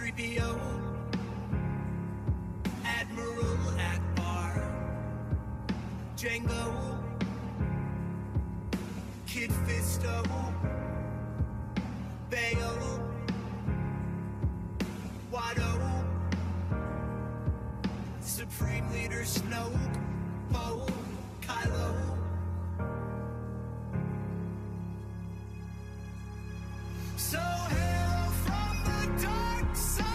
3PO, Admiral Akbar, Django, Kid Fisto, Bayo, Watto, Supreme Leader Snoke, Poe, Kylo. So hail from the dark side.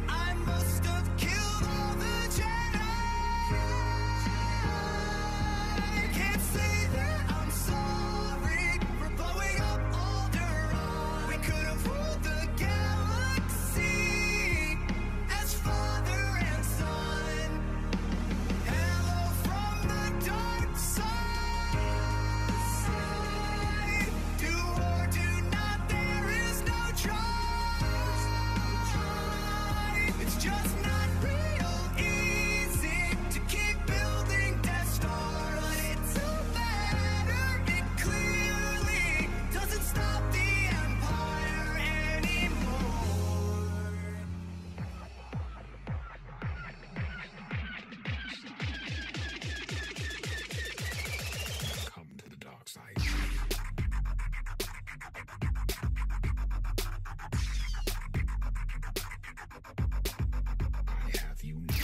I must have killed all the Jedi. Can't say that I'm sorry for blowing up Alderaan. We could have ruled the galaxy as father and son. Hello from the dark side. Do or do not, there is no try. It's just not real easy to keep building Death Star, but it's a matter, it clearly doesn't stop the Empire anymore. Come to the dark side. I have you now.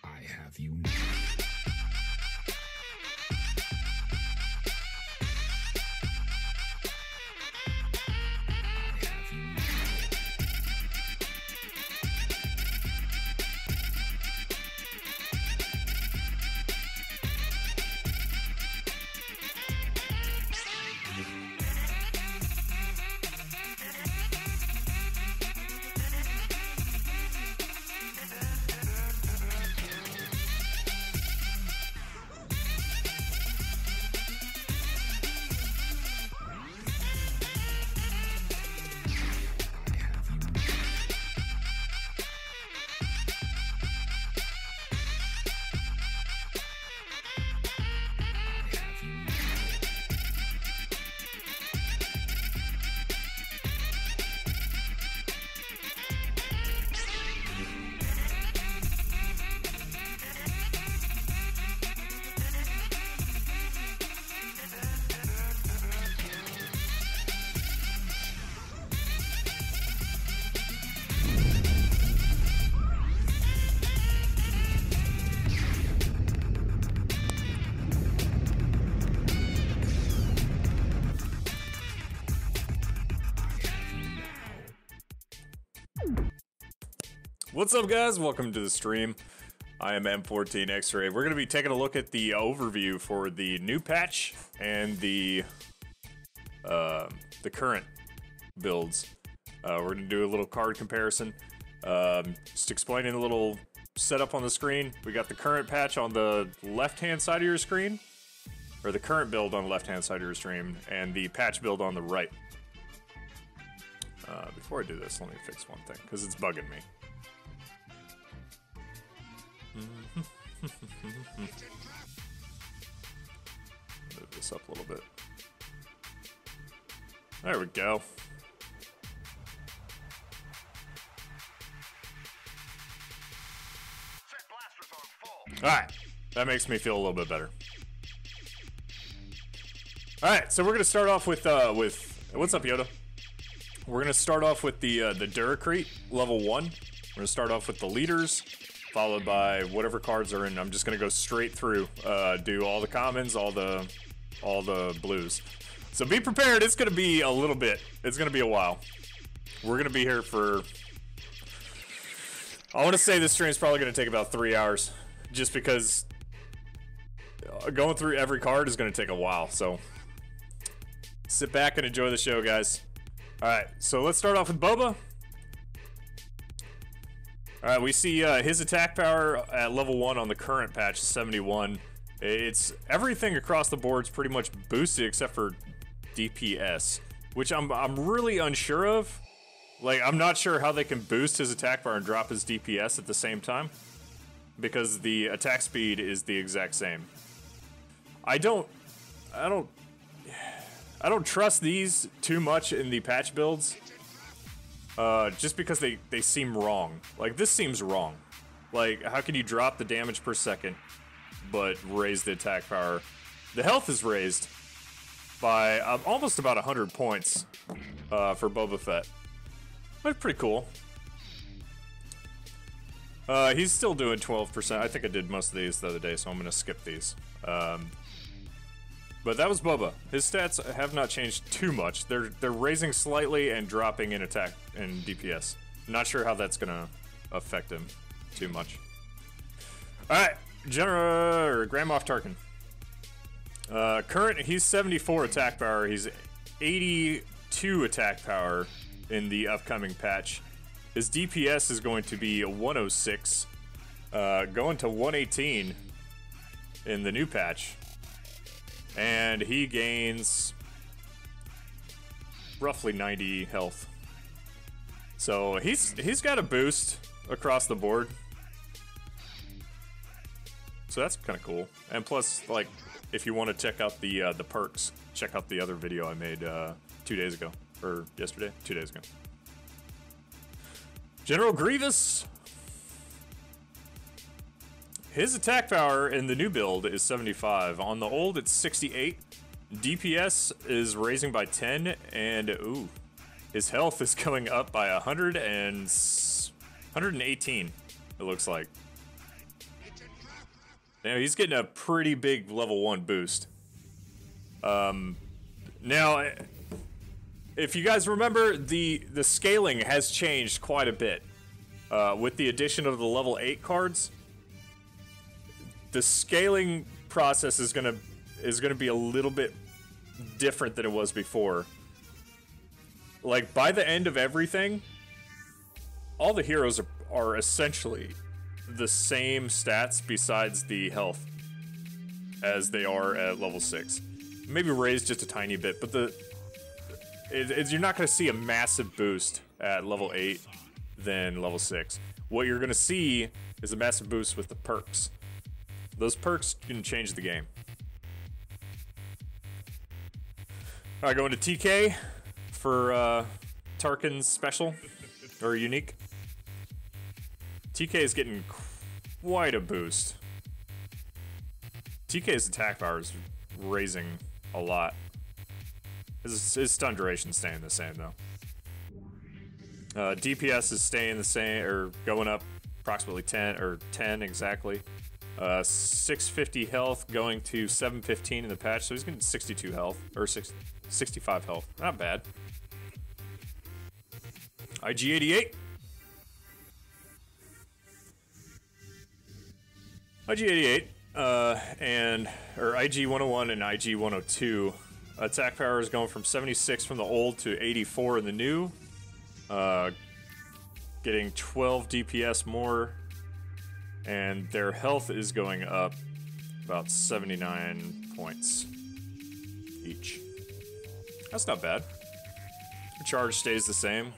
I have you now. I have you now. What's up, guys? Welcome to the stream. I am M14xray. We're going to be taking a look at the overview for the new patch and the current builds. We're going to do a little card comparison. Just explaining a little setup on the screen. We got the current patch on the left-hand side of your screen, or the current build on the left-hand side of your screen, and the patch build on the right. Before I do this, let me fix one thing, because it's bugging me. Move this up a little bit. There we go. Alright, that makes me feel a little bit better. Alright, so we're gonna start off with what's up, Yoda? We're gonna start off with the Duracrete level 1. We're gonna start off with the leaders, followed by whatever cards are in. I'm just gonna go straight through, do all the commons, all the blues. So be prepared, it's gonna be a little bit. It's gonna be a while. We're gonna be here for I want to say this stream's probably going to take about 3 hours, just because going through every card is going to take a while. So sit back and enjoy the show, guys. All right, so let's start off with Boba. All right, we see his attack power at level 1 on the current patch is 71. It's everything across the board's pretty much boosted except for DPS, which I'm really unsure of. Like, I'm not sure how they can boost his attack power and drop his DPS at the same time, because the attack speed is the exact same. I don't trust these too much in the patch builds, just because they seem wrong. Like, this seems wrong. Like, how can you drop the damage per second but raise the attack power? The health is raised by almost about 100 points for Boba Fett. That's pretty cool. He's still doing 12%. I think I did most of these the other day, so I'm going to skip these. But that was Boba. His stats have not changed too much. They're raising slightly and dropping in attack and DPS. Not sure how that's going to affect him too much. Alright, Grand Moff Tarkin. Current, he's 74 attack power. He's 82 attack power in the upcoming patch. His DPS is going to be 106, going to 118 in the new patch. And he gains roughly 90 health. So he's got a boost across the board. So that's kind of cool. And plus, like, if you want to check out the perks, check out the other video I made 2 days ago. Or yesterday? 2 days ago. General Grievous. His attack power in the new build is 75. On the old, it's 68. DPS is raising by 10. And, ooh, his health is going up by 118, it looks like. Now, he's getting a pretty big level 1 boost. Now, if you guys remember, the scaling has changed quite a bit. With the addition of the level 8 cards, the scaling process is gonna be a little bit different than it was before. Like, by the end of everything, all the heroes are essentially the same stats besides the health as they are at level 6. Maybe raised just a tiny bit, but you're not going to see a massive boost at level 8 than level 6. What you're going to see is a massive boost with the perks. Those perks can change the game. Alright, going to TK for Tarkin's special, or unique. TK is getting quite a boost. TK's attack power is raising a lot. His stun duration staying the same though. DPS is staying the same, or going up approximately 10 exactly. 650 health going to 715 in the patch, so he's getting 62 health, or 65 health. Not bad. IG-88. IG-88 or IG-101 and IG-102. Attack power is going from 76 from the old to 84 in the new. Getting 12 DPS more. And their health is going up about 79 points each. That's not bad. Charge stays the same.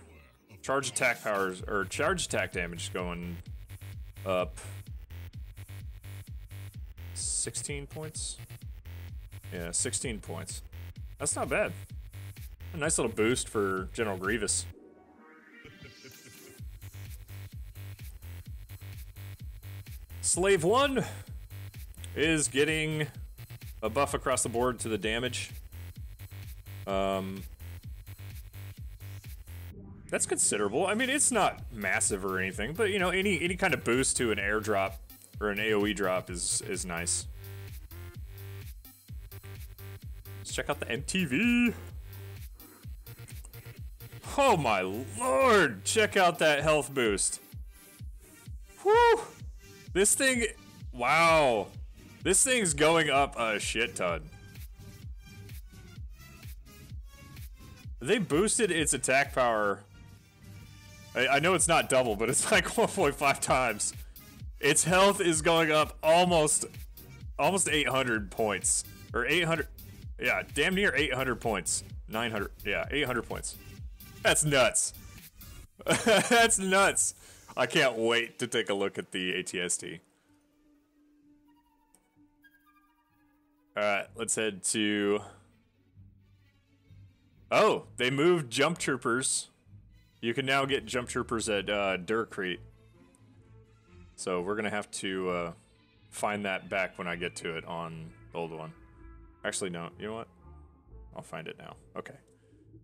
Charge attack powers, or charge attack damage is going up 16 points? Yeah, 16 points. That's not bad. A nice little boost for General Grievous. Slave 1 is getting a buff across the board to the damage. That's considerable. I mean, it's not massive or anything, but you know, any kind of boost to an airdrop or an AoE drop is nice. Let's check out the MTV. Oh my lord! Check out that health boost. Whew! This thing, wow. This thing's going up a shit ton. They boosted its attack power. I know it's not double, but it's like 1.5 times. Its health is going up almost 800 points. Or 800, yeah, damn near 800 points. 900, yeah, 800 points. That's nuts. That's nuts. I can't wait to take a look at the ATST. Alright, let's head to... Oh, they moved Jump Troopers. You can now get Jump Troopers at Durcrete. So we're gonna have to find that back when I get to it on the old one. Actually, no, you know what? I'll find it now. Okay.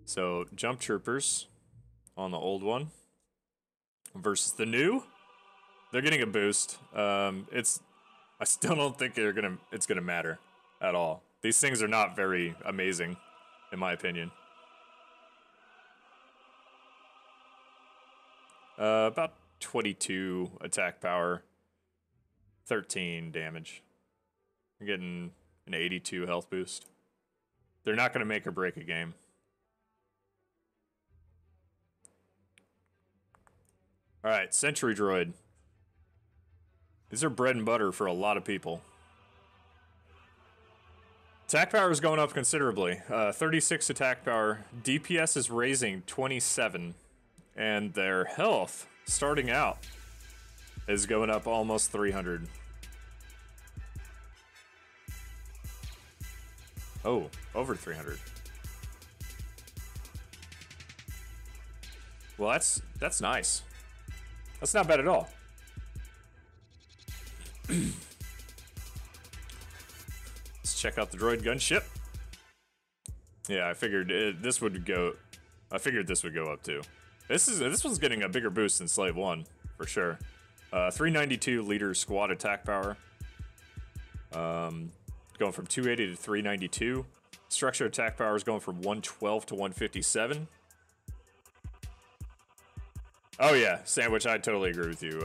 So, Jump Troopers on the old one versus the new. They're getting a boost. I still don't think it's gonna matter at all. These things are not very amazing, in my opinion. About 22 attack power, 13 damage. I'm getting an 82 health boost. They're not gonna make or break a game. Alright, Sentry Droid. These are bread and butter for a lot of people. Attack power is going up considerably. 36 attack power. DPS is raising 27. And their health, starting out, is going up almost 300. Oh, over 300. Well, that's nice. That's not bad at all. Let's check out the droid gunship. Yeah, I figured this would go. I figured this would go up too. This one's getting a bigger boost than Slave 1 for sure. 392 liter squad attack power. Going from 280 to 392. Structure attack power is going from 112 to 157. Oh yeah, Sandwich, I totally agree with you.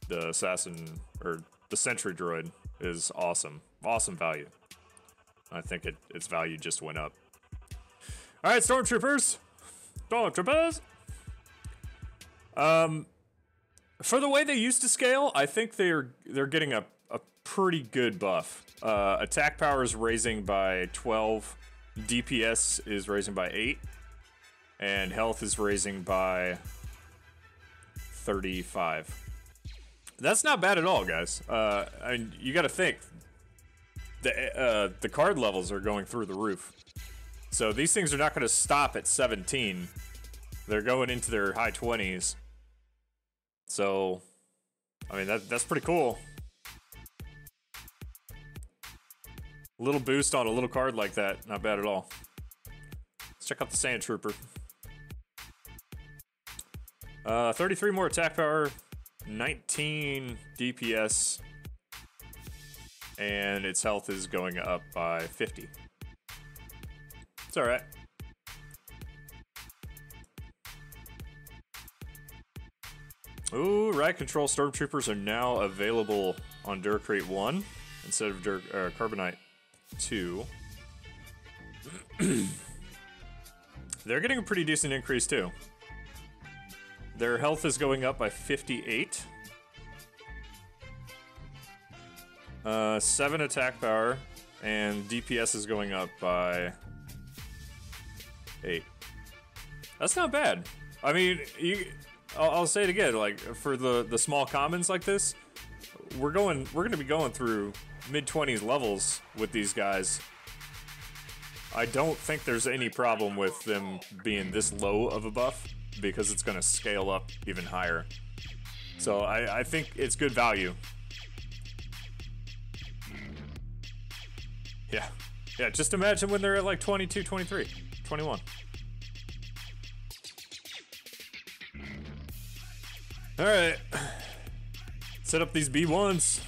The assassin, or the sentry droid is awesome. Awesome value. I think its value just went up. Alright, Stormtroopers! Stormtroopers! For the way they used to scale, I think they're getting a pretty good buff. Attack power is raising by 12, DPS is raising by 8, and health is raising by 35. That's not bad at all, guys. I mean, you got to think the card levels are going through the roof, so these things are not going to stop at 17. They're going into their high 20s. So, I mean, that's pretty cool. A little boost on a little card like that, not bad at all. Let's check out the Sand Trooper. 33 more attack power, 19 DPS, and its health is going up by 50. It's alright. Ooh, Riot Control Stormtroopers are now available on Durcrete 1 instead of Carbonite 2. They're getting a pretty decent increase too. Their health is going up by 58. 7 attack power, and DPS is going up by 8. That's not bad. I mean, I'll say it again. Like for the small commons like this, we're going to be going through mid-20s levels with these guys. I don't think there's any problem with them being this low of a buff, because it's going to scale up even higher. So I think it's good value. Yeah, just imagine when they're at like 22, 23, 21. Alright. Set up these B1s.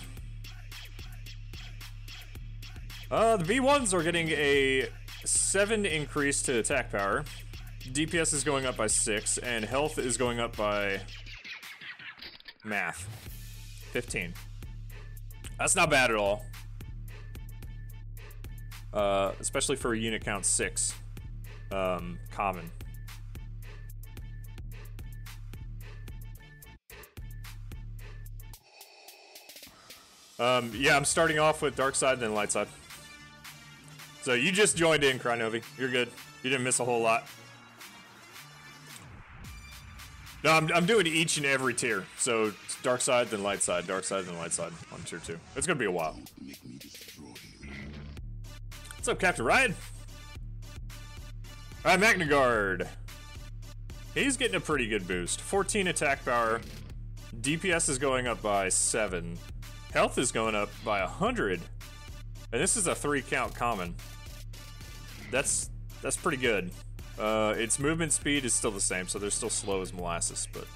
The B1s are getting a 7 increase to attack power. DPS is going up by 6, and health is going up by Math. 15. That's not bad at all. Especially for a unit count 6. Common. Yeah, I'm starting off with dark side, then light side. So you just joined in, Crynovi. You're good. You didn't miss a whole lot. No, I'm doing each and every tier. So it's dark side, then light side, dark side, then light side on tier 2. It's gonna be a while. What's up, Captain Ryan? Alright, Magnagard. He's getting a pretty good boost. 14 attack power. DPS is going up by 7. Health is going up by 100. And this is a 3 count common. That's pretty good. Its movement speed is still the same, so they're still slow as molasses, but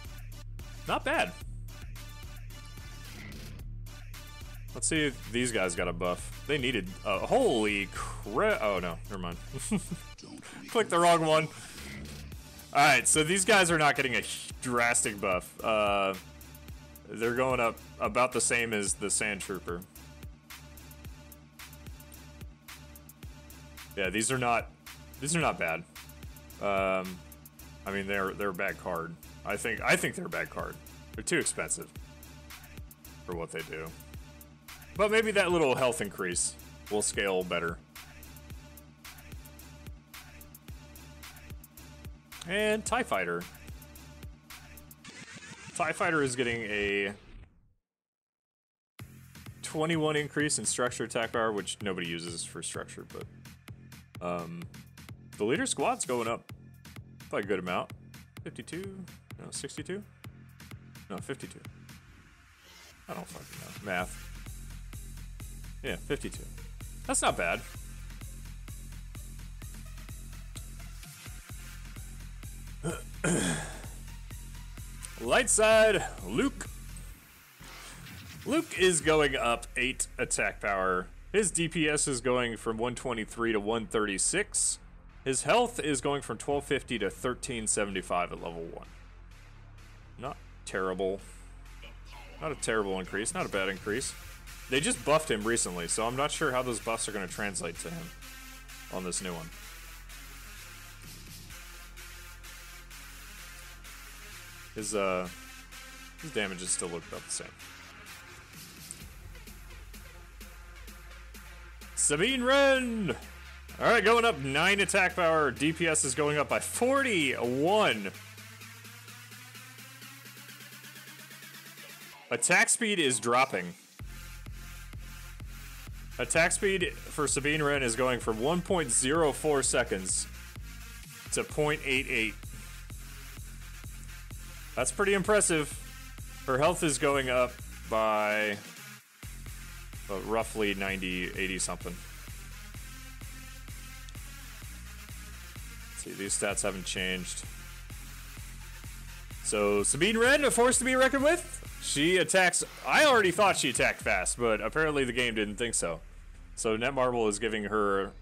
not bad. Let's see if these guys got a buff. They needed, holy crap. Oh no, never mind. Clicked the wrong one. Alright, so these guys are not getting a drastic buff. They're going up about the same as the Sand Trooper. Yeah, these are not bad. I mean, they're a bad card. I think they're a bad card. They're too expensive for what they do. But maybe that little health increase will scale better. And TIE Fighter. TIE Fighter is getting a 21 increase in structure attack power, which nobody uses for structure, but the leader squad's going up by a good amount. 52? No, 62? No, 52. I don't fucking know. Math. Yeah, 52. That's not bad. Light side, Luke. Luke is going up 8 attack power. His DPS is going from 123 to 136. His health is going from 1250 to 1375 at level 1. Not terrible. Not a terrible increase, not a bad increase. They just buffed him recently, so I'm not sure how those buffs are going to translate to him on this new one. His damages still look about the same. Sabine Wren! Alright, going up 9 attack power. DPS is going up by 41. Attack speed is dropping. Attack speed for Sabine Wren is going from 1.04 seconds to 0.88. That's pretty impressive. Her health is going up by roughly 90, 80 something. Let's see, these stats haven't changed. So Sabine Wren, a force to be reckoned with. She attacks. I already thought she attacked fast, but apparently the game didn't think so. So Netmarble is giving her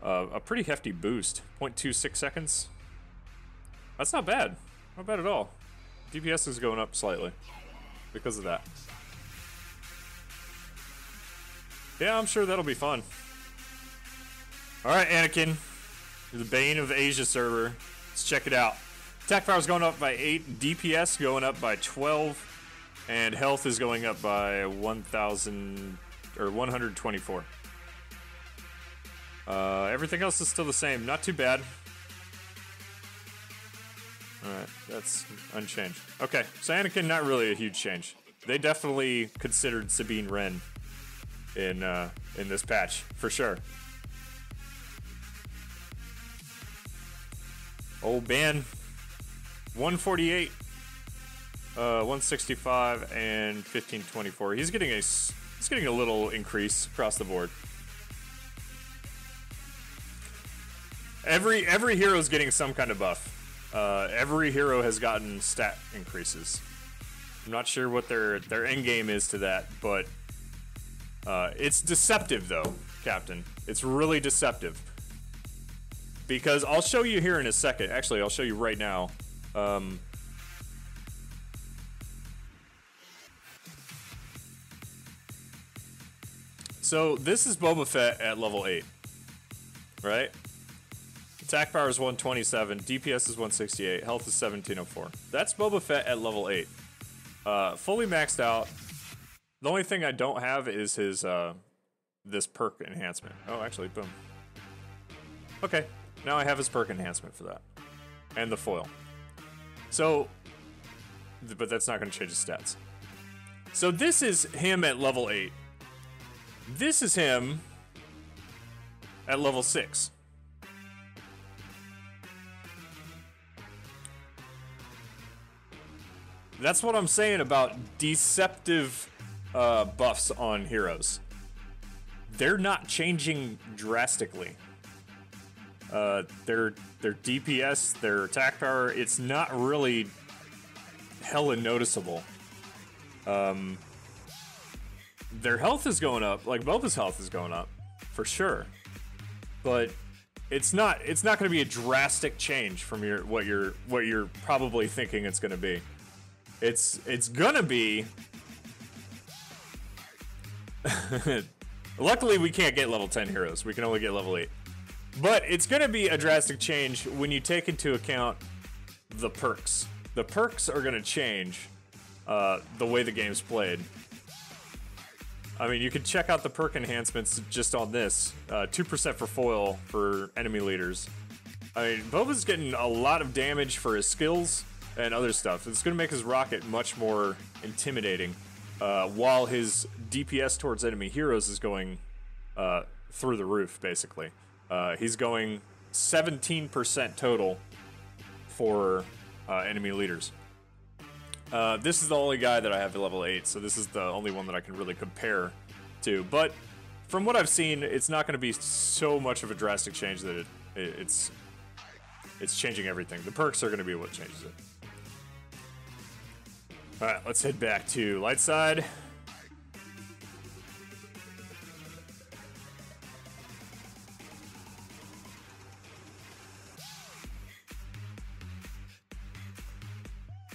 a pretty hefty boost. 0.26 seconds. That's not bad. Not bad at all. DPS is going up slightly because of that. Yeah, I'm sure that'll be fun. Alright, Anakin. You're the bane of the Asia server. Let's check it out. Attack power is going up by 8. DPS going up by 12. And health is going up by 1,000 or 124. Everything else is still the same. Not too bad. Alright, that's unchanged. Okay, so Anakin, not really a huge change. They definitely considered Sabine Wren in this patch, for sure. Old Ben, 148, 165, and 1524. He's getting a little increase across the board. Every hero's getting some kind of buff. Every hero has gotten stat increases. I'm not sure what their end game is to that, but it's deceptive though, Captain. It's really deceptive. Because I'll show you here in a second. Actually, I'll show you right now. So this is Boba Fett at level 8, right? Attack power is 127, DPS is 168, health is 1704. That's Boba Fett at level 8. Fully maxed out. The only thing I don't have is his this perk enhancement. Oh, actually, boom. Okay, now I have his perk enhancement for that. And the foil. So, but that's not going to change his stats. So this is him at level 8. This is him at level 6. That's what I'm saying about deceptive buffs on heroes. They're not changing drastically. Their DPS, their attack power, it's not really hella noticeable. Their health is going up, like Boba's health is going up, for sure. But it's not going to be a drastic change from what you're probably thinking it's going to be. It's gonna be. Luckily, we can't get level 10 heroes. We can only get level 8. But it's gonna be a drastic change when you take into account the perks. The perks are gonna change the way the game's played. I mean, you can check out the perk enhancements just on this. 2% for foil for enemy leaders. I mean, Boba's getting a lot of damage for his skills and other stuff. It's going to make his rocket much more intimidating, while his DPS towards enemy heroes is going through the roof, basically. He's going 17% total for enemy leaders. This is the only guy that I have at level 8, so this is the only one that I can really compare to. But from what I've seen, it's not going to be so much of a drastic change that it's changing everything. The perks are going to be what changes it. Alright, let's head back to light side.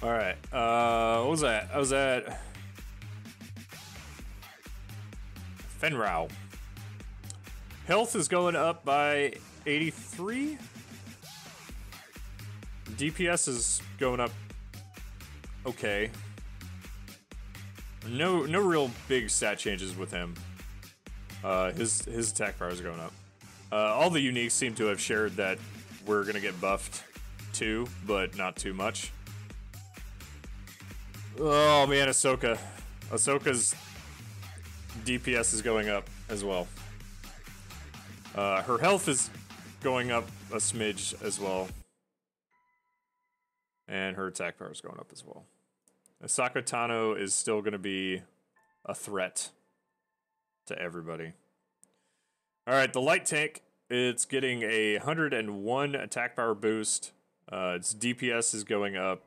Alright, what was that? I was at Fenrau. Health is going up by 83. DPS is going up okay. No real big stat changes with him. His attack power is going up. All the uniques seem to have shared that we're gonna get buffed too, but not too much. Oh man, Ahsoka. Ahsoka's DPS is going up as well. Her health is going up a smidge as well. And her attack power is going up as well. Ahsoka Tano is still going to be a threat to everybody. Alright, the light tank, it's getting a 101 attack power boost. Its DPS is going up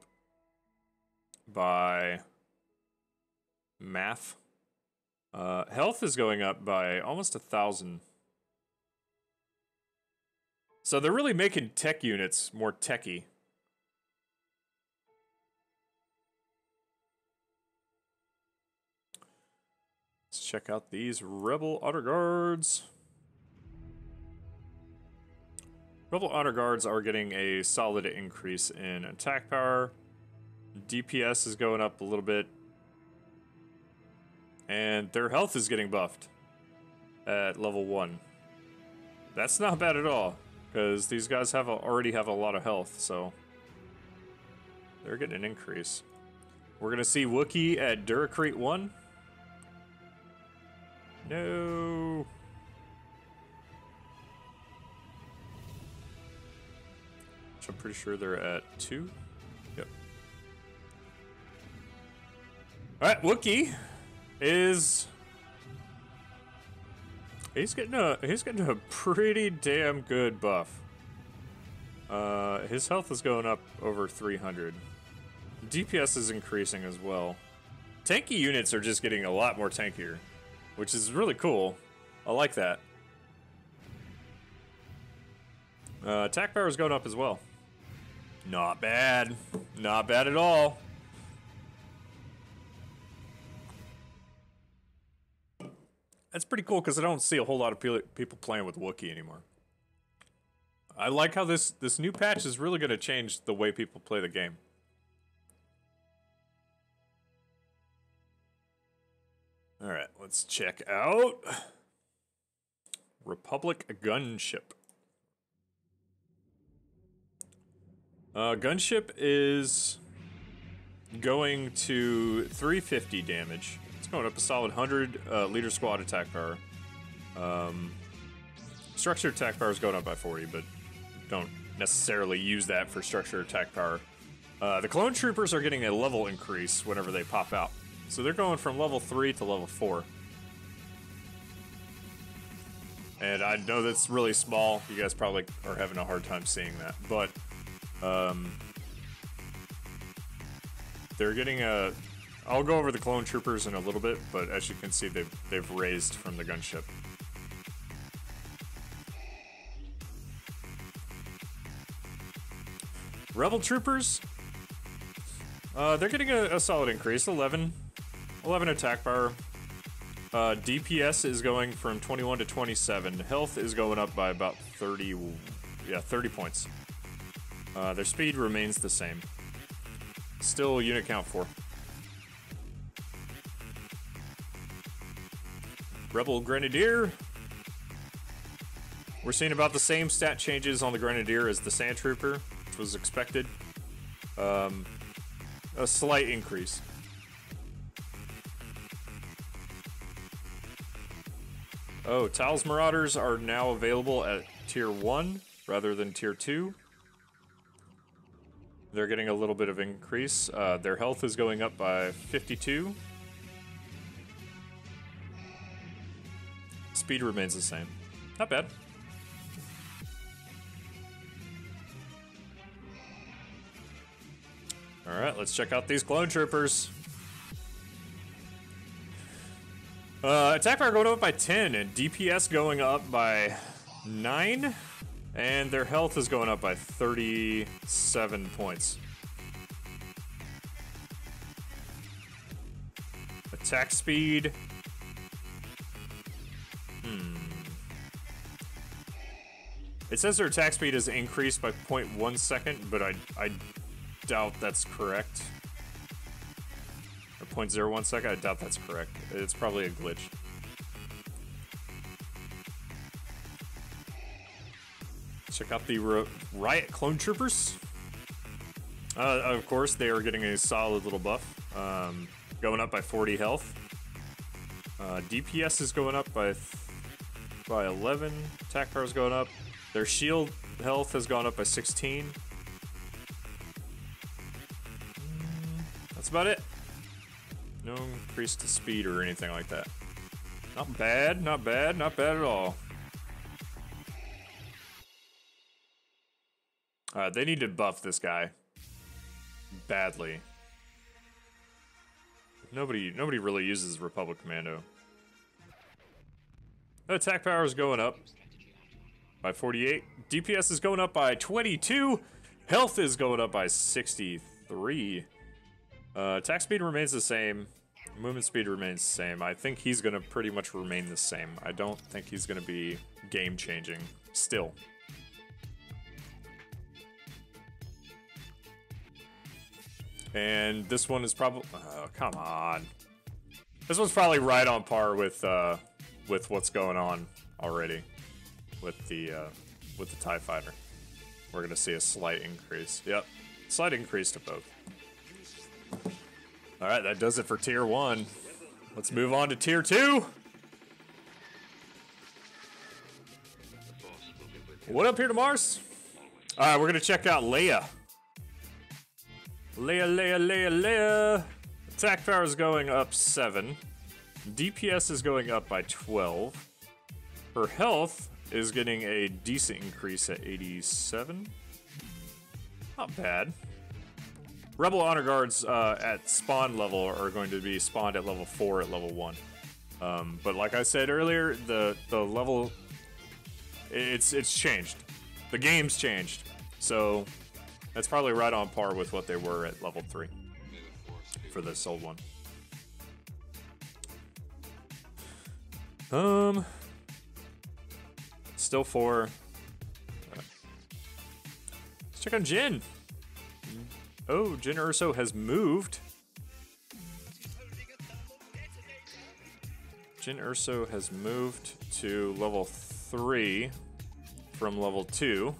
by math. Health is going up by almost 1,000. So they're really making tech units more techy. Let's check out these Rebel Auto Guards. Rebel Auto Guards are getting a solid increase in attack power. DPS is going up a little bit. And their health is getting buffed at level 1. That's not bad at all, because these guys already have a lot of health, so they're getting an increase. We're going to see Wookiee at Duracrete 1. No. Which I'm pretty sure they're at 2. Yep. Alright, Wookiee is... He's getting a pretty damn good buff. His health is going up over 300. DPS is increasing as well. Tanky units are just getting a lot more tankier, which is really cool. I like that. Attack power is going up as well. Not bad. Not bad at all. That's pretty cool because I don't see a whole lot of people playing with Wookiee anymore. I like how this new patch is really going to change the way people play the game. All right, let's check out Republic Gunship. Gunship is going to 350 damage. It's going up a solid 100 leader squad attack power. Structured attack power is going up by 40, but don't necessarily use that for structured attack power. The clone troopers are getting a level increase whenever they pop out. So they're going from level 3 to level 4. And I know that's really small. You guys probably are having a hard time seeing that. But they're getting a... I'll go over the clone troopers in a little bit, but as you can see, they've raised from the gunship. Rebel troopers, they're getting a solid increase, 11 attack power. DPS is going from 21 to 27. Health is going up by about 30 points. Their speed remains the same. Still unit count 4. Rebel Grenadier. We're seeing about the same stat changes on the Grenadier as the Sand Trooper, which was expected. A slight increase. Oh, Tal's Marauders are now available at Tier 1 rather than Tier 2. They're getting a little bit of increase. Their health is going up by 52. Speed remains the same. Not bad. Alright, let's check out these clone troopers. Attack power going up by 10 and DPS going up by 9. And their health is going up by 37 points. Attack speed. It says their attack speed is increased by 0.1 second, but I doubt that's correct. Or 0.01 second, I doubt that's correct. It's probably a glitch. Check out the Riot Clone Troopers. Of course, they are getting a solid little buff. Going up by 40 health. DPS is going up by 11. Attack power is going up. Their shield health has gone up by 16. That's about it. No increase to speed or anything like that. Not bad, not bad, not bad at all. They need to buff this guy badly. Nobody really uses Republic Commando. Attack power is going up by 48. DPS is going up by 22. Health is going up by 63. Attack speed remains the same. Movement speed remains the same. I think he's going to pretty much remain the same. I don't think he's going to be game-changing still. And this one is probably... Oh, come on. This one's probably right on par with what's going on already with the TIE Fighter. We're going to see a slight increase. Yep, slight increase to both. All right, that does it for Tier 1. Let's move on to Tier 2. What up here to Mars? All right, we're going to check out Leia. Leia. Attack power is going up 7. DPS is going up by 12. Her health is getting a decent increase at 87. Not bad. Rebel Honor Guards at spawn level are going to be spawned at level 4 at level 1. But like I said earlier, the level... It's changed. The game's changed. So that's probably right on par with what they were at level 3 for this old one. Still 4. Let's check on Jin. Oh, Jin Urso has moved. Jin Urso has moved to level 3 from level 2.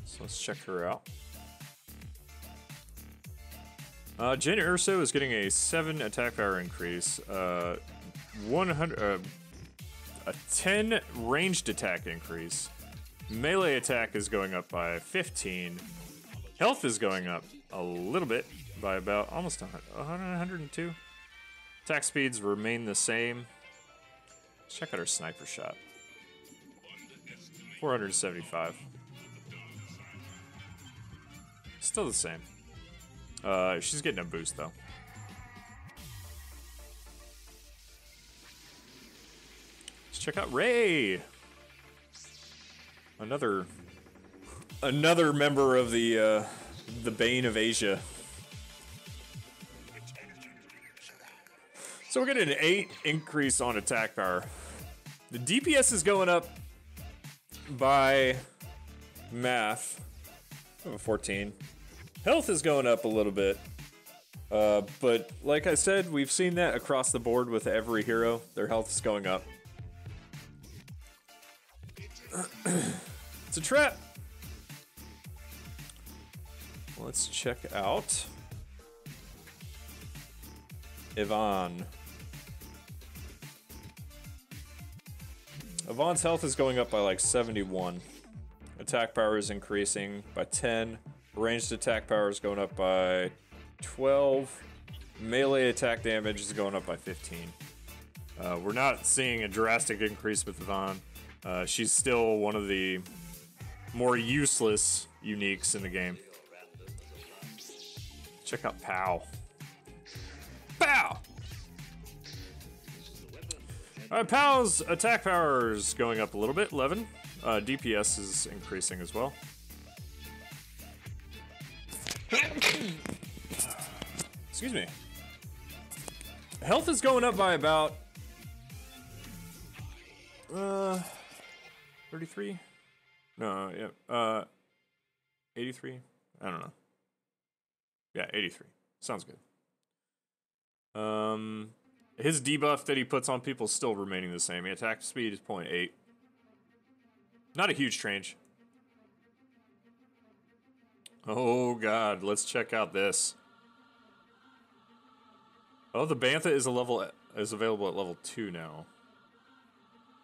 So let's check her out. Jin Urso is getting a 7 attack power increase, 100, a 10 ranged attack increase. Melee attack is going up by 15. Health is going up a little bit by about almost 102. Attack speeds remain the same. Let's check out her sniper shot. 475. Still the same. She's getting a boost though. Let's check out Ray. Another member of the Bane of Asia. So we're getting an 8 increase on attack power. The DPS is going up by math. 14. Health is going up a little bit. But like I said, we've seen that across the board with every hero. Their health is going up. It's a trap. Let's check out Yvonne. Yvonne's health is going up by like 71. Attack power is increasing by 10. Ranged attack power is going up by 12. Melee attack damage is going up by 15. We're not seeing a drastic increase with Yvonne. She's still one of the more useless uniques in the game. Check out Pow. Pow! Alright, Pow's attack power is going up a little bit, 11. DPS is increasing as well. Excuse me. Health is going up by about 33? No, yeah. 83? I don't know. Yeah, 83. Sounds good. His debuff that he puts on people is still remaining the same. Attack speed is 0.8. Not a huge change. Oh god, let's check out this. Oh, the Bantha is available at level 2 now.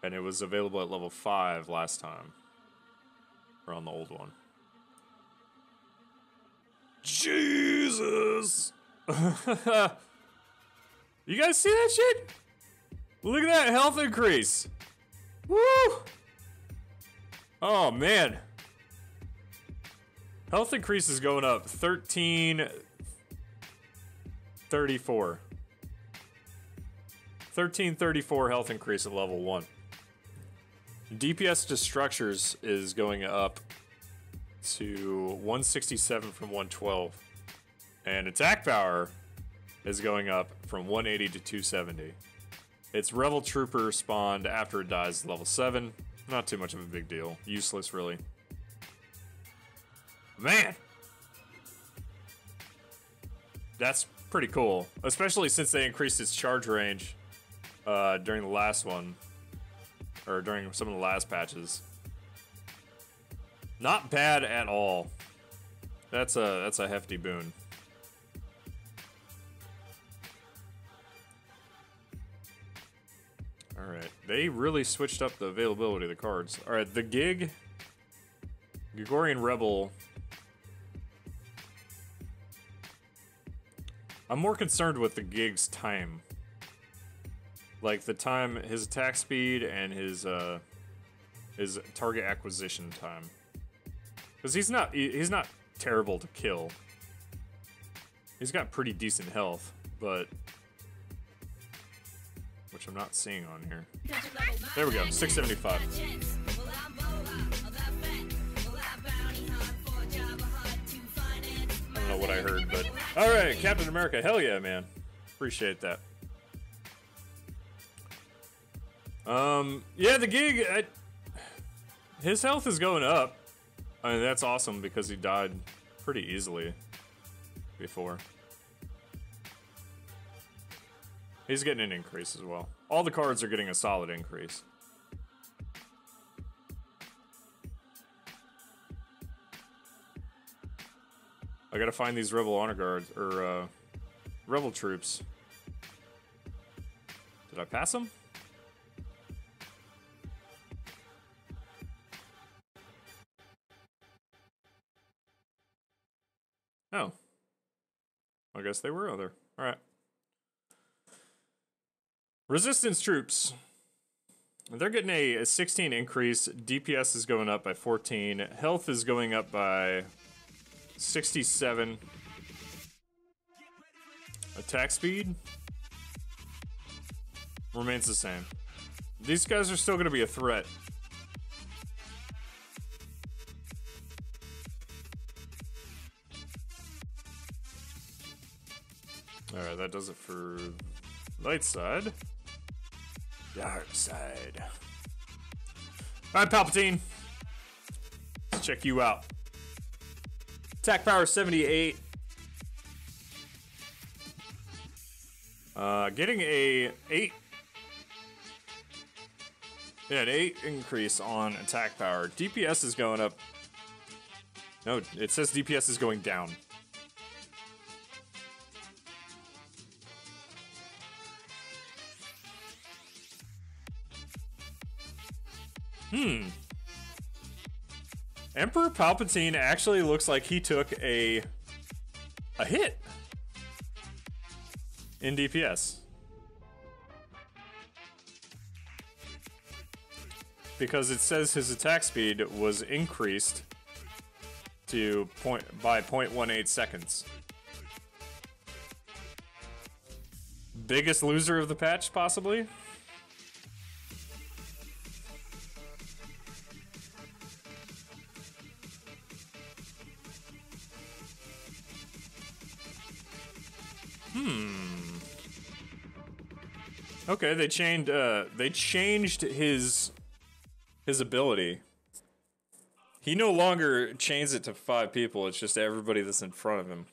And it was available at level 5 last time. Or on the old one. Jesus! You guys see that shit? Look at that health increase. Woo! Oh, man. Health increase is going up 1334. 1334 health increase at level 1. DPS to structures is going up to 167 from 112. And attack power is going up from 180 to 270. It's Rebel Trooper spawned after it dies level 7. Not too much of a big deal. Useless, really. Man! That's pretty cool. Especially since they increased its charge range during the last one. Or during some of the last patches. Not bad at all. That's a hefty boon. Alright, they really switched up the availability of the cards. Alright, the Gregorian Rebel. I'm more concerned with the Gig's time. Like the time, his attack speed and his target acquisition time. Because he's not terrible to kill. He's got pretty decent health, but which I'm not seeing on here. There we go, 675. I don't know what I heard, but alright, Captain America, hell yeah, man. Appreciate that. Yeah, the gig, his health is going up. I mean, that's awesome because he died pretty easily before. He's getting an increase as well. All the cards are getting a solid increase. I gotta find these Rebel Honor Guards, or, Rebel troops. Did I pass them? Oh. I guess they were other. Alright. Resistance troops. They're getting a 16 increase. DPS is going up by 14. Health is going up by 67. Attack speed remains the same. These guys are still going to be a threat. Alright, that does it for light side. Dark side. Alright, Palpatine. Let's check you out. Attack power 78. Getting a 8. Yeah, an 8 increase on attack power. DPS is going up. No, it says DPS is going down. Emperor Palpatine actually looks like he took a hit in DPS. Because it says his attack speed was increased to by 0.18 seconds. Biggest loser of the patch, possibly? Okay, they changed his ability. He no longer chains it to 5 people, it's just everybody that's in front of him.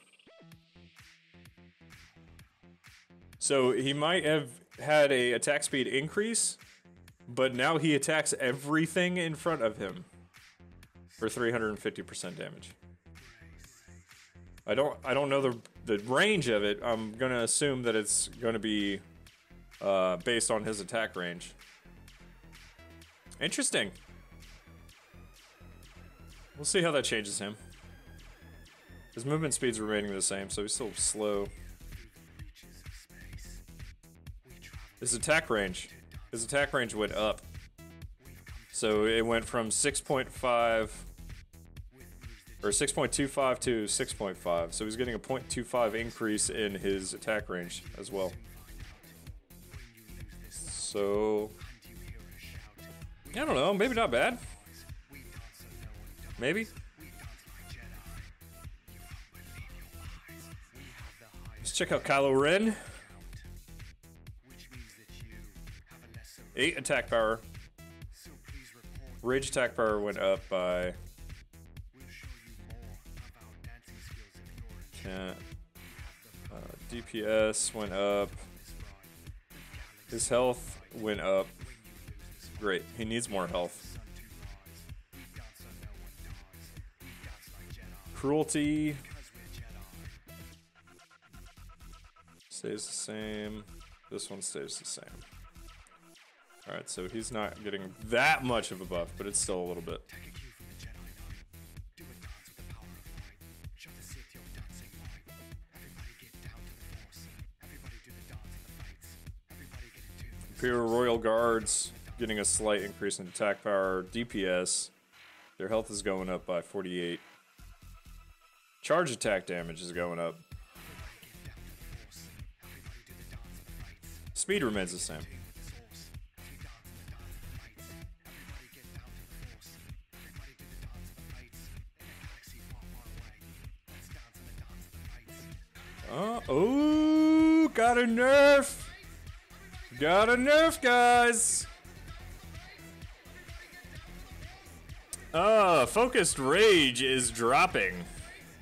So he might have had a attack speed increase, but now he attacks everything in front of him for 350% damage. I don't know the range of it. I'm gonna assume that it's gonna be based on his attack range. Interesting. We'll see how that changes him. His movement speed's remaining the same, so he's still slow. His attack range went up. So it went from 6.5 or 6.25 to 6.5. So he's getting a 0.25 increase in his attack range as well. So I don't know, maybe not bad. Maybe. Let's check out Kylo Ren. 8 attack power. Rage attack power went up by 10. DPS went up. His health went up. Great, he needs more health. Cruelty stays the same. This one stays the same. Alright, so he's not getting that much of a buff, but it's still a little bit. Imperial Royal Guards getting a slight increase in attack power. DPS, their health is going up by 48. Charge attack damage is going up. Speed remains the same. Oh, got a nerf! Got a nerf, guys! Focused rage is dropping.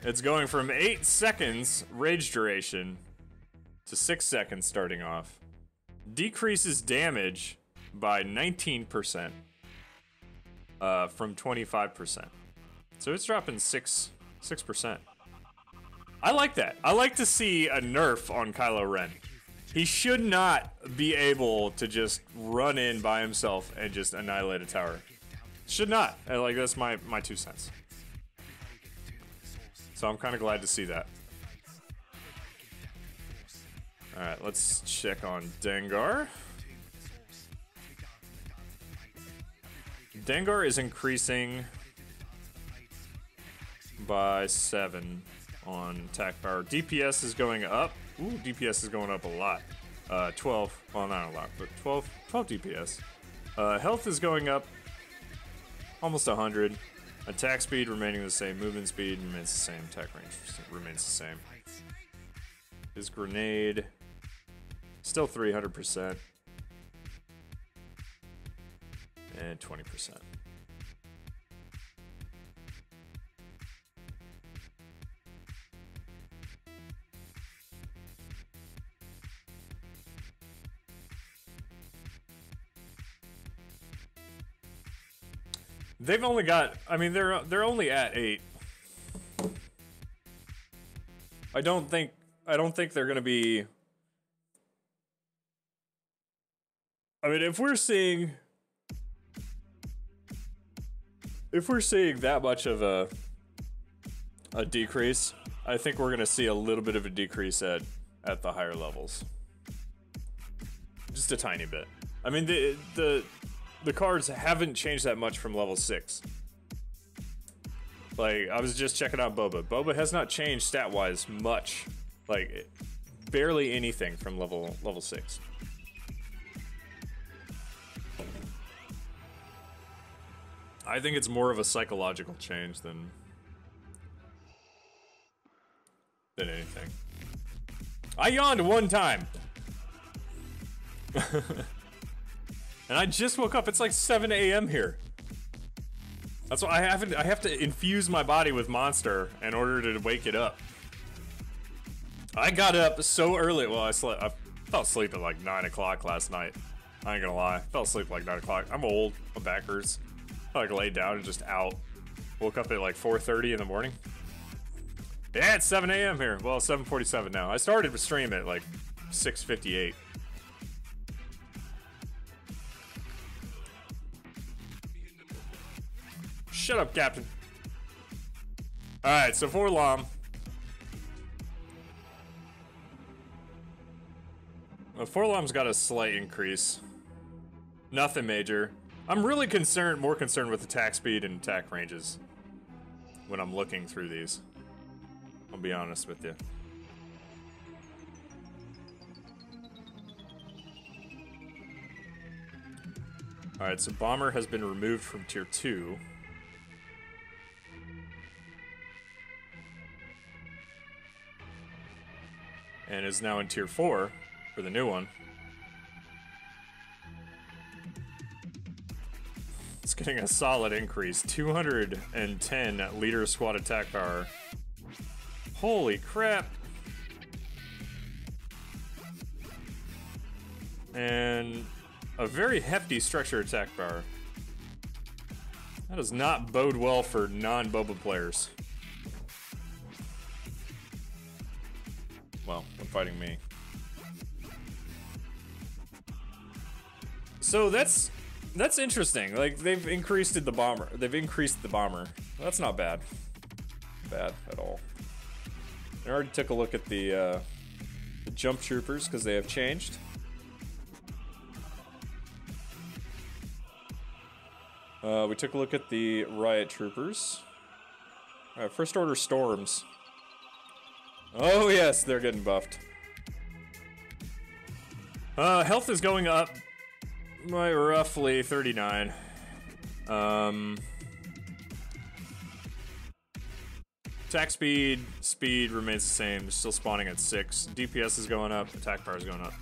It's going from 8 seconds rage duration to 6 seconds starting off. Decreases damage by 19%. From 25%. So it's dropping 6%. I like that. I like to see a nerf on Kylo Ren. He should not be able to just run in by himself and just annihilate a tower. Should not. Like, that's my 2 cents. So I'm kind of glad to see that. Alright, let's check on Dengar. Dengar is increasing by 7 on attack power. DPS is going up. Ooh, DPS is going up a lot. 12, well, not a lot, but 12 DPS. Health is going up almost 100. Attack speed remaining the same. Movement speed remains the same. Attack range remains the same. His grenade, still 300%. And 20%. They've only got, I mean, they're only at 8. I don't think they're gonna be. I mean, if we're seeing that much of a decrease, I think we're gonna see a little bit of a decrease at the higher levels. Just a tiny bit. I mean, the cards haven't changed that much from level 6. Like, I was just checking out Boba. Boba has not changed stat-wise much. Like, barely anything from level 6. I think it's more of a psychological change than anything. I yawned one time. And I just woke up. It's like 7 a.m. here. That's why I have to infuse my body with Monster in order to wake it up. I got up so early. Well, I fell asleep at like 9 o'clock last night. I ain't gonna lie. I fell asleep at like 9 o'clock. I'm old. My back hurts. I like laid down and just out. Woke up at like 4:30 in the morning. Yeah, it's 7 a.m. here. Well, 7:47 now. I started to stream at like 6:58. Shut up, Captain. Alright, so for Lam. Forlam's got a slight increase. Nothing major. I'm really more concerned with attack speed and attack ranges when I'm looking through these. I'll be honest with you. Alright, so Bomber has been removed from tier 2. And is now in tier 4 for the new one. It's getting a solid increase. 210 leader squad attack power. Holy crap. And a very hefty structure attack power. That does not bode well for non-Boba players. Well, when fighting me. So that's interesting. Like, they've increased the bomber. That's not bad. Bad at all. I already took a look at the jump troopers because they have changed. We took a look at the riot troopers. Alright, first order storms. Oh yes, they're getting buffed. Health is going up by roughly 39. Attack speed remains the same. They're still spawning at 6. DPS is going up. Attack power is going up.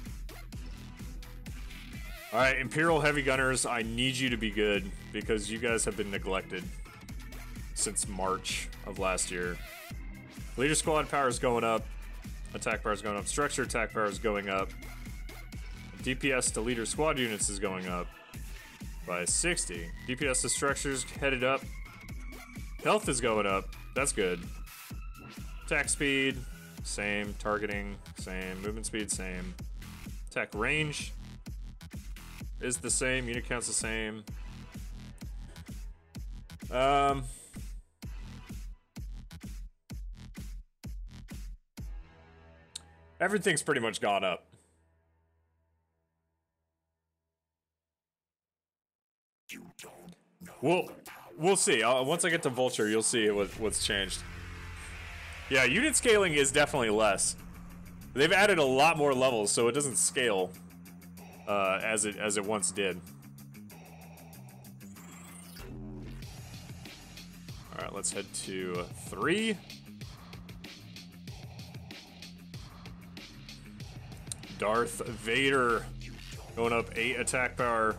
Alright, Imperial Heavy Gunners, I need you to be good because you guys have been neglected. since March of last year. Leader squad power is going up. Attack power is going up. Structure attack power is going up. DPS to leader squad units is going up by 60. DPS to structures headed up. Health is going up. That's good. Attack speed, same. Targeting, same. Movement speed, same. Attack range is the same. Unit count's the same. Everything's pretty much gone up. We'll see. Once I get to Vulture, you'll see what's changed. Yeah, unit scaling is definitely less. They've added a lot more levels, so it doesn't scale as it once did. All right, let's head to 3. Darth Vader going up 8 attack power.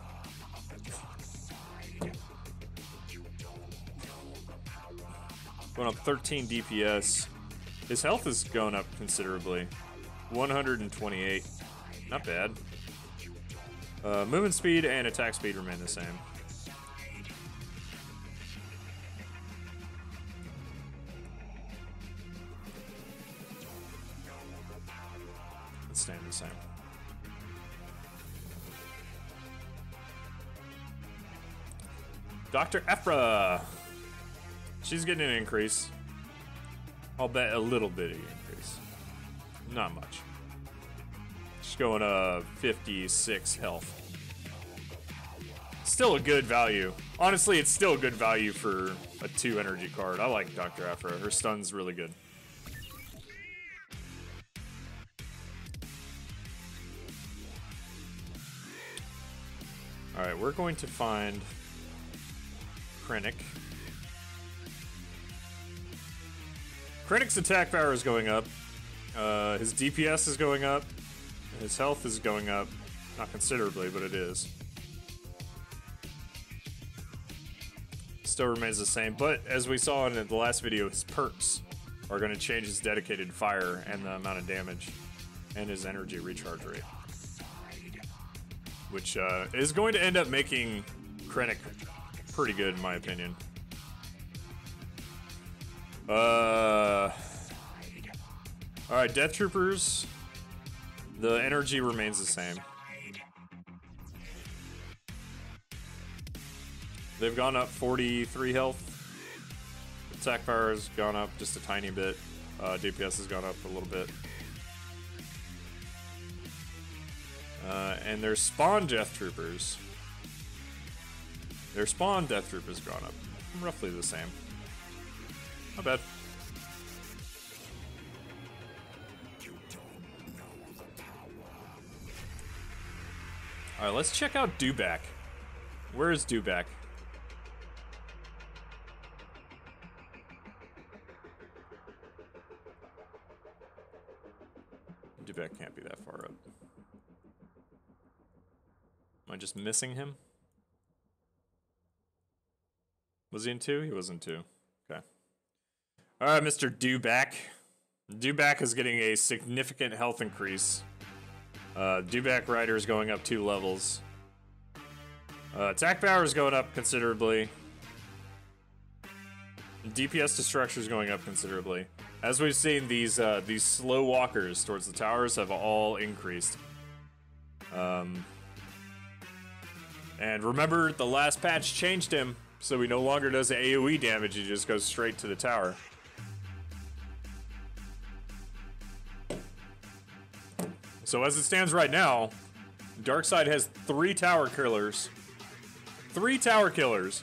Going up 13 DPS. His health is going up considerably. 128. Not bad. Movement speed and attack speed remain the same. It's staying the same. Dr. Ephra. She's getting an increase. I'll bet a little bitty increase. Not much. She's going 56 health. Still a good value. Honestly, it's still a good value for a 2 energy card. I like Dr. Ephra. Her stun's really good. Alright, we're going to find Krennic. Krennic's attack power is going up. His DPS is going up. His health is going up. Not considerably, but it is. Still remains the same, but as we saw in the last video, his perks are going to change his dedicated fire and the amount of damage and his energy recharge rate. Which is going to end up making Krennic pretty good in my opinion. Alright, Death Troopers. The energy remains the same. They've gone up 43 health. Attack power has gone up just a tiny bit. DPS has gone up a little bit. And their spawn Death Troopers. Their spawn Death Troopers gone up. Roughly the same. Not bad. Alright, let's check out Dewback. Where is Dewback? Dewback can't be that far up. Am I just missing him? Was he in 2? He was in 2. Okay. Alright, Mr. Dewback. Dewback is getting a significant health increase. Dewback Rider is going up 2 levels. Attack power is going up considerably. DPS to structure is going up considerably. As we've seen, these slow walkers towards the towers have all increased. And remember, the last patch changed him, so he no longer does AoE damage, he just goes straight to the tower. So as it stands right now, Darkseid has 3 tower killers. 3 tower killers.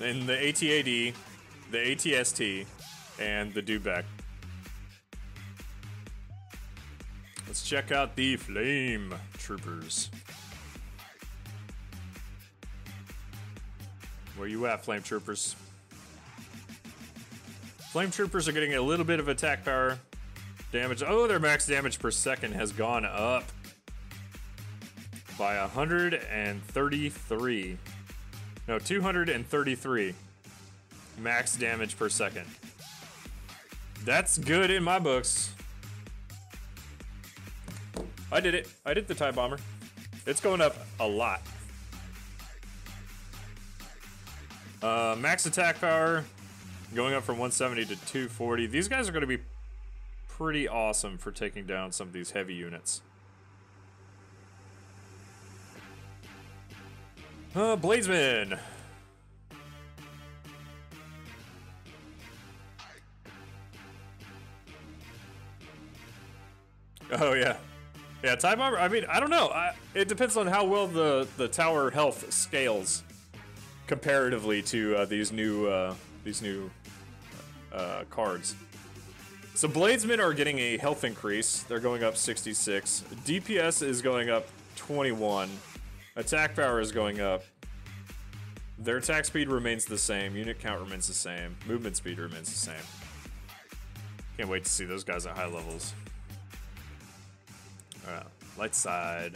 In the ATAD, the ATST, and the Dewback. Let's check out the Flame Troopers. Where you at, Flame Troopers? Flame Troopers are getting a little bit of attack power. Damage. Oh, their max damage per second has gone up by 133. No, 233. max damage per second. That's good in my books. I did it. I did the TIE Bomber. It's going up a lot. Max attack power going up from 170 to 240. These guys are going to be pretty awesome for taking down some of these heavy units. Bladesman. Oh yeah. Yeah, TIE Bomber, I mean, I don't know. It depends on how well the tower health scales comparatively to these new cards. So Bladesmen are getting a health increase. They're going up 66. DPS is going up 21. Attack power is going up. Their attack speed remains the same. Unit count remains the same. Movement speed remains the same. Can't wait to see those guys at high levels. Alright, light side.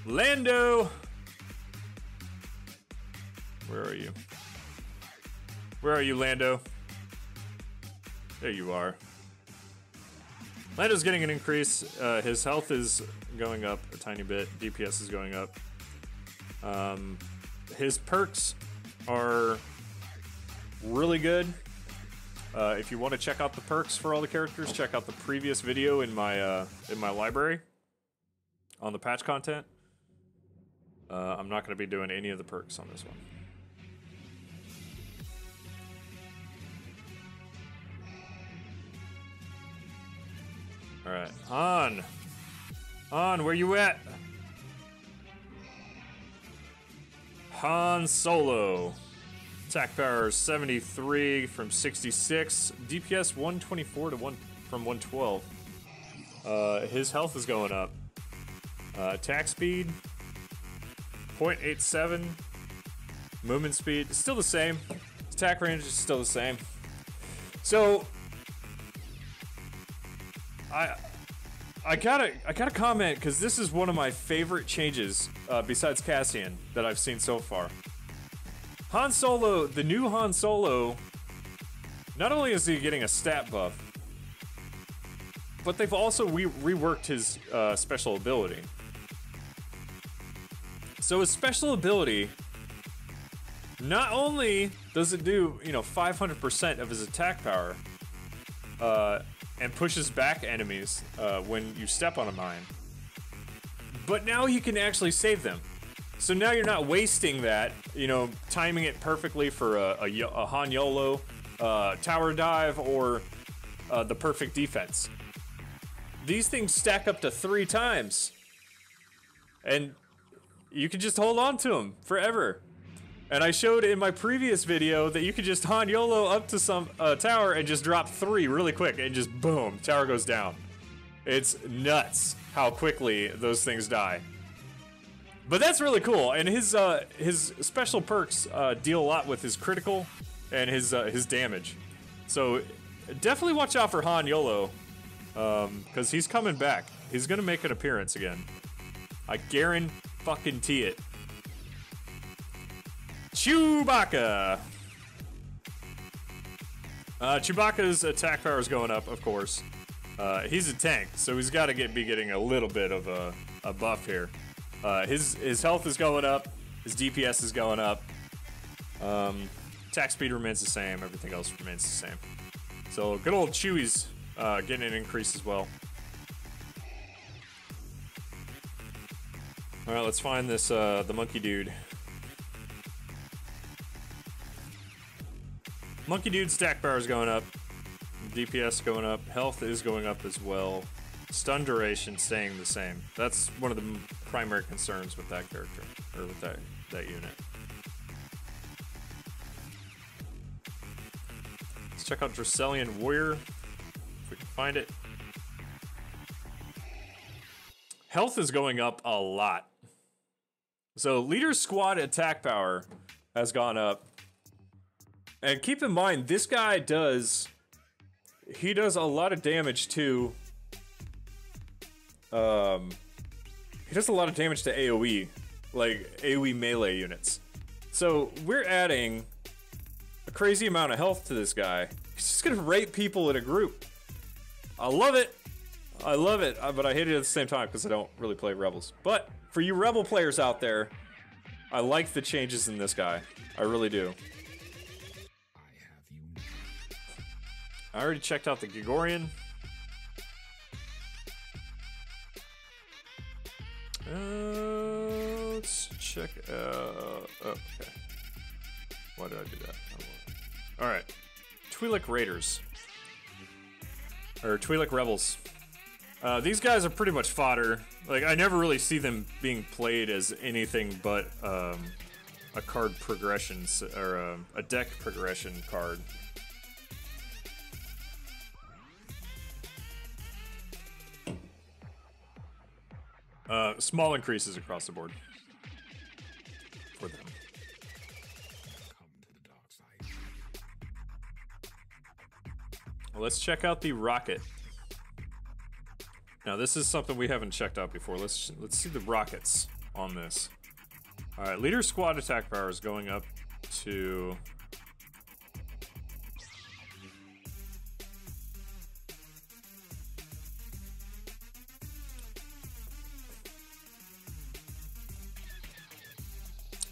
Lando! Where are you? Where are you, Lando? There you are. Lando's getting an increase. His health is going up a tiny bit. DPS is going up. His perks are really good. If you want to check out the perks for all the characters, check out the previous video in my library on the patch content. I'm not going to be doing any of the perks on this one. All right, Han, where you at? Han Solo. Attack power 73 from 66. DPS 124 to from 112. His health is going up. Attack speed 0.87. Movement speed is still the same. Attack range is still the same. So I gotta comment, because this is one of my favorite changes besides Cassian that I've seen so far. Han Solo, the new Han Solo, not only is he getting a stat buff, but they've also reworked his special ability. So his special ability, not only does it do, 500% of his attack power, and pushes back enemies when you step on a mine, but now you can actually save them. So now you're not wasting that, timing it perfectly for a Han YOLO, tower dive, or the perfect defense. These things stack up to 3 times, and you can just hold on to them forever. And I showed in my previous video that you could just Han YOLO up to some tower and just drop 3 really quick, and just boom, tower goes down. It's nuts how quickly those things die. But that's really cool, and his special perks deal a lot with his critical and his damage. So definitely watch out for Han YOLO, because he's coming back. He's gonna make an appearance again. I guarantee it. Chewbacca. Chewbacca's attack power is going up, of course. He's a tank, so he's got to be getting a little bit of a buff here. His health is going up. His DPS is going up. Attack speed remains the same. Everything else remains the same. So good old Chewie's getting an increase as well. All right, let's find this the monkey dude. Monkey dude's attack power is going up. DPS going up. Health is going up as well. Stun duration staying the same. That's one of the primary concerns with that character, or with that unit. Let's check out Dracelian Warrior, if we can find it. Health is going up a lot. So leader's squad attack power has gone up. And keep in mind, this guy does a lot of damage to he does a lot of damage to AoE, like AoE melee units. So we're adding a crazy amount of health to this guy. He's just gonna rape people in a group. I love it. I love it, but I hate it at the same time because I don't really play Rebels. But for you Rebel players out there, I like the changes in this guy. I really do. I already checked out the Gregorian. Let's check. Okay. Why did I do that? All right. Twi'lek Raiders. Or Twi'lek Rebels. These guys are pretty much fodder. Like, I never really see them being played as anything but a card progression, or a deck progression card. Small increases across the board for them. Let's check out the rocket. Now this is something we haven't checked out before. Let's see the rockets on this. All right, leader squad attack power is going up to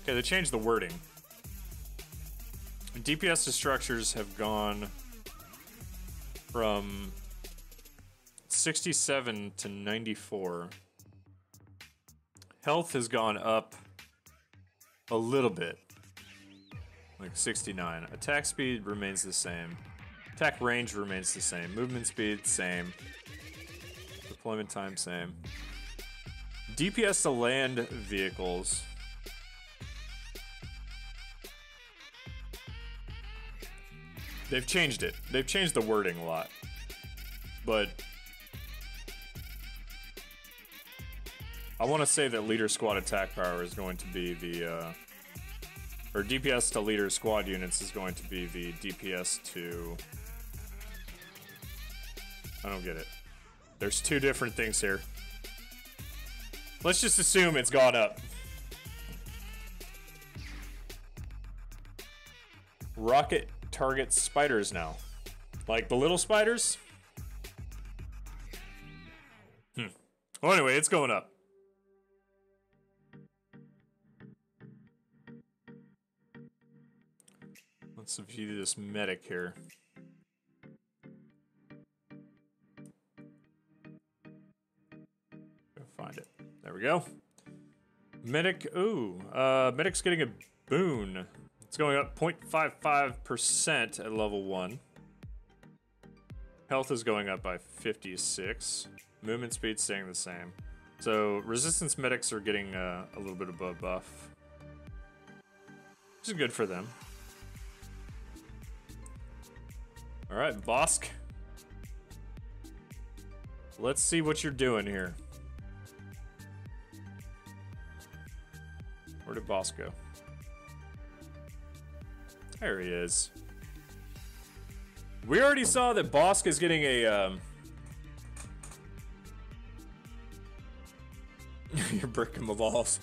okay, they changed the wording. DPS to structures have gone from 67 to 94. Health has gone up a little bit, like 69. Attack speed remains the same. Attack range remains the same. Movement speed, same. Deployment time, same. DPS to land vehicles. They've changed it. They've changed the wording a lot. But I want to say that leader squad attack power is going to be the, or DPS to leader squad units is going to be the DPS to, I don't get it. There's two different things here. Let's just assume it's gone up. Rocket targets spiders now. Like the little spiders? Well, anyway, it's going up. Let's view this medic here. Go find it. There we go. Medic, ooh. Medic's getting a boon. It's going up 0.55% at level 1. Health is going up by 56. Movement speed staying the same. So resistance medics are getting a little bit of a buff, which is good for them. All right, Bosk. Let's see what you're doing here. Where did Bosk go? There he is. We already saw that Bosk is getting a, You're bricking my balls.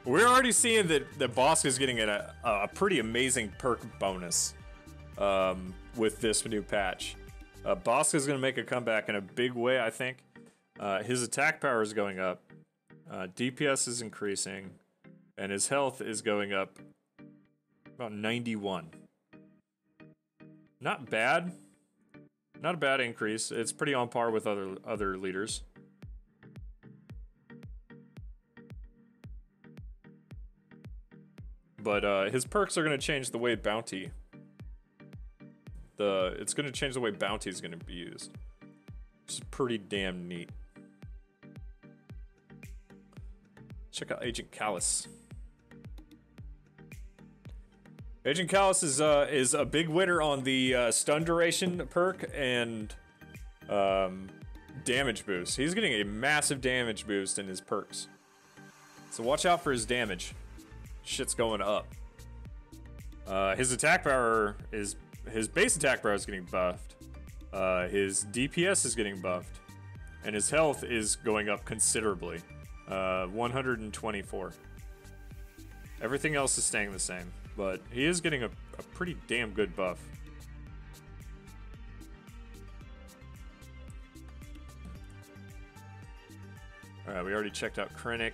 We're already seeing that Bosk is getting a pretty amazing perk bonus with this new patch. Bosk is going to make a comeback in a big way, I think. His attack power is going up. DPS is increasing. And his health is going up about 91. Not bad. Not a bad increase. It's pretty on par with other leaders. But his perks are going to change the way bounty. It's going to change the way bounty is going to be used. Which is pretty damn neat. Check out Agent Callus. Agent Callus is a big winner on the stun duration perk and damage boost. He's getting a massive damage boost in his perks. So watch out for his damage. Shit's going up. His attack power is... His base attack power is getting buffed. His DPS is getting buffed. And his health is going up considerably. 124. Everything else is staying the same. but he is getting a pretty damn good buff. Alright, we already checked out Krennic.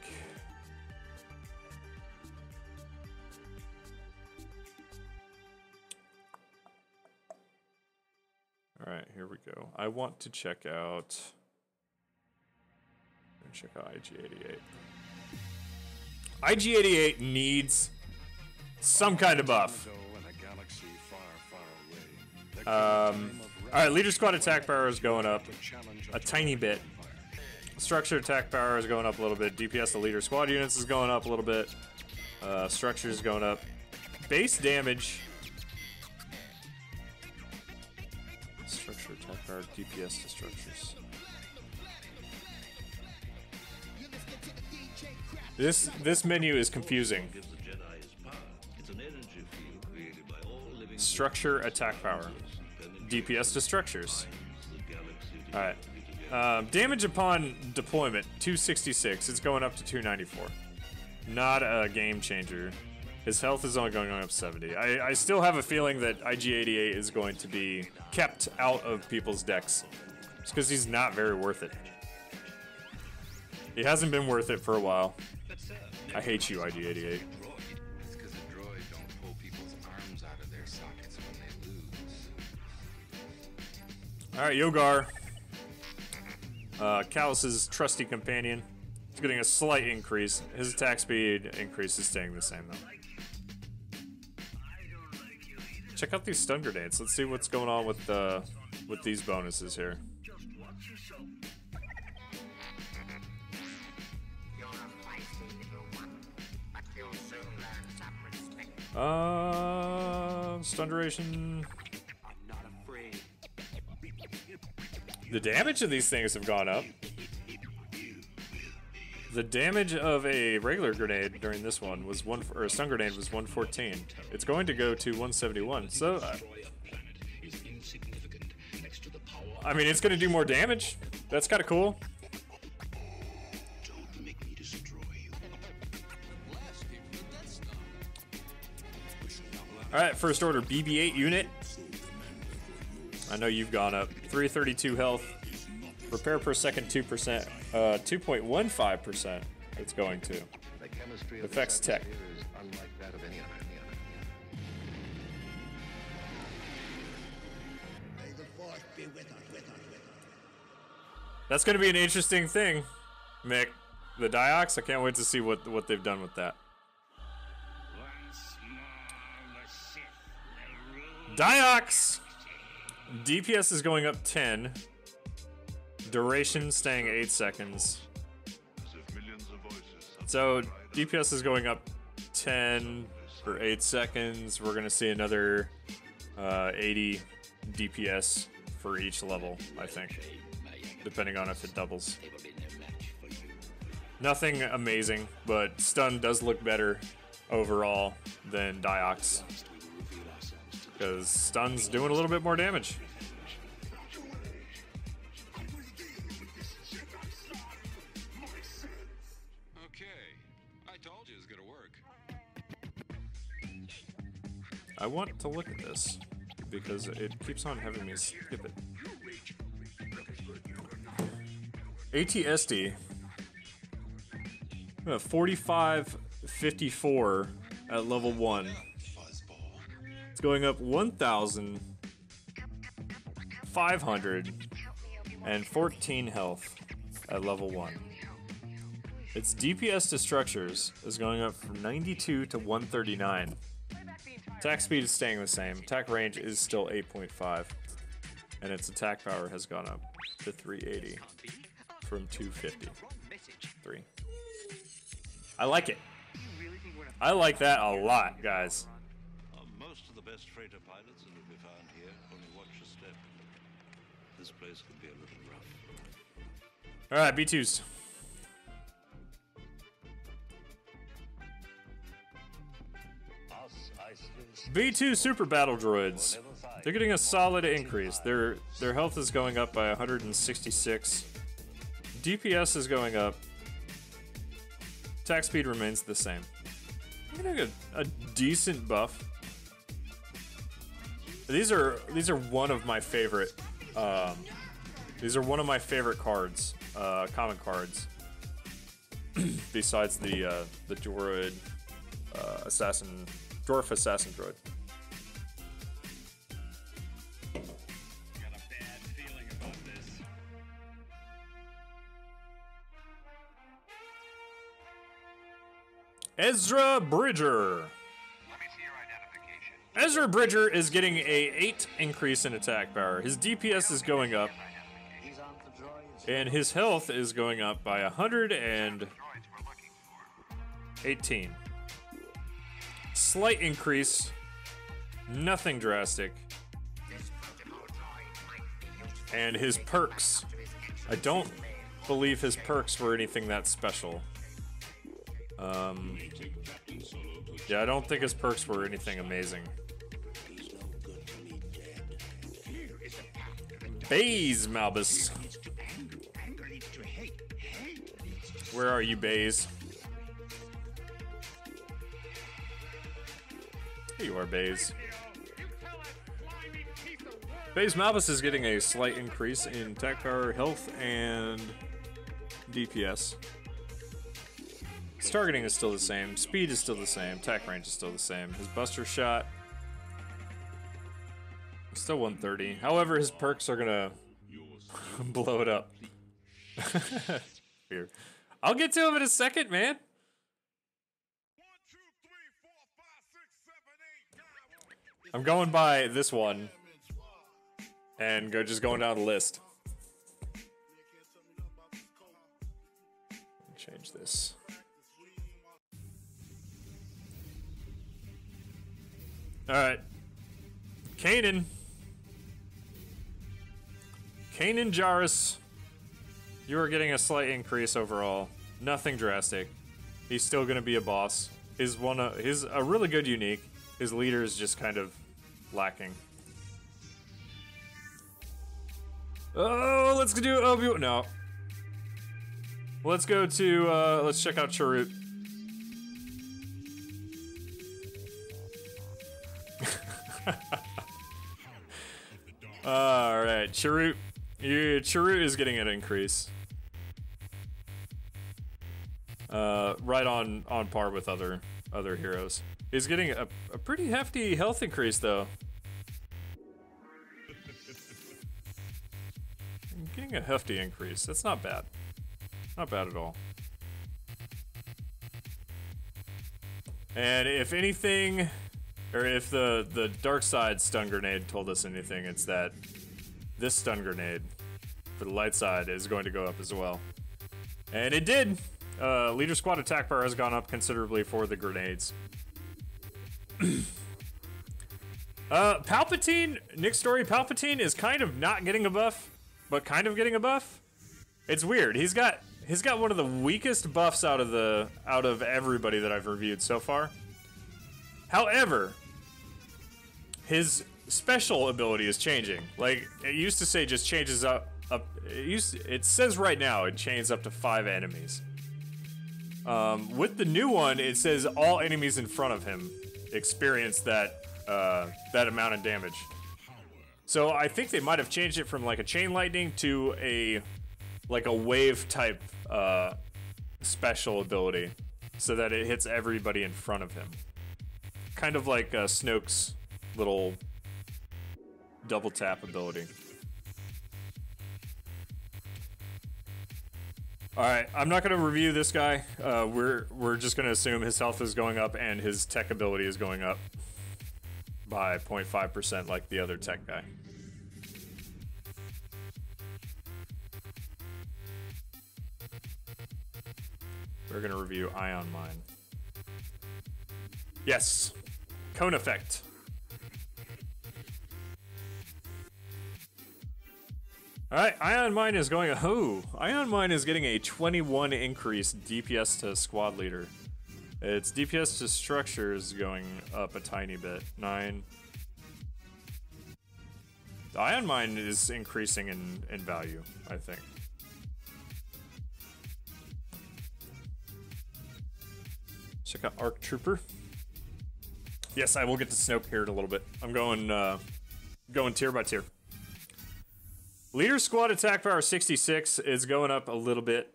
Alright, here we go. I want to check out... check out IG-88. IG-88 needs some kind of buff. Alright, leader squad attack power is going up a tiny bit. Structure attack power is going up a little bit. DPS to leader squad units is going up a little bit. Structure is going up. Base damage. Structure attack power, DPS to structures. This menu is confusing. Structure attack power. DPS to structures. Alright. Damage upon deployment, 266. It's going up to 294. Not a game changer. His health is only going up 70. I still have a feeling that IG-88 is going to be kept out of people's decks. Just because he's not very worth it. He hasn't been worth it for a while. I hate you, IG-88. It's because the droid don't pull people's arms out of their sockets when they lose. Alright, Yogar. Callus's trusty companion. He's getting a slight increase. His attack speed increase is staying the same, though. Check out these stun grenades. Let's see what's going on with these bonuses here. Stun duration. The damage of these things have gone up. The damage of a regular grenade during this one was or a stun grenade was 114. It's going to go to 171. So, I mean, it's going to do more damage. That's kind of cool. All right, first order BB-8 unit. I know you've gone up. 332 health. Repair per second 2%. 2.15%. It's going to. Effects tech. That's going to be an interesting thing, Mick. The Diox. I can't wait to see what they've done with that. Diox! DPS is going up 10. Duration staying 8 seconds. So DPS is going up 10 for 8 seconds. We're gonna see another 80 DPS for each level, I think, depending on if it doubles. Nothing amazing, but stun does look better overall than Diox, because stun's doing a little bit more damage. I want to look at this because it keeps on having me skip it. ATSD 4554 at level 1. It's going up 1,514 health at level 1. Its DPS to structures is going up from 92 to 139. Attack speed is staying the same. Attack range is still 8.5. And its attack power has gone up to 380 from 253. I like it. I like that a lot, guys. Most of the best freighter pilots that will be found here only watch a step. This place could be a little rough. Alright, B2s. B2 super battle droids. They're getting a solid increase. Their health is going up by 166. DPS is going up. Attack speed remains the same. getting a decent buff. These are one of my favorite. These are one of my favorite cards, common cards. Besides the droid, dwarf assassin droid. Got a bad feeling about this. Ezra Bridger. Let me see your identification. Ezra Bridger is getting a 8 increase in attack power. His DPS is going up, He's on the droids. and his health is going up by 118. Droids we're looking for. Slight increase, nothing drastic. And his perks, I don't believe his perks were anything that special. Yeah, I don't think his perks were anything amazing. Baze Malbus. Where are you, Baze? Here you are, Baze. Baze Malbus is getting a slight increase in attack power, health, and DPS. His targeting is still the same, speed is still the same, attack range is still the same. His buster shot is still 130. However, his perks are gonna blow it up. Here. I'll get to him in a second, man. I'm going by this one and just going down the list. Change this. All right, Kanan Jarrus, you are getting a slight increase overall. Nothing drastic. He's still gonna be a boss. He's a really good unique. His leader is just kind of lacking. Oh, let's do Obi-Wan. No. Let's go to, let's check out Chirrut. Alright, Chirrut. Chirrut is getting an increase. Right on par with other heroes. He's getting a pretty hefty health increase, though. Getting a hefty increase. That's not bad. Not bad at all. And if anything, or if the dark side stun grenade told us anything, it's that this stun grenade for the light side is going to go up as well. And it did. Leader squad attack power has gone up considerably for the grenades. Palpatine, Nick Story, Palpatine is kind of not getting a buff, but kind of getting a buff. It's weird. He's got one of the weakest buffs out of everybody that I've reviewed so far. However, his special ability is changing. Like, it used to say just changes up. It says right now it chains up to 5 enemies. With the new one, it says all enemies in front of him experience that amount of damage. So I think they might have changed it from like a chain lightning to a wave type special ability, so that it hits everybody in front of him. Kind of like Snoke's little double tap ability. All right, I'm not going to review this guy. We're just going to assume his health is going up and his tech ability is going up by 0.5% like the other tech guy. We're going to review Ion Mine. Yes, cone effect. Alright, Ion Mine is going, Ion Mine is getting a 21 increase DPS to squad leader. Its DPS to structure is going up a tiny bit, 9. The Ion Mine is increasing in value, I think. Check out Arc Trooper. Yes, I will get to Snoke here in a little bit. I'm going tier by tier. Leader squad attack power 66 is going up a little bit.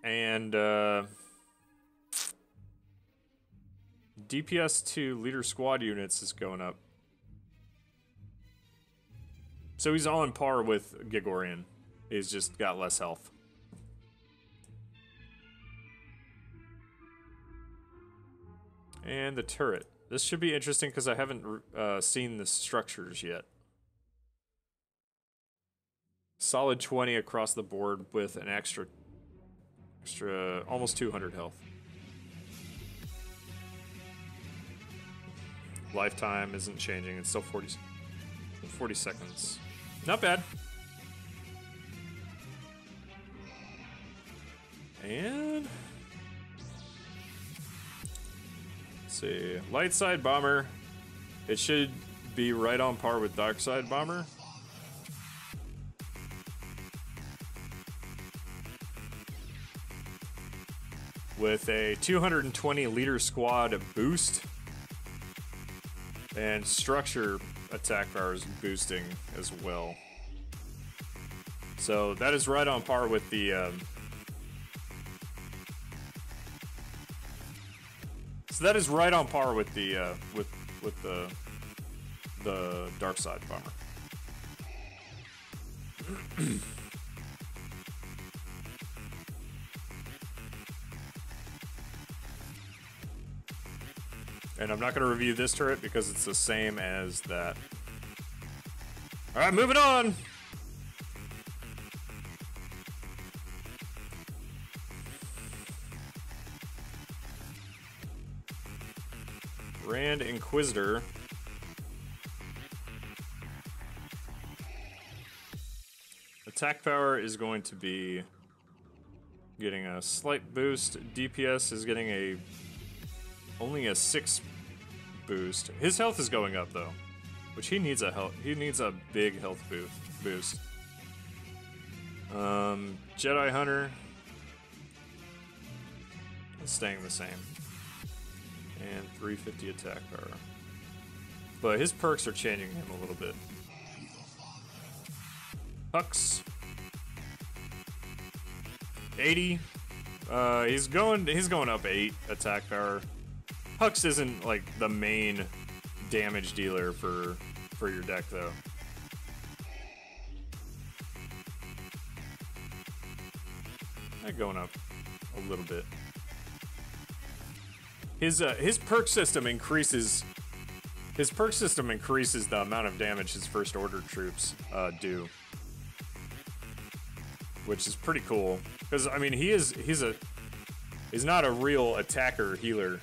And DPS to leader squad units is going up. So he's on par with Gigorian. He's just got less health. And the turret. This should be interesting because I haven't seen the structures yet. Solid 20 across the board with an extra almost 200 health. Lifetime isn't changing. It's still 40 seconds. Not bad. And let's see. Light side bomber. It should be right on par with dark side bomber. With a 220 leader squad boost. And structure attack power is boosting as well. So that is right on par with the so that is right on par with the the dark side bomber. And I'm not going to review this turret because it's the same as that. Alright, moving on! Grand Inquisitor. Attack power is going to be getting a slight boost. DPS is getting only a 6 boost. His health is going up though, which he needs a big health boost. Jedi Hunter is staying the same, and 350 attack power. But his perks are changing him a little bit. Hux 80. He's going up 8 attack power. Hux isn't like the main damage dealer for your deck though. Going up a little bit. His perk system increases. His perk system increases the amount of damage his first order troops do, which is pretty cool. Because I mean, he's not a real attacker healer.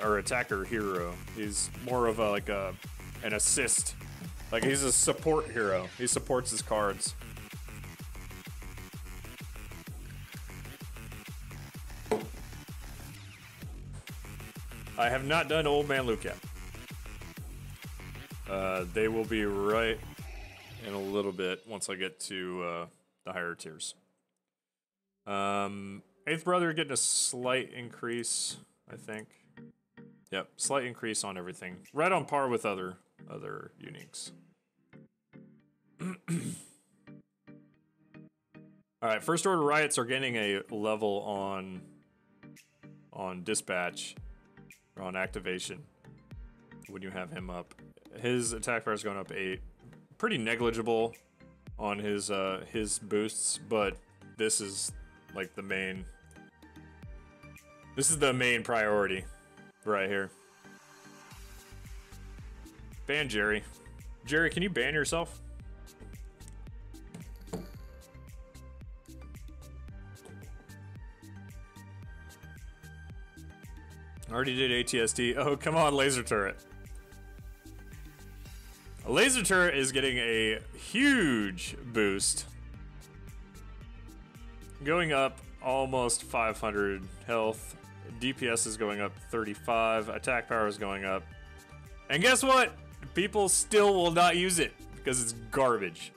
Or attacker hero. He's more of an assist. Like he's a support hero. He supports his cards. I have not done Old Man Luke yet. They will be right in a little bit once I get to the higher tiers. Eighth Brother getting a slight increase, I think. Yep, slight increase on everything. Right on par with other uniques. Alright, First Order Riots are getting a level on dispatch, or on activation, when you have him up. His attack power is going up 8. Pretty negligible on his boosts, but this is like the main... This is the main priority. Right here. Ban Jerry. Jerry, can you ban yourself? Already did ATSD. Oh, come on, laser turret. A laser turret is getting a huge boost. Going up almost 500 health. DPS is going up 35, attack power is going up. And guess what? People still will not use it because it's garbage.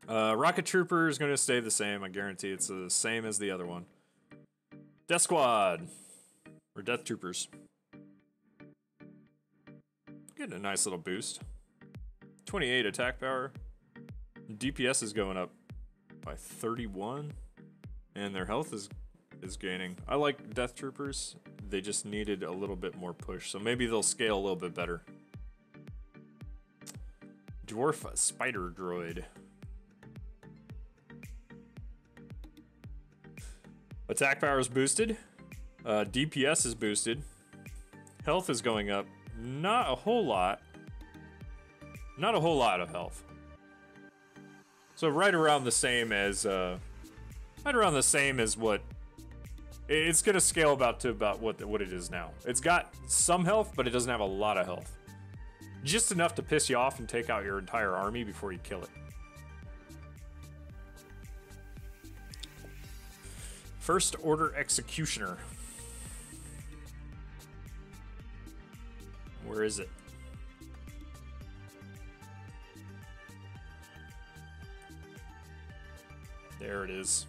Rocket Trooper is going to stay the same. I guarantee it's the same as the other one. Death Squad. Or Death Troopers. Getting a nice little boost. 28 attack power. DPS is going up by 31. And their health is gaining. I like Death Troopers. They just needed a little bit more push. So maybe they'll scale a little bit better. Dwarf Spider Droid. Attack power is boosted. DPS is boosted. Health is going up. Not a whole lot. Not a whole lot of health. So right around the same as what it's gonna scale about what it is now. It's got some health, but it doesn't have a lot of health. Just enough to piss you off and take out your entire army before you kill it. First Order Executioner. Where is it? There it is.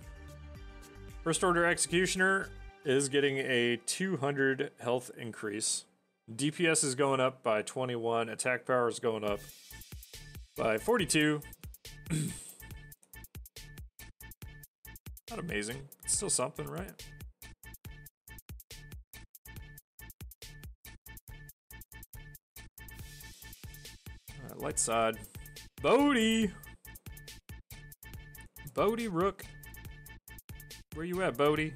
First Order Executioner is getting a 200 health increase. DPS is going up by 21. Attack power is going up by 42. Not amazing. It's still something, right? Alright, light side. Bodhi! Bodhi Rook. Where you at, Bodhi?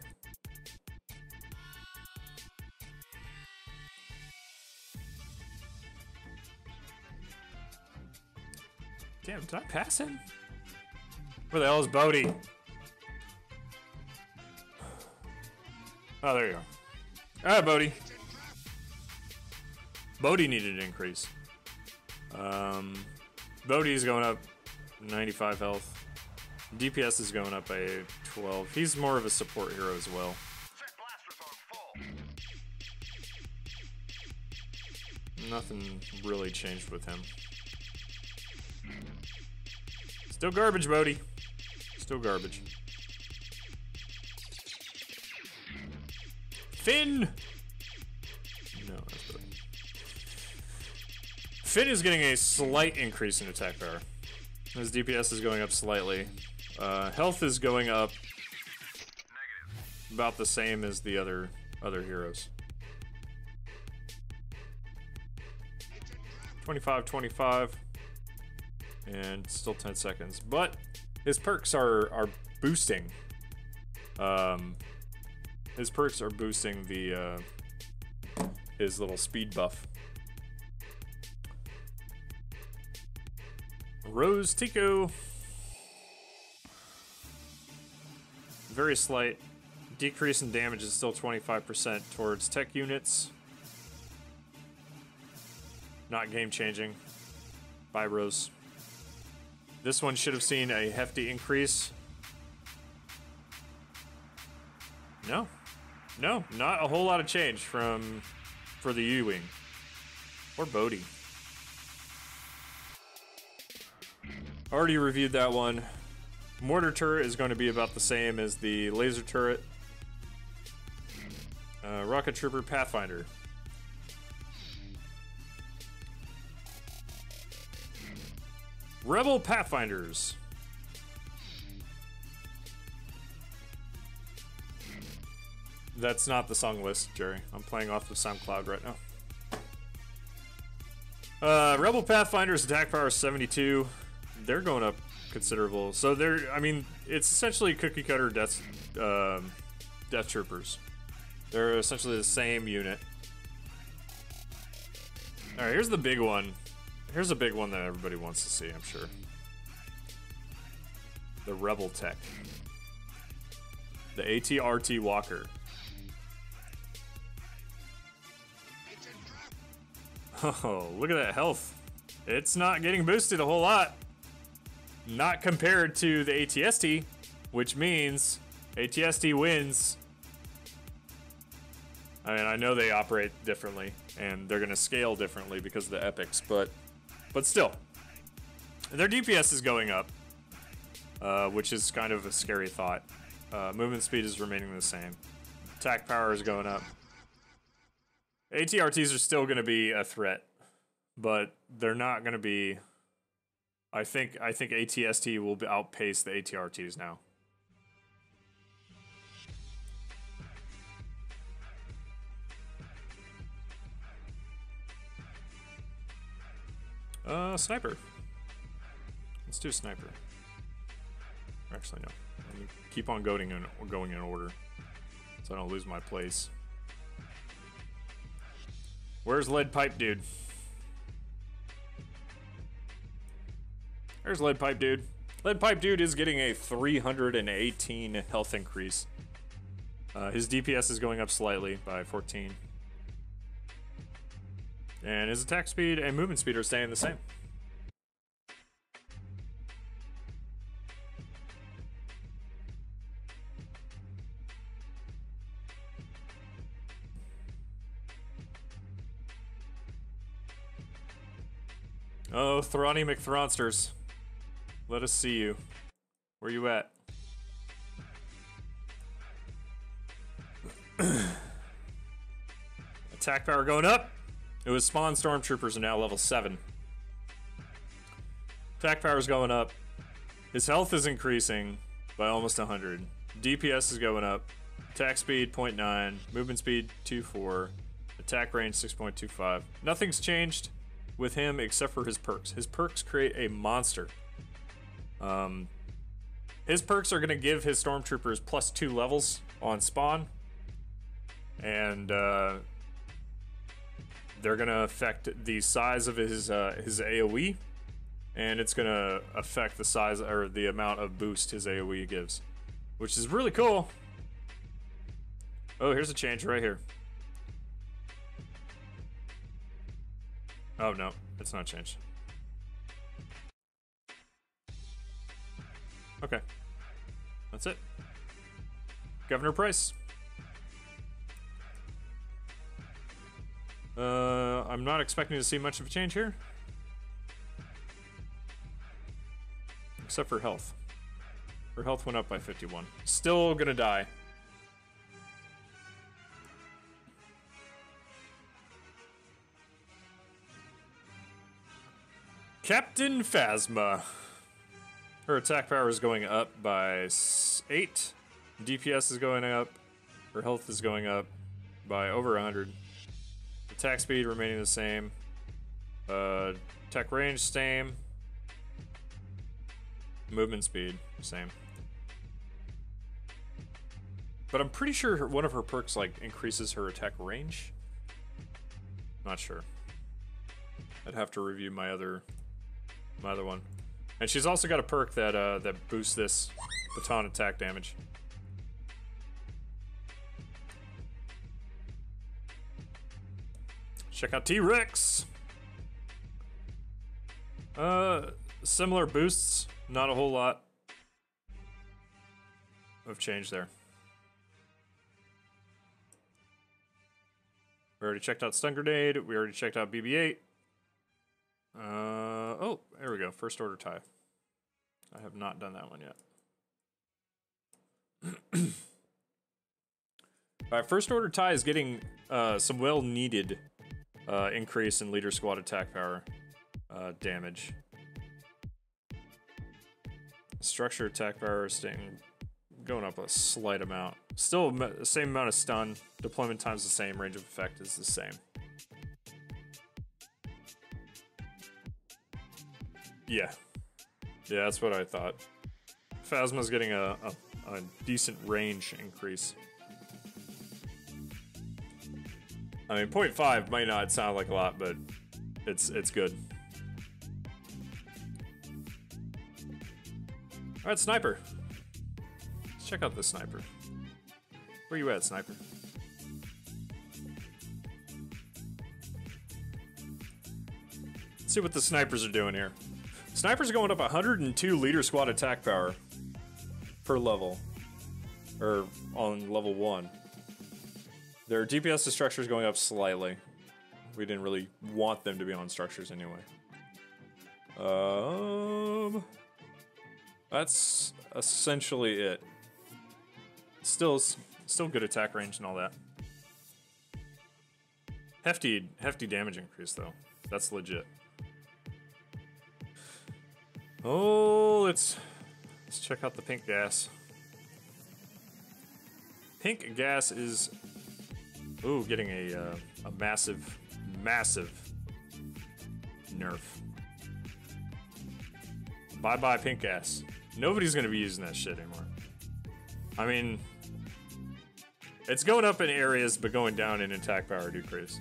Damn, did I pass him? Where the hell is Bodhi? Oh, there you go. Alright, Bodhi. Bodhi needed an increase. Bodhi's going up 95 health. DPS is going up by 12. He's more of a support hero as well. Nothing really changed with him. Still garbage, Bodhi. Still garbage. Finn! No, that's Bodhi. Finn is getting a slight increase in attack power. His DPS is going up slightly. Health is going up about the same as the other heroes. 25, 25. And still 10 seconds. But his perks are boosting. His perks are boosting the his little speed buff. Rose Tico. Very slight. Decrease in damage is still 25% towards tech units. Not game changing. Bye, Rose. This one should have seen a hefty increase. No. No, not a whole lot of change for the U-Wing. Or Bodhi. Already reviewed that one. Mortar turret is going to be about the same as the laser turret. Rocket Trooper Pathfinder. Rebel Pathfinders. That's not the song list, Jerry. I'm playing off of SoundCloud right now. Rebel Pathfinders attack power is 72. They're going up considerable. So they're, I mean, it's essentially cookie cutter Death Troopers. They're essentially the same unit. All right, here's the big one. Here's a big one that everybody wants to see, I'm sure. The Rebel Tech. The AT-RT Walker. Oh, look at that health. It's not getting boosted a whole lot. Not compared to the AT-ST, which means AT-ST wins. I mean, I know they operate differently, and they're going to scale differently because of the epics, but still. Their DPS is going up, which is kind of a scary thought. Movement speed is remaining the same. Attack power is going up. ATRTs are still going to be a threat, but they're not going to be. I think ATST will outpace the ATRTs now. Sniper. Let's do sniper. Actually, no. Let me keep on going in order, so I don't lose my place. Where's Lead Pipe Dude? There's Lead Pipe Dude. Lead Pipe Dude is getting a 318 health increase. His DPS is going up slightly by 14. And his attack speed and movement speed are staying the same. Oh, Throny McThronsters. Let us see you. Where you at? Attack power going up. It was spawn stormtroopers are now level 7. Attack power is going up. His health is increasing by almost 100. DPS is going up. Attack speed 0.9. Movement speed 2.4. Attack range 6.25. Nothing's changed with him except for his perks. His perks create a monster. His perks are going to give his stormtroopers +2 levels on spawn. And they're going to affect the size of his AoE. And it's going to affect the size or the amount of boost his AoE gives. Which is really cool. Oh, here's a change right here. Oh, no. It's not changed. Okay. That's it. Governor Price. I'm not expecting to see much of a change here. Except for health. Her health went up by 51. Still gonna die. Captain Phasma. Her attack power is going up by 8. DPS is going up. Her health is going up by over 100. Attack speed remaining the same. Attack range same. Movement speed same. But I'm pretty sure one of her perks like increases her attack range. Not sure. I'd have to review my other one. And she's also got a perk that that boosts this baton attack damage. Check out T-Rex. Similar boosts, not a whole lot of change there. We already checked out Stun Grenade. We already checked out BB-8. Oh, there we go. First order tie. I have not done that one yet. Alright, first order tie is getting some well-needed increase in leader squad attack power damage. Structure attack power is staying going up a slight amount. Still the same amount of stun. Deployment time's the same. Range of effect is the same. Yeah. Yeah, that's what I thought. Phasma's getting a decent range increase. I mean, 0.5 might not sound like a lot, but it's good. Alright, Sniper. Let's check out this Sniper. Where you at, Sniper? Let's see what the Snipers are doing here. Snipers are going up 102 leader squad attack power per level. Or on level 1. Their DPS to structure is going up slightly. We didn't really want them to be on structures anyway. That's essentially it. Still Still good attack range and all that. Hefty damage increase though. That's legit. Oh, let's check out the pink gas. Pink gas is, ooh, getting a massive nerf. Bye-bye pink gas. Nobody's gonna be using that shit anymore. I mean, it's going up in areas, but going down in attack power decrease.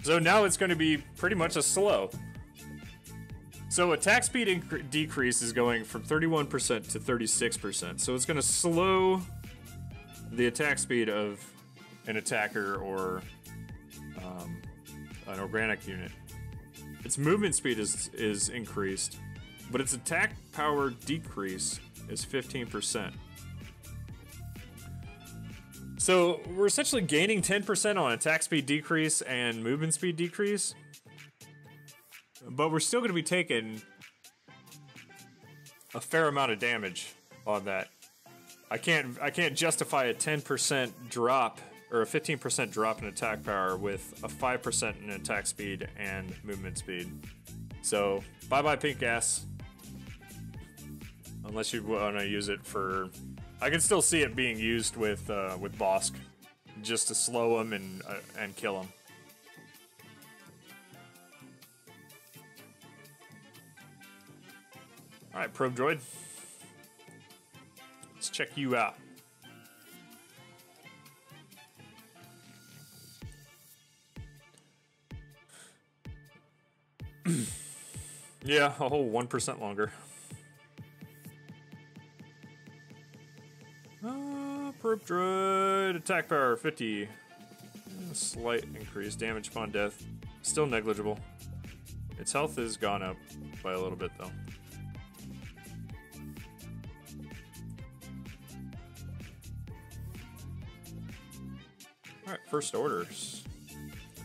So now it's gonna be pretty much a slow. So attack speed decrease is going from 31% to 36%. So it's gonna slow the attack speed of an attacker or an organic unit. Its movement speed is increased, but its attack power decrease is 15%. So we're essentially gaining 10% on attack speed decrease and movement speed decrease, but we're still going to be taking a fair amount of damage on that. I can't justify a 10% drop or a 15% drop in attack power with a 5% in attack speed and movement speed. So bye-bye pink gas. Unless you want to use it for, I can still see it being used with Bosk, just to slow him and kill him. All right, probe droid. Let's check you out. Yeah, a whole 1% longer. Probe droid, attack power 50. A slight increase, damage upon death. Still negligible. Its health has gone up by a little bit though. Alright, first orders.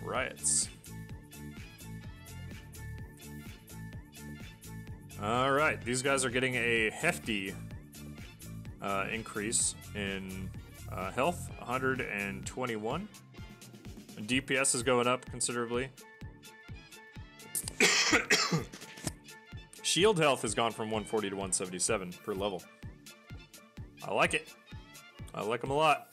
Riots. Alright, these guys are getting a hefty increase in health, 121. DPS is going up considerably. Shield health has gone from 140 to 177 per level. I like it. I like them a lot.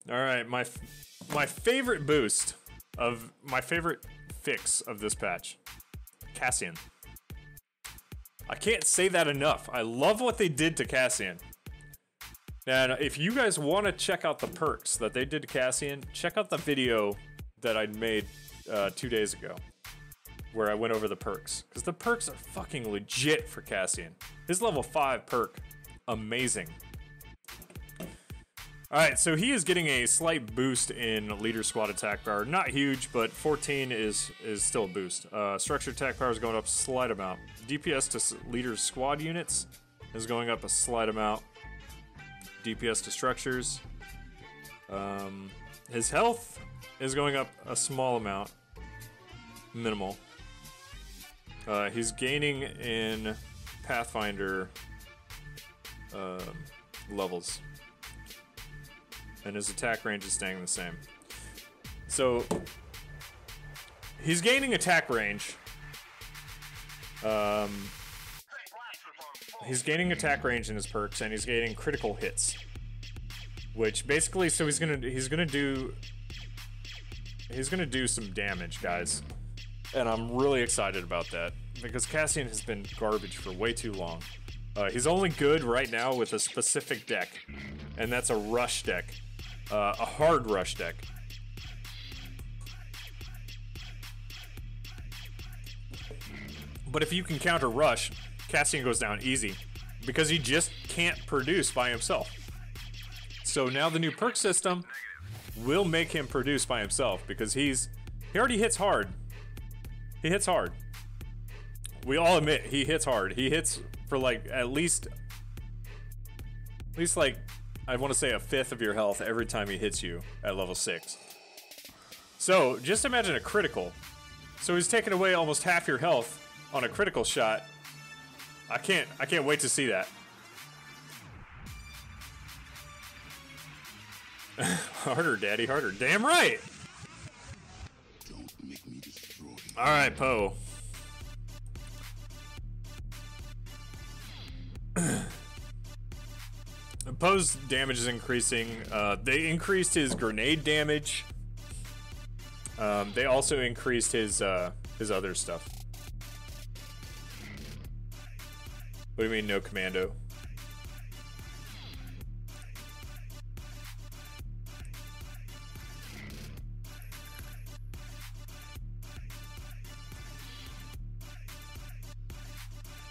All right, my favorite boost of my favorite fix of this patch, Cassian. I can't say that enough. I love what they did to Cassian. And if you guys want to check out the perks that they did to Cassian, check out the video that I made 2 days ago, where I went over the perks, because the perks are fucking legit for Cassian. His level 5 perk, amazing. Alright, so he is getting a slight boost in leader squad attack power. Not huge, but 14 is still a boost. Structure attack power is going up a slight amount. DPS to leader squad units is going up a slight amount. DPS to structures. His health is going up a small amount. Minimal. He's gaining in Pathfinder levels. And his attack range is staying the same. So he's gaining attack range. He's gaining attack range in his perks, and he's gaining critical hits. Which basically, so he's gonna do some damage, guys. And I'm really excited about that, because Cassian has been garbage for way too long. He's only good right now with a specific deck, and that's a rush deck. A hard rush deck. But if you can counter rush, Cassian goes down easy, because he just can't produce by himself. So now the new perk system will make him produce by himself, because he already hits hard. He hits hard. We all admit he hits hard. He hits for like at least At least like, I want to say a fifth of your health every time he hits you at level 6. So, just imagine a critical. So he's taking away almost half your health on a critical shot. I can't wait to see that. Harder, daddy, harder. Damn right! Don't make me destroy you. Alright, Poe. Poe's damage is increasing. They increased his grenade damage. They also increased his other stuff. What do you mean, no commando?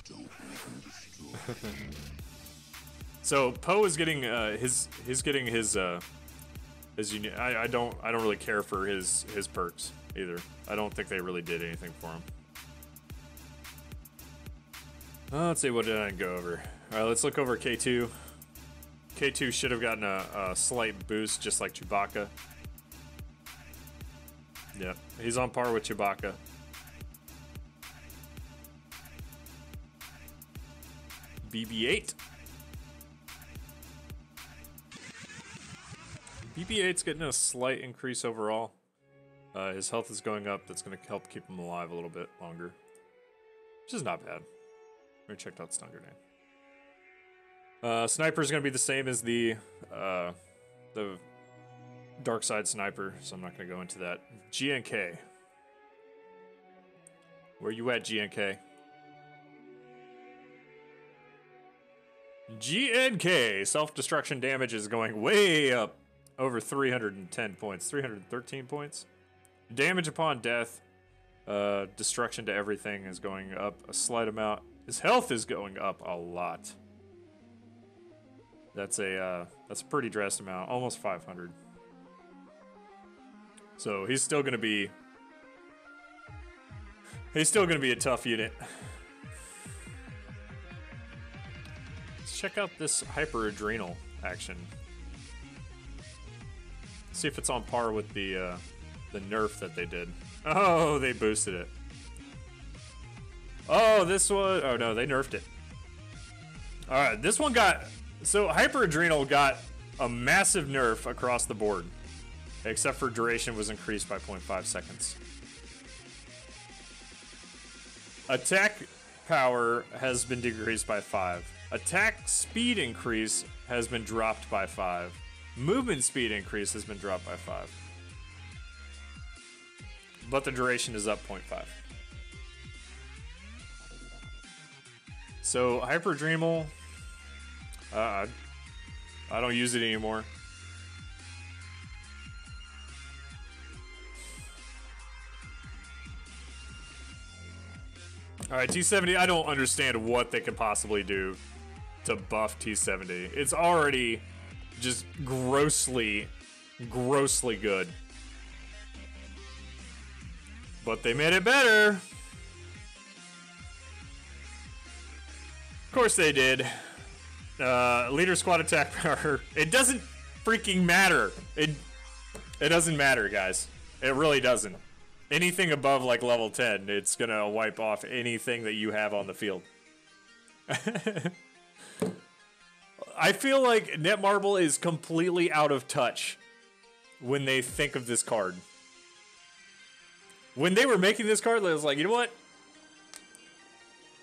Don't make me destroy you. So Poe is getting his union. I don't really care for his perks either. I don't think they really did anything for him. Let's see, what did I go over? All right, let's look over K2. K2 should have gotten a slight boost, just like Chewbacca. Yep, he's on par with Chewbacca. BB-8. BB-8's getting a slight increase overall. His health is going up. That's going to help keep him alive a little bit longer, which is not bad. Let me check out stun grenade. Sniper is going to be the same as the dark side sniper, so I'm not going to go into that. GNK. Where you at, GNK? GNK self-destruction damage is going way up. Over 310 points. 313 points. Damage upon death. Destruction to everything is going up a slight amount. His health is going up a lot. That's a pretty drastic amount. Almost 500. So he's still gonna be a tough unit. Let's check out this hyper adrenal action. See if it's on par with the nerf that they did. Oh, they boosted it. Oh, this one. Oh no, they nerfed it. All right, this one got. So hyper adrenal got a massive nerf across the board, except for duration was increased by 0.5 seconds. Attack power has been decreased by 5. Attack speed increase has been dropped by 5. Movement speed increase has been dropped by 5. But the duration is up 0.5. So hyperdremal, I don't use it anymore. Alright, T70, I don't understand what they could possibly do to buff T70. It's already just grossly good. But they made it better. Of course they did. Leader squad attack power. It doesn't freaking matter. It doesn't matter, guys. It really doesn't. Anything above like level 10, it's gonna wipe off anything that you have on the field. I feel like Netmarble is completely out of touch when they think of this card. When they were making this card, I was like, you know what?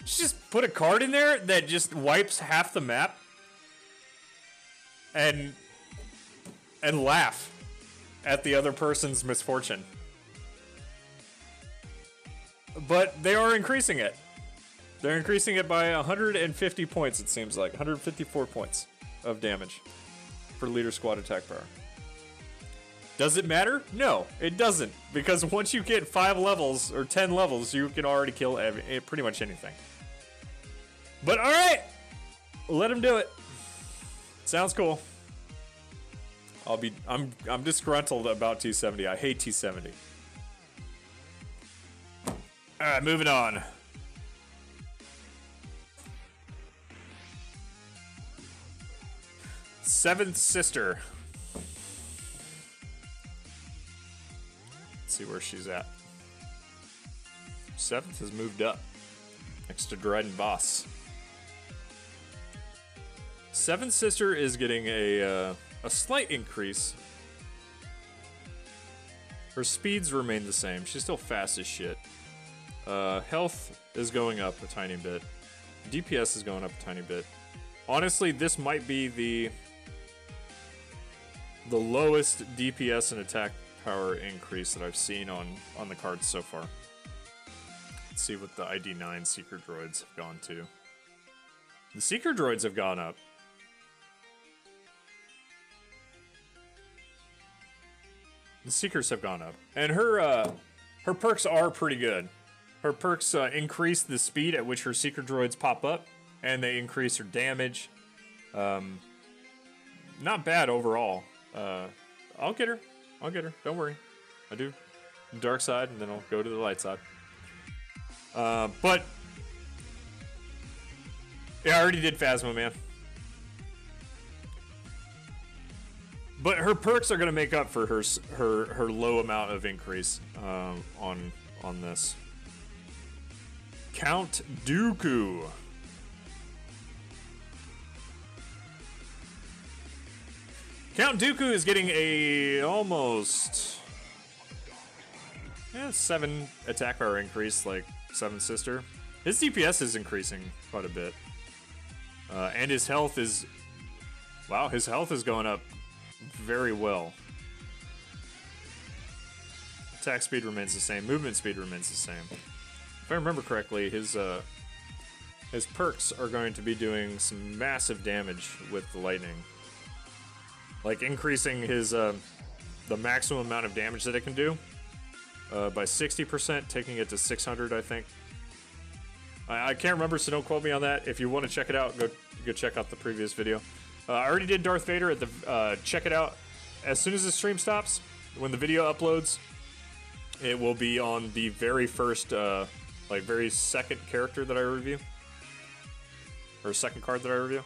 Just put a card in there that just wipes half the map and laugh at the other person's misfortune. But they are increasing it. They're increasing it by 150 points, it seems like. 154 points of damage for leader squad attack power. Does it matter? No, it doesn't. Because once you get 5 levels or 10 levels, you can already kill pretty much anything. But alright! Let him do it. Sounds cool. I'm disgruntled about T70. I hate T70. Alright, moving on. Seventh Sister. Let's see where she's at. Seventh has moved up next to Dryden Voss. Seventh Sister is getting a slight increase. Her speeds remain the same. She's still fast as shit. Health is going up a tiny bit. DPS is going up a tiny bit. Honestly, this might be the lowest DPS and attack power increase that I've seen on the cards so far. Let's see what the ID9 Seeker Droids have gone to. The Seeker Droids have gone up. The Seekers have gone up. And her perks are pretty good. Her perks increase the speed at which her Seeker Droids pop up, and they increase her damage. Not bad overall. I'll get her. I'll get her. Don't worry. I do. Dark side, and then I'll go to the light side. But yeah, I already did Phasma, man. But her perks are gonna make up for her low amount of increase on this. Count Dooku. Count Dooku is getting a almost 7 attack power increase, like Seventh Sister. His DPS is increasing quite a bit, and his health is his health is going up very well. Attack speed remains the same. Movement speed remains the same. If I remember correctly, his perks are going to be doing some massive damage with the lightning. Like increasing his the maximum amount of damage that it can do by 60%, taking it to 600, I think. I can't remember, so don't quote me on that. If you want to check it out, go check out the previous video. I already did Darth Vader at the. Check it out as soon as the stream stops. When the video uploads, it will be on the very first, very second character that I review, or second card that I review.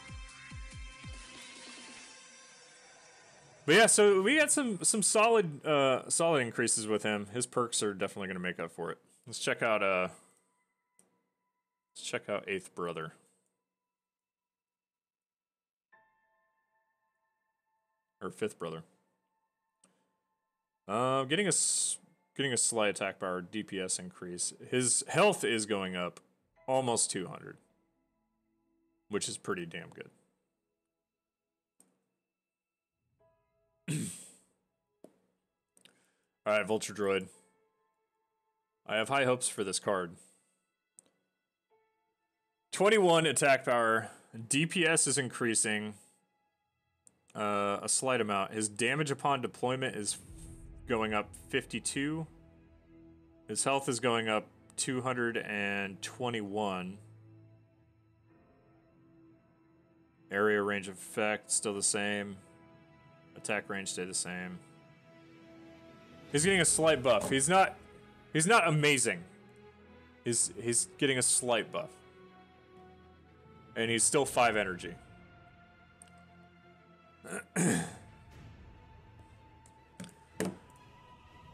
But yeah, so we got some solid increases with him. His perks are definitely going to make up for it. Let's check out Eighth Brother. Or Fifth Brother. Getting a slight attack power DPS increase. His health is going up almost 200, which is pretty damn good. Alright, Vulture Droid. I have high hopes for this card. 21 attack power. DPS is increasing a slight amount. His damage upon deployment is going up 52. His health is going up 221. Area range of effect still the same. Attack range stay the same. He's getting a slight buff. He's not amazing. He's getting a slight buff. And he's still 5 energy.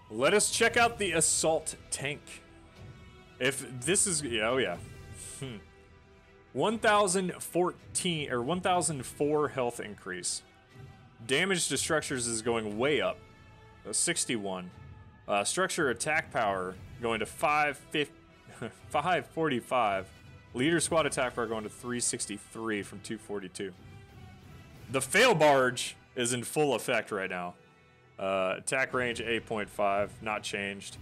Let us check out the assault tank. If this is 1014 or 1004 health increase. Damage to structures is going way up. 61. Structure attack power going to 545. Leader squad attack power going to 363 from 242. The fail barge is in full effect right now. Attack range 8.5, not changed.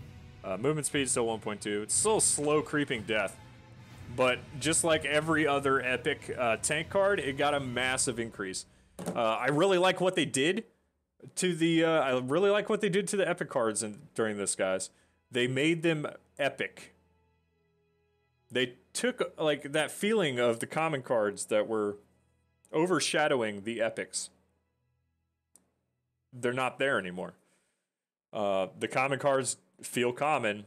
Movement speed still 1.2. It's still slow creeping death. But just like every other epic tank card, it got a massive increase. I really like what they did to the epic cards during this, guys. They made them epic. They took like that feeling of the common cards that were overshadowing the epics. They're not there anymore. The common cards feel common.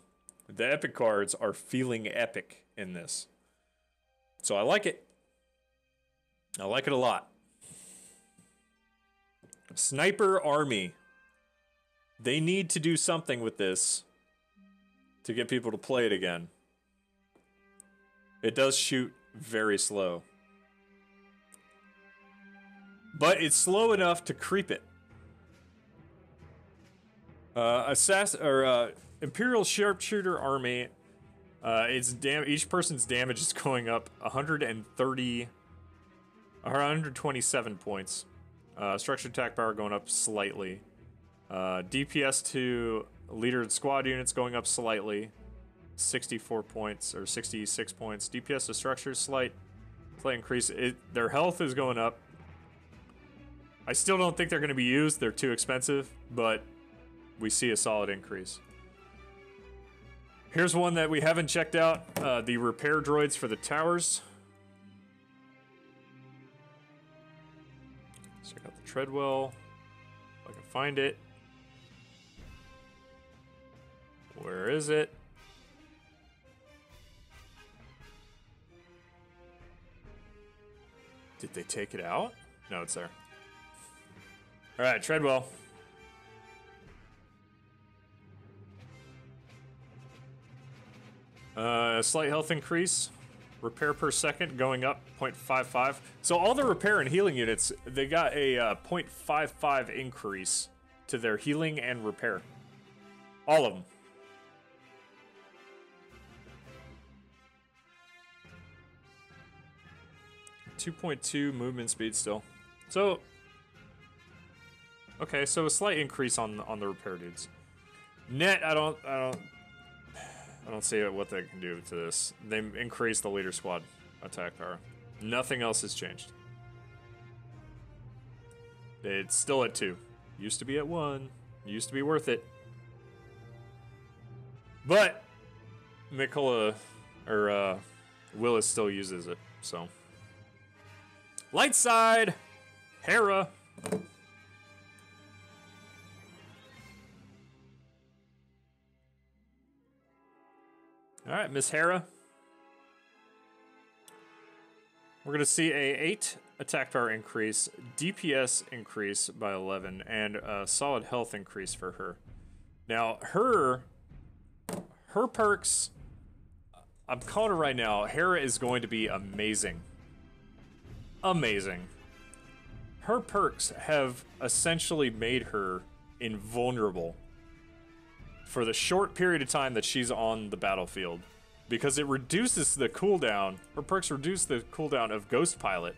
The epic cards are feeling epic in this. So I like it. I like it a lot. Sniper Army. They need to do something with this to get people to play it again. It does shoot very slow. But it's slow enough to creep it. Imperial Sharpshooter Army. Each person's damage is going up 127 points. Structured attack power going up slightly. DPS to leader and squad units going up slightly. 64 points or 66 points. DPS to structures slight increase. Their health is going up. I still don't think they're going to be used. They're too expensive, but we see a solid increase. Here's one that we haven't checked out. The repair droids for the towers. Let's check out the Treadwell. If I can find it. Where is it? Did they take it out? No, it's there. All right, Treadwell. Slight health increase. Repair per second going up 0.55. So all the repair and healing units, they got a 0.55 increase to their healing and repair. All of them. 2.2 movement speed still. So, okay, so a slight increase on the repair dudes. Net, I don't see what they can do to this. They increased the leader squad attack power. Nothing else has changed. It's still at 2. Used to be at 1. Used to be worth it. But Mikola or Willis still uses it, so. Light side, Hera. All right, Miss Hera. We're gonna see a 8 attack power increase, DPS increase by 11, and a solid health increase for her. Now, her perks, I'm calling it right now, Hera is going to be amazing. Amazing. Her perks have essentially made her invulnerable for the short period of time that she's on the battlefield, because it reduces the cooldown. Her perks reduce the cooldown of Ghost Pilot.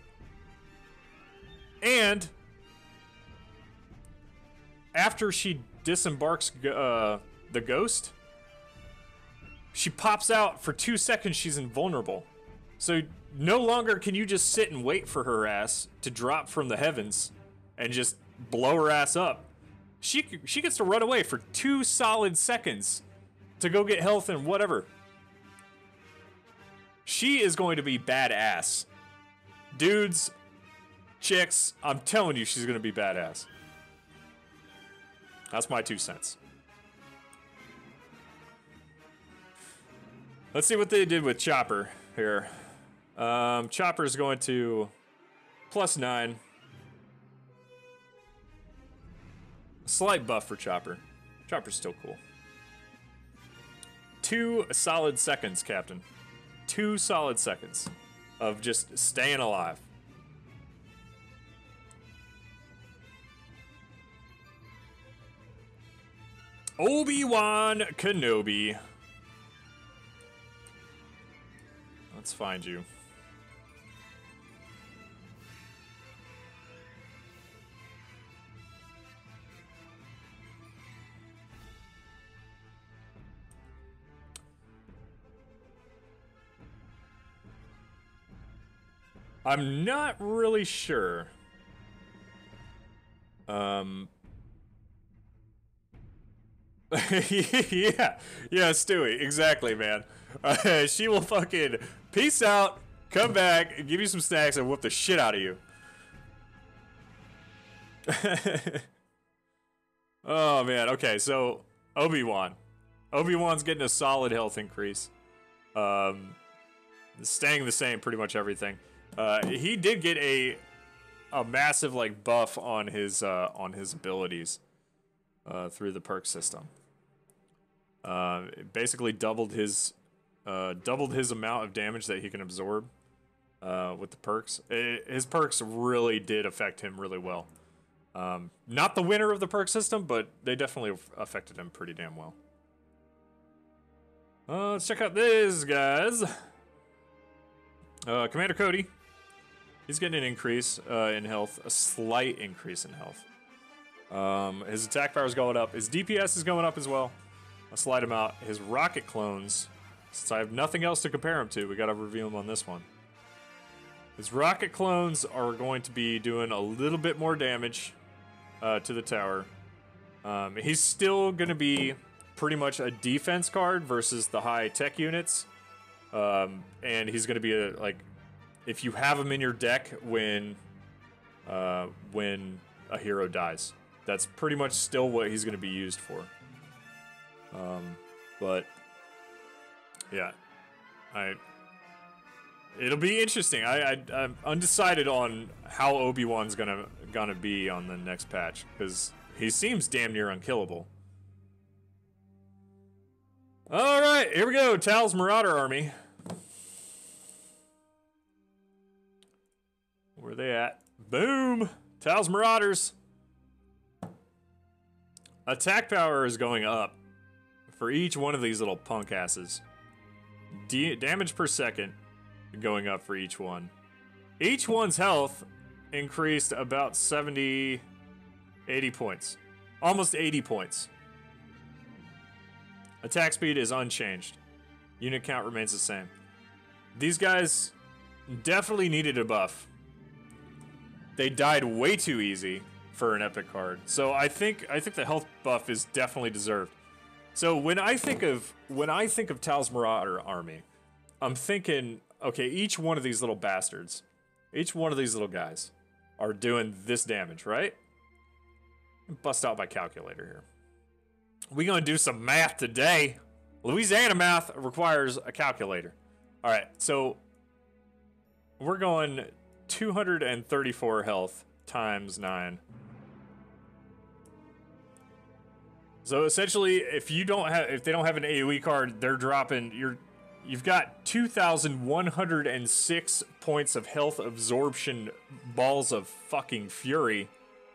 And after she disembarks the Ghost, she pops out for 2 seconds. She's invulnerable. So no longer can you just sit and wait for her ass to drop from the heavens and just blow her ass up. She gets to run away for 2 solid seconds to go get health and whatever. She is going to be badass. Dudes, chicks, I'm telling you she's going to be badass. That's my 2 cents. Let's see what they did with Chopper here. Chopper's going to +9. Slight buff for Chopper. Chopper's still cool. 2 solid seconds, Captain. 2 solid seconds of just staying alive. Obi-Wan Kenobi. Let's find you. I'm not really sure. Yeah, Stewie, exactly, man. She will fucking peace out, come back, give you some snacks, and whoop the shit out of you. Oh, man. Okay, so Obi-Wan. Obi-Wan's getting a solid health increase. Staying the same, pretty much everything. He did get a a massive like buff on his abilities through the perk system. It basically doubled his amount of damage that he can absorb with the perks. His perks really did affect him really well. Not the winner of the perk system, but they definitely affected him pretty damn well. Let's check out this, guys. Commander Cody. He's getting an increase in health, a slight increase in health. His attack power is going up. His DPS is going up as well. A slight amount. His rocket clones, since I have nothing else to compare him to, we gotta review him on this one. His rocket clones are going to be doing a little bit more damage to the tower. He's still gonna be pretty much a defense card versus the high tech units. And he's gonna be like, if you have him in your deck when a hero dies, that's pretty much still what he's gonna be used for. But yeah, it'll be interesting. I'm undecided on how Obi-Wan's gonna be on the next patch, because he seems damn near unkillable. All right, here we go. Tal's Marauder Army. Where are they at? Boom! Tal's Marauders. Attack power is going up for each one of these little punk asses. Damage per second going up for each one. Each one's health increased about 70, 80 points. Almost 80 points. Attack speed is unchanged. Unit count remains the same. These guys definitely needed a buff. They died way too easy for an epic card. So I think the health buff is definitely deserved. So when I think of Tal's Marauder Army, I'm thinking, okay, each one of these little bastards, each one of these little guys are doing this damage, right? Bust out my calculator here. We're gonna do some math today. Louisiana math requires a calculator. All right, so we're going 234 health times 9. So essentially, if they don't have an AoE card, they're dropping you've got 2,106 points of health absorption balls of fucking fury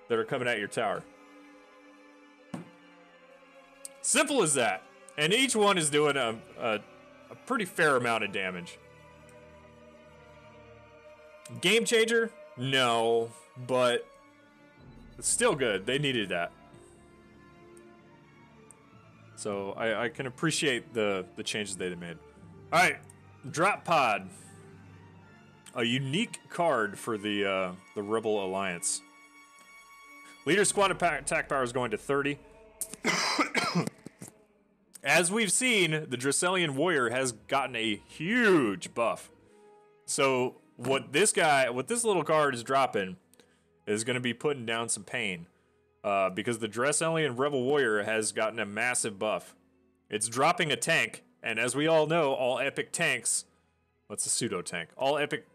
that are coming at your tower. Simple as that. And each one is doing a pretty fair amount of damage. Game changer? No, but it's still good. They needed that. So I can appreciate the changes they made. Alright, Drop Pod. A unique card for the Rebel Alliance. Leader squad attack power is going to 30. As we've seen, the Dracelian Warrior has gotten a huge buff. So what this little card is dropping is going to be putting down some pain. Because the Dracelian Rebel Warrior has gotten a massive buff. It's dropping a tank, and as we all know, all epic tanks, what's a pseudo tank? All epic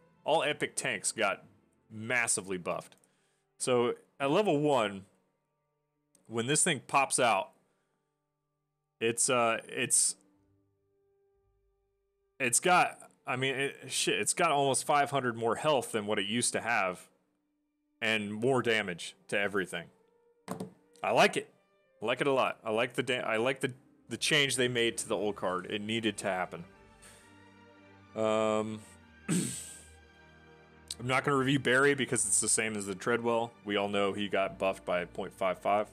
tanks got massively buffed. So at level 1, when this thing pops out, it's got it's got almost 500 more health than what it used to have, and more damage to everything. I like it. I like it a lot. I like the change they made to the old card. It needed to happen. I'm not going to review Barry because it's the same as the Treadwell. We all know he got buffed by 0.55.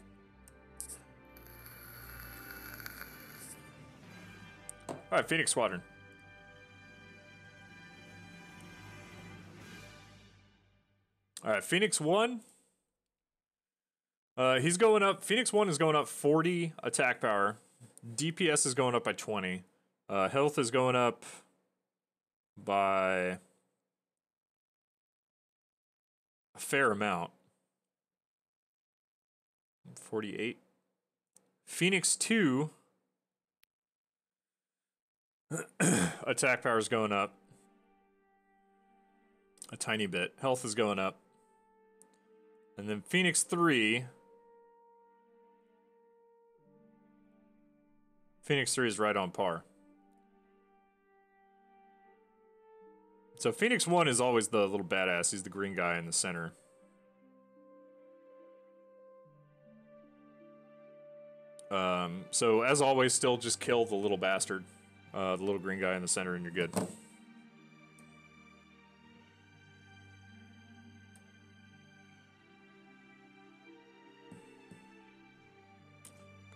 All right, Phoenix Squadron. All right, Phoenix 1. He's going up. Phoenix 1 is going up 40 attack power. DPS is going up by 20. Health is going up by a fair amount. 48. Phoenix 2 attack power is going up a tiny bit. Health is going up. And then Phoenix 3. Phoenix 3 is right on par. So Phoenix 1 is always the little badass. He's the green guy in the center. So as always, still just kill the little bastard. The little green guy in the center and you're good.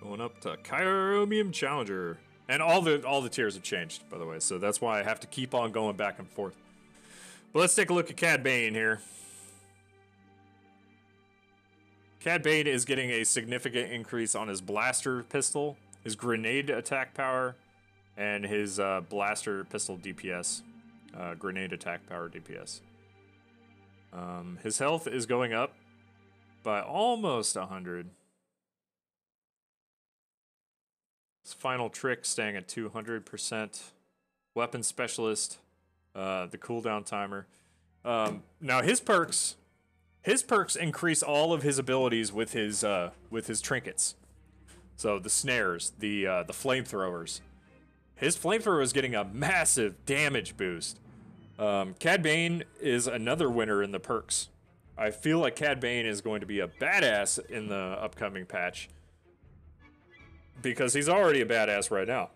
Going up to Chromium Challenger. And all the tiers have changed, by the way, so that's why I have to keep on going back and forth. But let's take a look at Cad Bane here. Cad Bane is getting a significant increase on his blaster pistol, his grenade attack power, and his blaster pistol DPS. Grenade attack power DPS. His health is going up by almost 100. His final trick staying at 200%. Weapon specialist, the cooldown timer. Now his perks increase all of his abilities with his trinkets. So the snares, the flamethrowers. His flamethrower is getting a massive damage boost. Cad Bane is another winner in the perks. I feel like Cad Bane is going to be a badass in the upcoming patch. Because he's already a badass right now.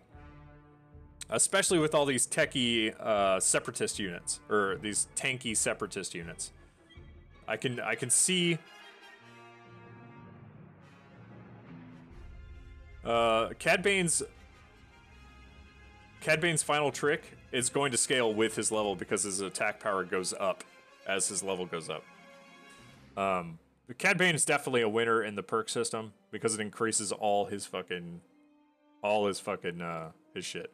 Especially with all these techie separatist units. Or these tanky separatist units. I can see Cad Bane's final trick is going to scale with his level because his attack power goes up as his level goes up. Cad Bane is definitely a winner in the perk system because it increases all his shit.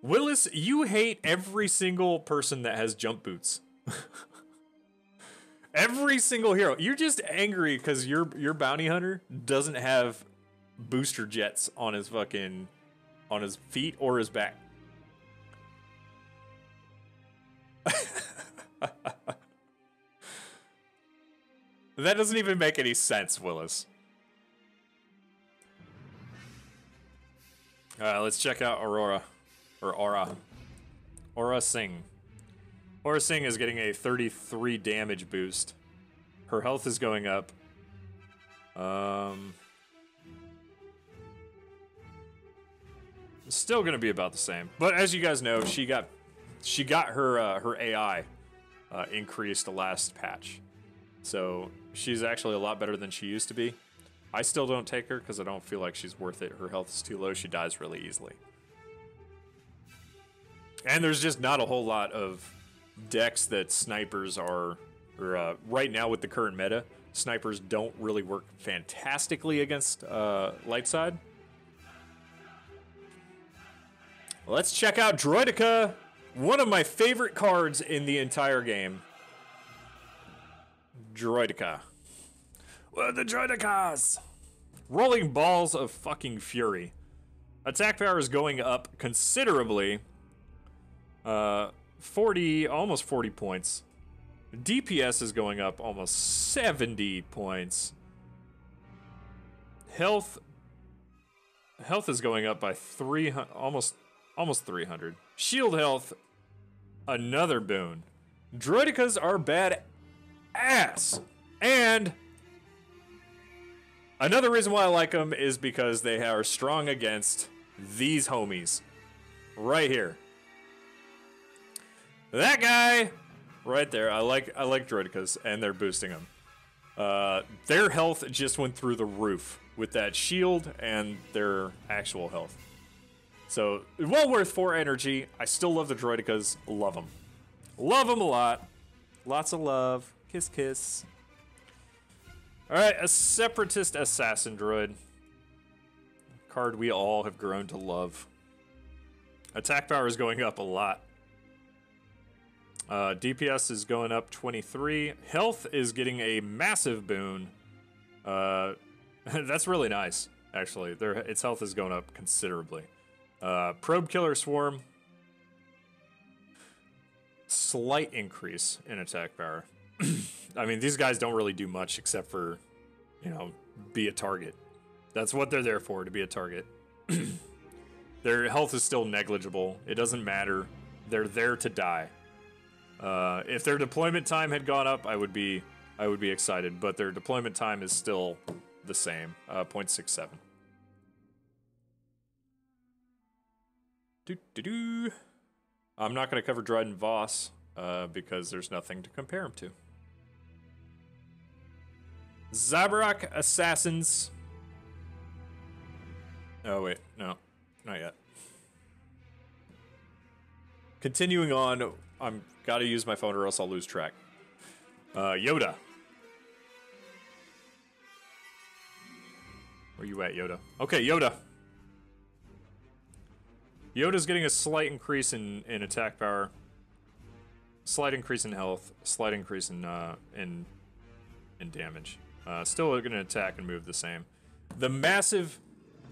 Willis, you hate every single person that has jump boots. Every single hero. You're just angry because your bounty hunter doesn't have booster jets on his feet or his back. That doesn't even make any sense, Willis. Let's check out Aura. Aura Singh. Aura Singh is getting a 33 damage boost. Her health is going up. Still gonna be about the same. But as you guys know, she got her AI increased the last patch. So she's actually a lot better than she used to be. I still don't take her because I don't feel like she's worth it. Her health is too low. She dies really easily. And there's just not a whole lot of decks that snipers are... right now with the current meta, snipers don't really work fantastically against light side. Let's check out Droideka. One of my favorite cards in the entire game. Droideka. What are the Droidekas? Rolling balls of fucking fury. Attack power is going up considerably. almost 40 points. DPS is going up almost 70 points. Health is going up by 300, almost 300. Shield health, another boon. Droidekas are bad ass. And another reason why I like them is because they are strong against these homies. Right here. That guy right there. I like Droidekas, and they're boosting them. Their health just went through the roof with that shield and their actual health. So, well worth 4 energy. I still love the Droidekas. Love them. Love them a lot. Lots of love. Kiss, kiss. Alright, a Separatist Assassin Droid. Card we all have grown to love. Attack power is going up a lot. DPS is going up 23. Health is getting a massive boon. That's really nice, actually. Its health is going up considerably. Probe Killer Swarm. Slight increase in attack power. I mean, these guys don't really do much except for, you know, be a target. That's what they're there for, to be a target. Their health is still negligible. It doesn't matter. They're there to die. If their deployment time had gone up, I would be excited, but their deployment time is still the same, 0.67. I'm not going to cover Dryden Voss because there's nothing to compare him to. Zabarak Assassins. Oh, wait. No. Not yet. Continuing on. I'm got to use my phone or else I'll lose track. Yoda. Where you at, Yoda? Okay, Yoda. Yoda's getting a slight increase in attack power. Slight increase in health. Slight increase in damage. Still going to attack and move the same. The massive...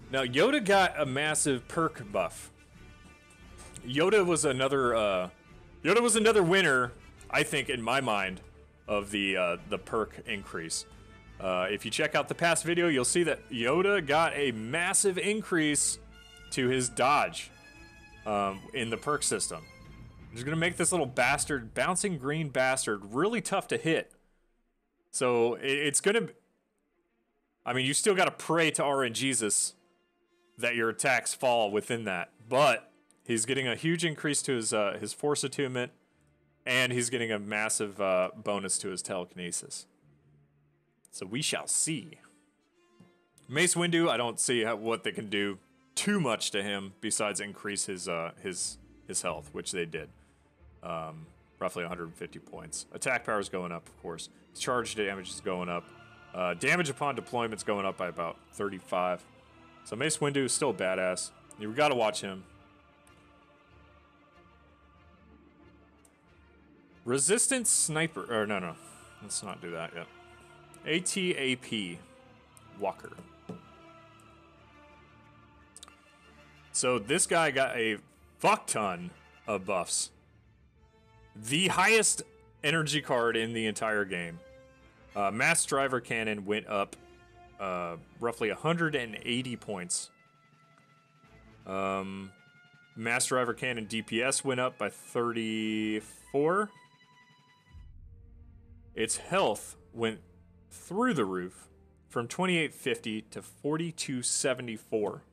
Now, Yoda got a massive perk buff. Yoda was another winner, I think, in my mind, of the perk increase. If you check out the past video, you'll see that Yoda got a massive increase to his dodge in the perk system. It's going to make this little bastard, bouncing green bastard, really tough to hit. So it's going to... I mean, you still got to pray to RNGesus that your attacks fall within that. But he's getting a huge increase to his Force Attunement, and he's getting a massive bonus to his Telekinesis. So we shall see. Mace Windu, I don't see what they can do too much to him besides increase his health, which they did. Roughly 150 points. Attack power is going up, of course. Charge damage is going up. Damage upon deployment is going up by about 35. So Mace Windu is still a badass. You got to watch him. Resistance Sniper. Or no. Let's not do that yet. ATAP Walker. So this guy got a fuck ton of buffs. The highest energy card in the entire game. Mass Driver Cannon went up roughly 180 points. Mass Driver Cannon DPS went up by 34. Its health went through the roof from 2850 to 4274.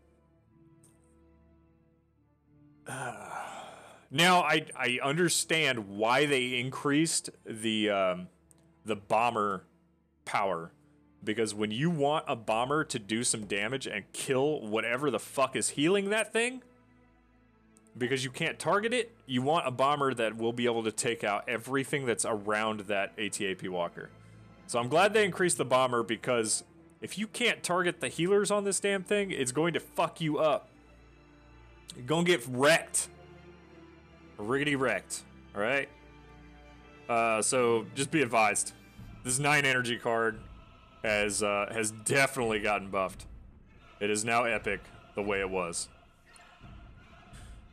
Now I understand why they increased the bomber power, because when you want a bomber to do some damage and kill whatever the fuck is healing that thing, because you can't target it, you want a bomber that will be able to take out everything that's around that ATAP walker. So I'm glad they increased the bomber, because if you can't target the healers on this damn thing, it's going to fuck you up. You're gonna get wrecked. Riggedy wrecked. Alright? So just be advised. This 9 energy card has definitely gotten buffed. It is now epic the way it was.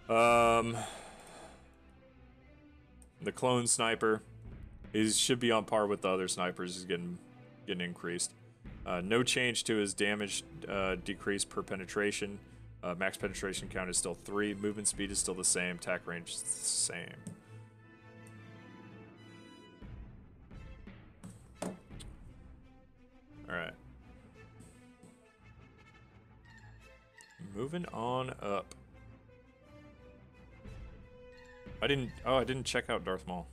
The clone sniper should be on par with the other snipers. He's getting increased. No change to his damage decrease per penetration. Max penetration count is still 3. Movement speed is still the same. Attack range is the same. Alright. Moving on up. I didn't check out Darth Maul.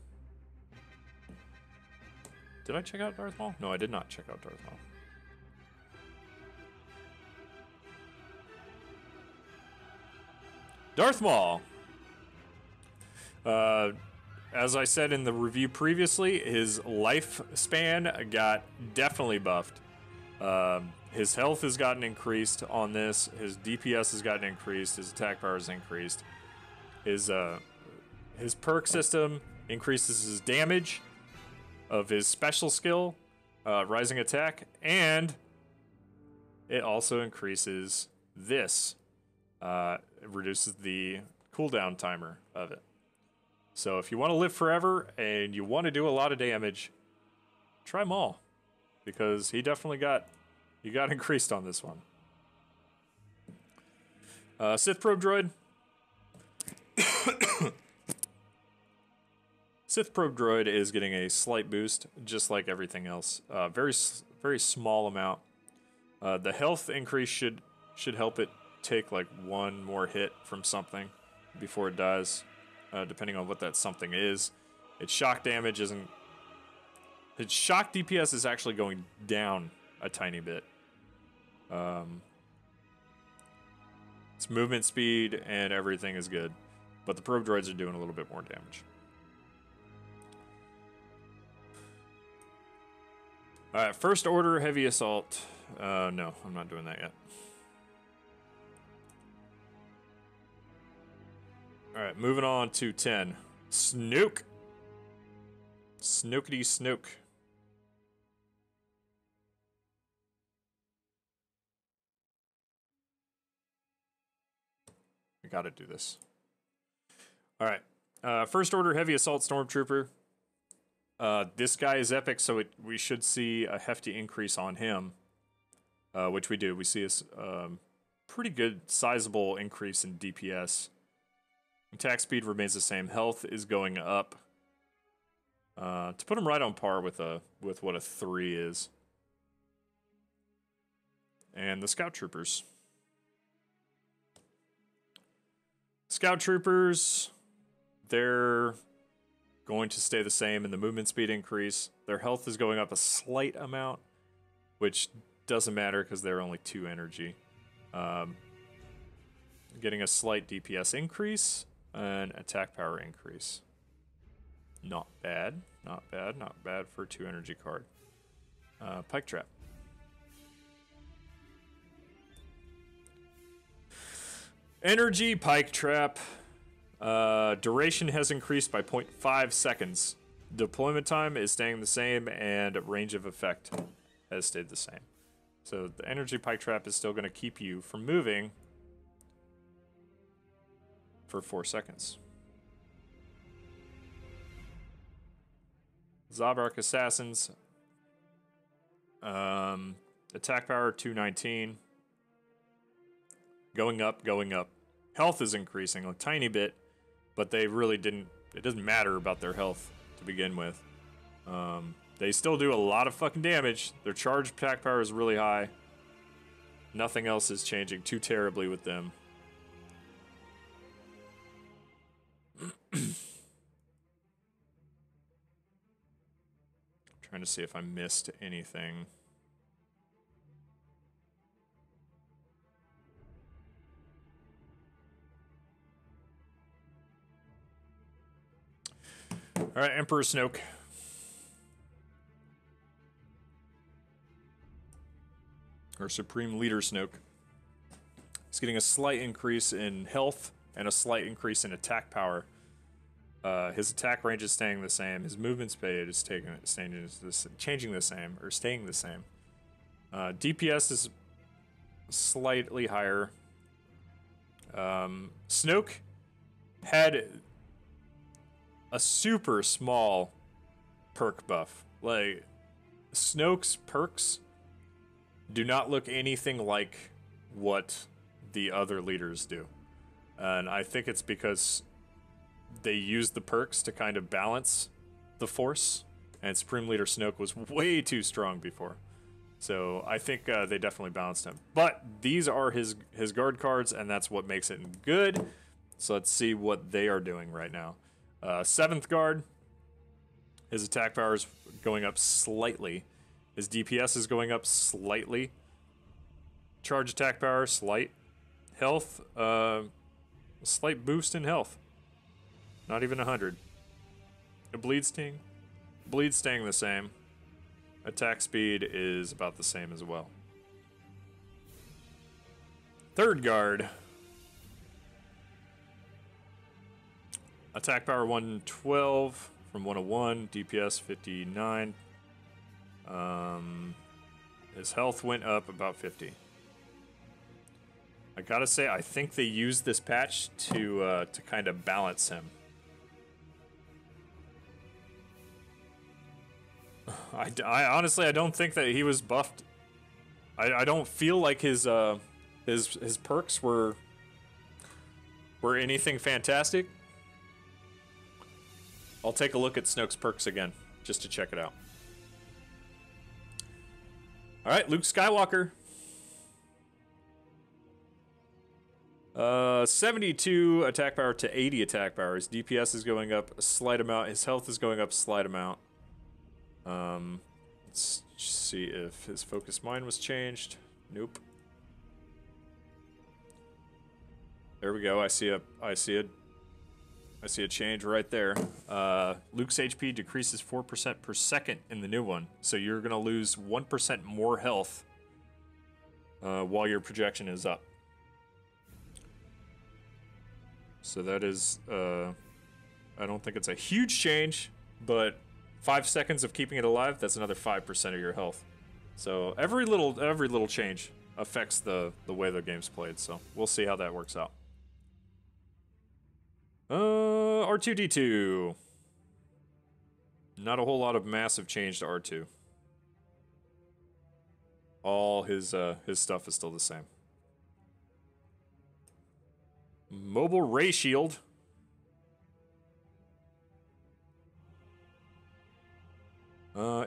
Did I check out Darth Maul? No, I did not check out Darth Maul. Darth Maul. As I said in the review previously, his lifespan got definitely buffed. His health has gotten increased on this. His DPS has gotten increased. His attack power has increased. His perk system increases his damage of his special skill, rising attack, and it also increases this. It reduces the cooldown timer of it. So if you want to live forever and you want to do a lot of damage, try Maul, because he definitely got increased on this one. Sith Probe Droid. Sith Probe Droid is getting a slight boost, just like everything else. Very small amount. The health increase should help it take like one more hit from something before it dies, depending on what that something is. Its shock damage isn't. Its shock DPS is actually going down a tiny bit. Its movement speed and everything is good, but the probe droids are doing a little bit more damage. Alright, first order heavy assault. No, I'm not doing that yet. Alright, moving on to 10. Snook. Snookity Snook. We gotta do this. Alright. First order heavy assault stormtrooper. This guy is epic, so we should see a hefty increase on him. Which we do. We see a pretty good, sizable increase in DPS. Attack speed remains the same. Health is going up. To put him right on par with what a 3 is. And the Scout Troopers. Scout Troopers, they're going to stay the same in the movement speed increase. Their health is going up a slight amount, which doesn't matter because they're only 2 energy. Getting a slight DPS increase and attack power increase. Not bad, not bad, not bad for a 2 energy card. Pike Trap. Energy Pike Trap. Duration has increased by 0.5 seconds. Deployment time is staying the same, and range of effect has stayed the same. So the Energy Pike Trap is still going to keep you from moving for 4 seconds. Zabrak Assassins. Attack power 219. Going up, going up. Health is increasing a tiny bit, but they really didn't. It doesn't matter about their health to begin with. They still do a lot of fucking damage. Their charge attack power is really high. Nothing else is changing too terribly with them. Trying to see if I missed anything. All right, Emperor Snoke. Or Supreme Leader Snoke. He's getting a slight increase in health and a slight increase in attack power. His attack range is staying the same. His movement speed is changing the same, or staying the same. DPS is slightly higher. Snoke had a super small perk buff. Like, Snoke's perks do not look anything like what the other leaders do. And I think it's because they used the perks to kind of balance the force, and Supreme Leader Snoke was way too strong before. So I think they definitely balanced him. But these are his guard cards, and that's what makes it good. So let's see what they are doing right now. 7th guard, his attack power is going up slightly. His DPS is going up slightly. Charge attack power, slight. Health, a slight boost in health. Not even 100. A bleed sting. Bleed staying the same. Attack speed is about the same as well. 3rd guard. Attack power 112 from 101. DPS 59. His health went up about 50. I gotta say, I think they used this patch to kind of balance him. I honestly, I don't think that he was buffed. I don't feel like his perks were anything fantastic. I'll take a look at Snoke's perks again, just to check it out. Alright, Luke Skywalker. 72 attack power to 80 attack power. His DPS is going up a slight amount. His health is going up a slight amount. Let's see if his focus mine was changed. Nope. There we go. I see a change right there. Luke's HP decreases 4% per second in the new one, so you're gonna lose 1% more health while your projection is up. So that is, I don't think it's a huge change, but 5 seconds of keeping it alive, that's another 5% of your health. So every little change affects the way the game's played. So we'll see how that works out. R2-D2. Not a whole lot of massive change to R2. All his stuff is still the same. Mobile Ray Shield.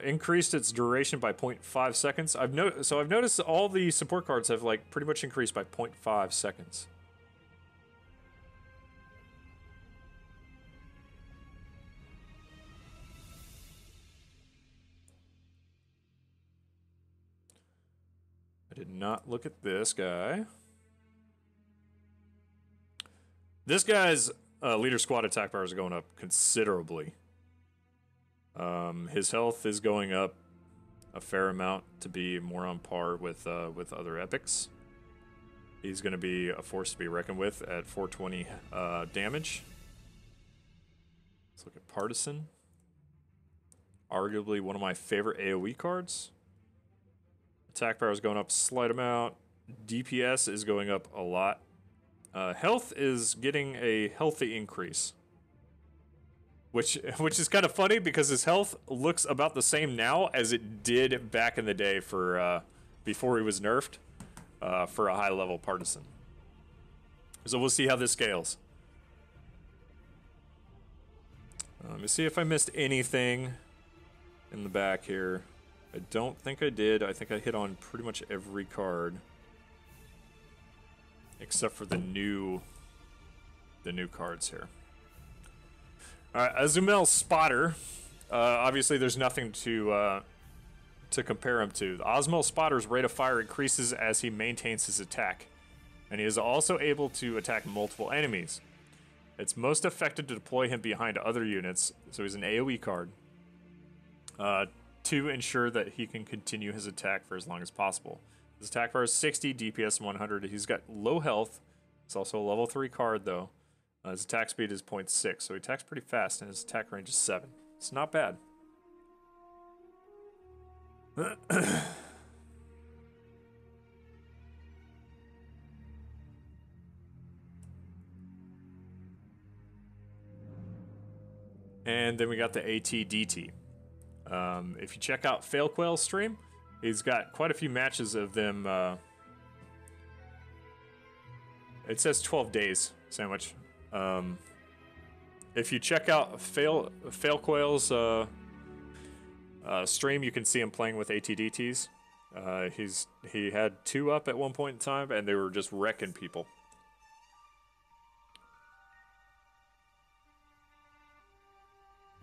Increased its duration by 0.5 seconds. I've noticed all the support cards have like pretty much increased by 0.5 seconds. I did not look at this guy. This guy's leader squad attack power is going up considerably. His health is going up a fair amount to be more on par with other epics. He's going to be a force to be reckoned with at 420 damage. Let's look at Partisan. Arguably one of my favorite AoE cards. Attack power is going up a slight amount. DPS is going up a lot. Health is getting a healthy increase. Which is kind of funny because his health looks about the same now as it did back in the day for before he was nerfed for a high level Partisan. So we'll see how this scales. Let me see if I missed anything in the back here. I don't think I did. I think I hit on pretty much every card. Except for the new cards here. Alright, Azumel Spotter. Obviously there's nothing to compare him to. The Azumel Spotter's rate of fire increases as he maintains his attack. And he is also able to attack multiple enemies. It's most effective to deploy him behind other units, so he's an AoE card. To ensure that he can continue his attack for as long as possible. His attack power is 60, DPS 100. He's got low health. It's also a level 3 card though. His attack speed is 0.6, so he attacks pretty fast, and his attack range is 7. It's not bad. And then we got the AT-DT. If you check out Failquail's stream, he's got quite a few matches of them. It says 12 days sandwich. If you check out Failquail's stream, you can see him playing with AT-DTs. He had 2 up at one point in time, and they were just wrecking people.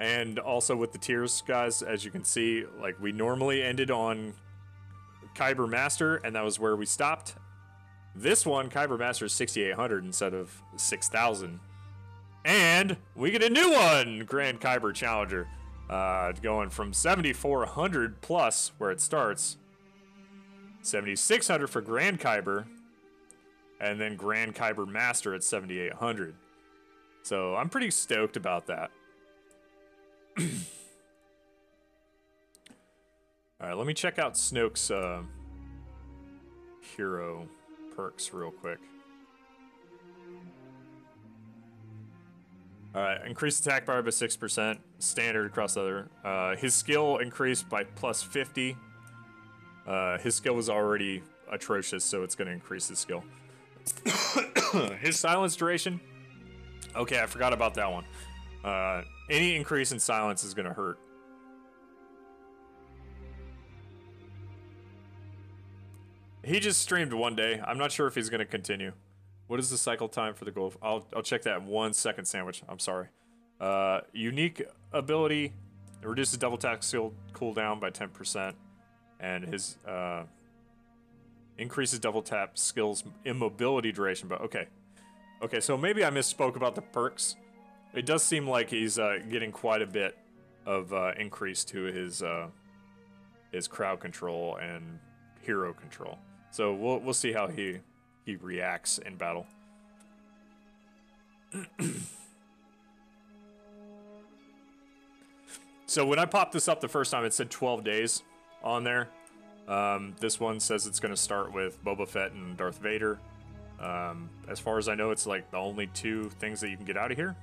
And also with the tiers, guys, as you can see, like we normally ended on Kyber Master, and that was where we stopped. This one, Kyber Master, is 6,800 instead of 6,000. And we get a new one, Grand Kyber Challenger, going from 7,400 plus, where it starts, 7,600 for Grand Kyber, and then Grand Kyber Master at 7,800. So I'm pretty stoked about that. Alright, let me check out Snoke's hero perks real quick. Alright, increased attack power by 6%, standard across the other. His skill increased by plus 50. His skill was already atrocious, so it's going to increase his skill. His silence duration. Okay, I forgot about that one. Any increase in silence is going to hurt. He just streamed one day. I'm not sure if he's going to continue. What is the cycle time for the gold? I'll check that in 1 second, sandwich. I'm sorry. Unique ability. It reduces double tap skill cooldown by 10%. And his increases double tap skills immobility duration. But okay. Okay, so maybe I misspoke about the perks. It does seem like he's getting quite a bit of increase to his crowd control and hero control. So we'll see how he reacts in battle. So when I popped this up the first time, it said 12 days on there. This one says it's going to start with Boba Fett and Darth Vader. As far as I know, it's like the only 2 things that you can get out of here.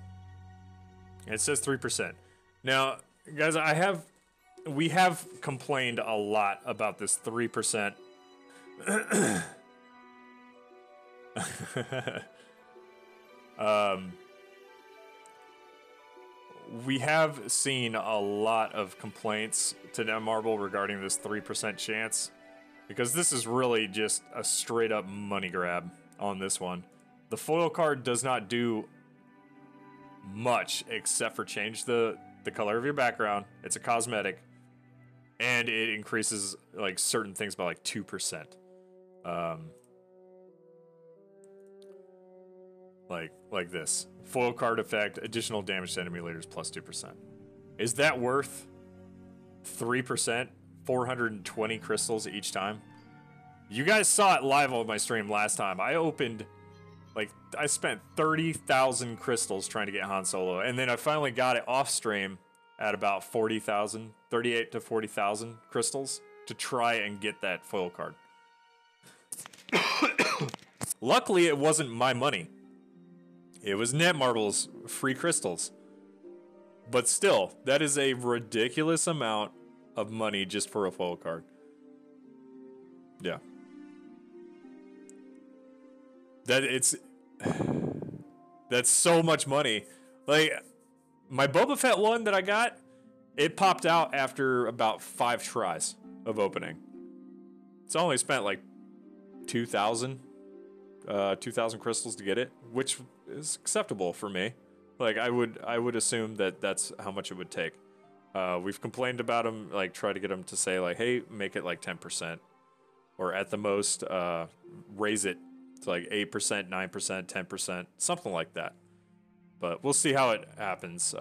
And it says 3%. Now, guys, we have complained a lot about this 3%. We have seen a lot of complaints to Netmarble regarding this 3% chance, because this is really just a straight up money grab on this one. The foil card does not do much except for change the color of your background. It's a cosmetic, and it increases like certain things by like 2%. Like this. Foil card effect, additional damage to enemy leaders plus 2%. Is that worth 3%? 420 crystals each time? You guys saw it live on my stream last time. I spent 30,000 crystals trying to get Han Solo, and then I finally got it off stream at about 40,000, 38 to 40,000 crystals to try and get that foil card. Luckily, it wasn't my money. It was Netmarble's free crystals. But still, that is a ridiculous amount of money just for a foil card. Yeah. That's so much money. Like, my Boba Fett one that I got, it popped out after about 5 tries of opening. So I only spent like 2,000 crystals to get it, which is acceptable for me. Like, I would assume that that's how much it would take. We've complained about them, like, try to get them to say, like, hey, make it like 10%, or at the most raise it to like 8%, 9%, 10%, something like that. But we'll see how it happens.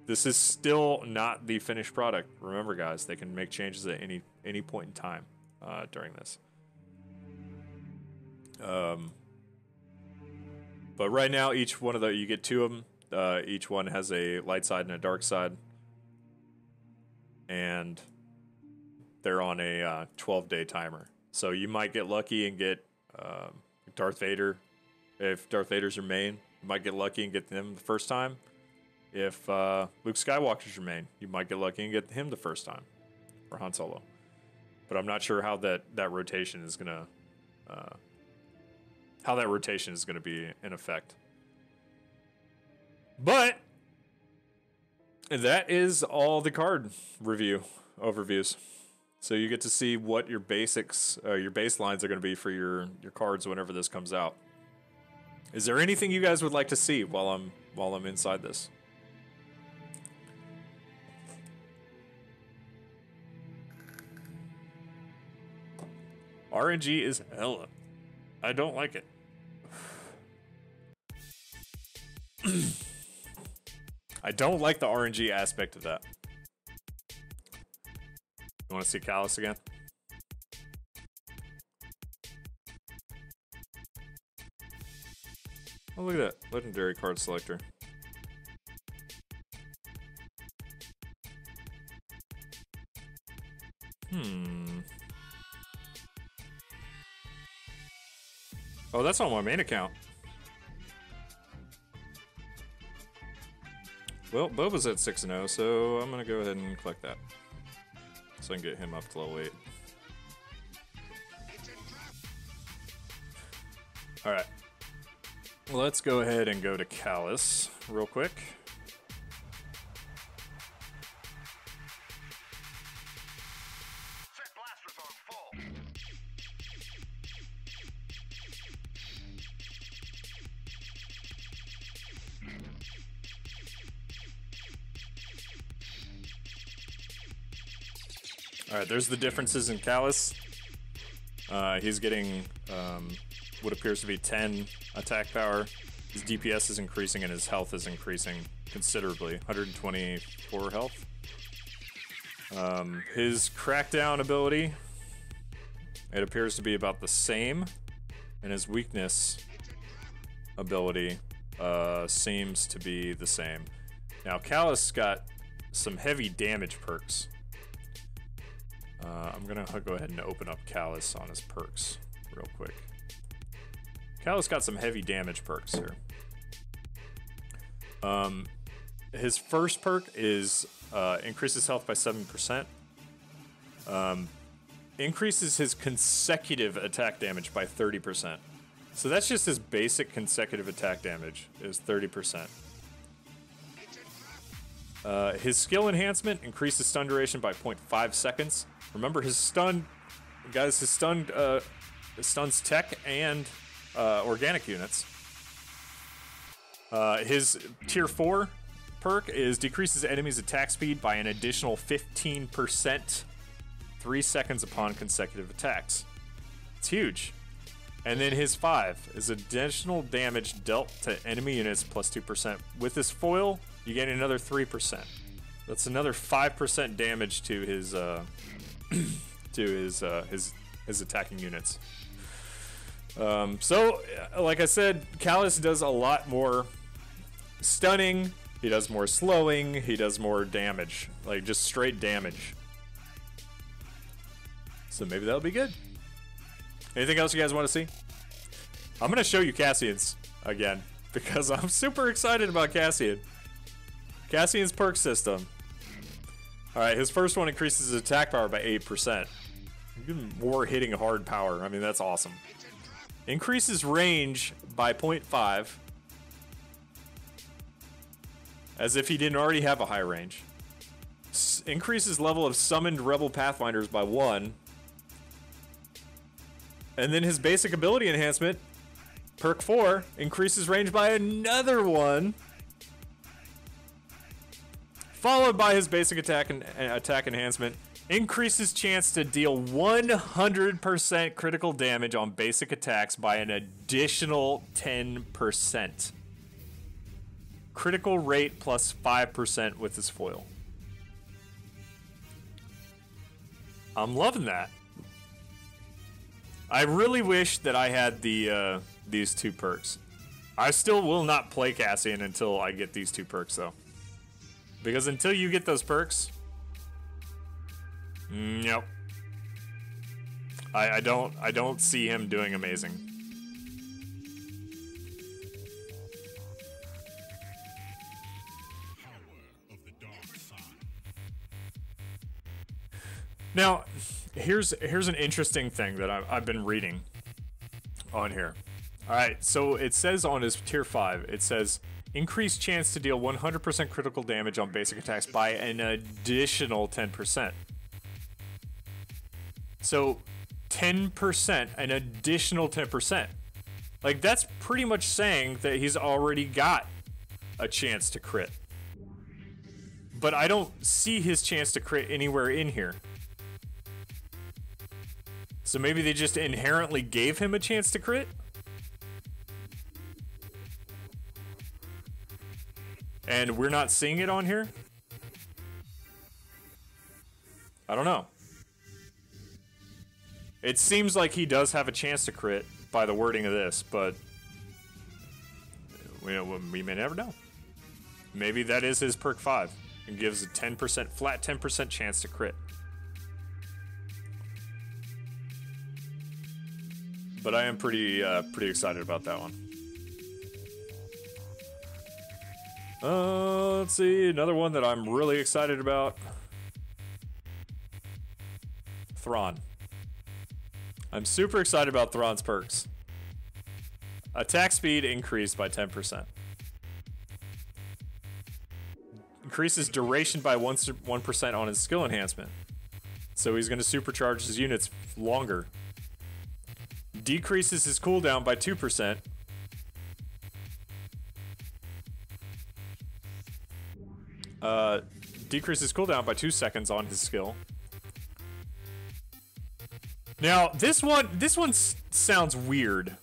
This is still not the finished product. Remember, guys, they can make changes at any point in time during this. But right now, each one of you get 2 of them. Each one has a light side and a dark side. And they're on a 12-day timer. So you might get lucky and get Darth Vader. If Darth Vader's your main, you might get lucky and get them the first time. If Luke Skywalker's your main, you might get lucky and get him the first time. Or Han Solo. But I'm not sure how that rotation is going to... how that rotation is going to be in effect. But that is all the card overviews. So you get to see what your basics, your baselines are going to be for your cards whenever this comes out. Is there anything you guys would like to see while I'm inside this? RNG is hella. I don't like it. I don't like the RNG aspect of that. You want to see Callus again? Oh, look at that. Legendary card selector. Oh, that's on my main account. Well, Boba's at 6-0, so I'm gonna go ahead and collect that. So I can get him up to level 8. Alright. Let's go ahead and go to Callus real quick. Set blasters on full. Alright, there's the differences in Callus. He's getting what appears to be 10 attack power. His DPS is increasing and his health is increasing considerably. 124 health. His crackdown ability, it appears to be about the same. And his weakness ability seems to be the same. Now, Callus got some heavy damage perks. I'm gonna go ahead and open up Callus on his perks real quick. Callus got some heavy damage perks here. His first perk is increases health by 7%. Increases his consecutive attack damage by 30%. So that's just his basic consecutive attack damage is 30%. His skill enhancement increases stun duration by 0.5 seconds. Remember, his stun, guys, his stun stuns tech and organic units. His tier 4 perk is decreases enemies' attack speed by an additional 15%, 3 seconds upon consecutive attacks. It's huge. And then his 5 is additional damage dealt to enemy units plus 2%. With this foil, you gain another 3%. That's another 5% damage to his his attacking units. So, like I said, Callus does a lot more stunning. He does more slowing. He does more damage, like just straight damage. So maybe that'll be good. Anything else you guys want to see? I'm gonna show you Cassian's again because I'm super excited about Cassian. Cassian's perk system. Alright, his first one increases his attack power by 8%. More hitting hard power. I mean, that's awesome. Increases range by 0.5. As if he didn't already have a high range. Increases level of summoned rebel pathfinders by 1. And then his basic ability enhancement, perk 4, increases range by another 1. Followed by his basic attack and attack enhancement, increases chance to deal 100% critical damage on basic attacks by an additional 10%. Critical rate plus 5% with his foil. I'm loving that. I really wish that I had the these two perks. I still will not play Cassian until I get these two perks though. Because until you get those perks, nope. I don't see him doing amazing. Now, here's an interesting thing that I've been reading on here. All right, so it says on his tier 5, it says increased chance to deal 100% critical damage on basic attacks by an additional 10%. So 10%, an additional 10%. Like, that's pretty much saying that he's already got a chance to crit. But I don't see his chance to crit anywhere in here. So maybe they just inherently gave him a chance to crit? And we're not seeing it on here? I don't know. It seems like he does have a chance to crit by the wording of this, but we may never know. Maybe that is his perk 5 and gives a 10%, flat 10% chance to crit. But I am pretty excited about that one. Let's see, another one that I'm really excited about. Thrawn. I'm super excited about Thrawn's perks. Attack speed increased by 10%. Increases duration by 1% on his skill enhancement. So he's going to supercharge his units longer. Decreases his cooldown by 2%. Decreases cooldown by 2 seconds on his skill. Now, this one sounds weird.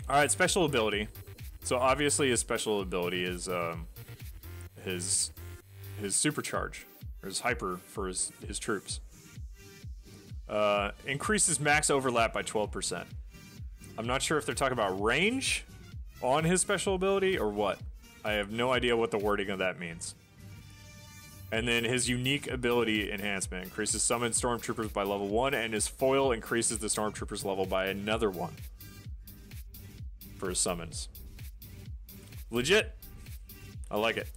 Alright, special ability. So obviously his special ability is his supercharge, or his hyper for his troops. Increases max overlap by 12%. I'm not sure if they're talking about range on his special ability or what. I have no idea what the wording of that means. And then his unique ability enhancement increases summoned stormtroopers by level 1, and his foil increases the stormtroopers level by another 1 for his summons. Legit. I like it.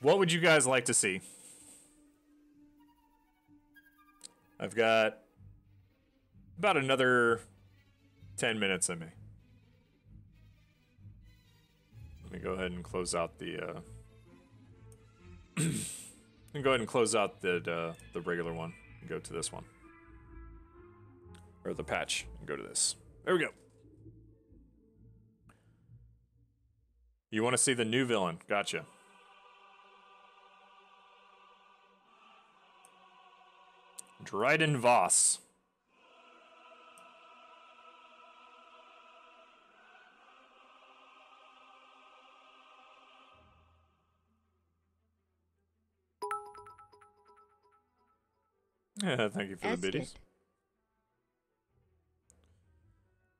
What would you guys like to see? I've got about another 10 minutes in me. Let me go ahead and close out the and go ahead and close out the regular one and go to this one. Or the patch and go to this. There we go. You want to see the new villain? Gotcha. Dryden Voss. Yeah, thank you for the biddies.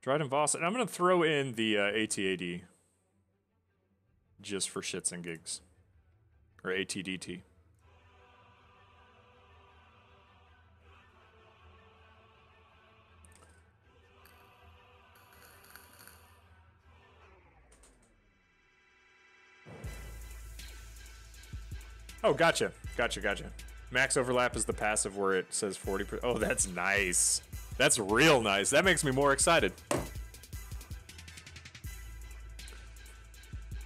Dryden Voss, and I'm going to throw in the ATAD just for shits and gigs. Or ATDT. Oh, gotcha. Gotcha. Max overlap is the passive where it says 40%. Oh, that's nice. That's real nice. That makes me more excited.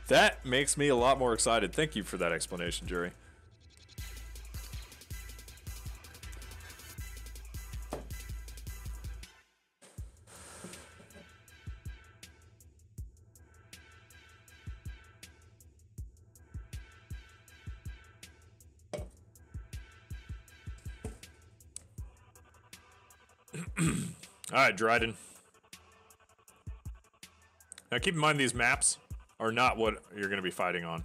That makes me a lot more excited. Thank you for that explanation, Jerry. Alright, Dryden. Now keep in mind these maps are not what you're going to be fighting on.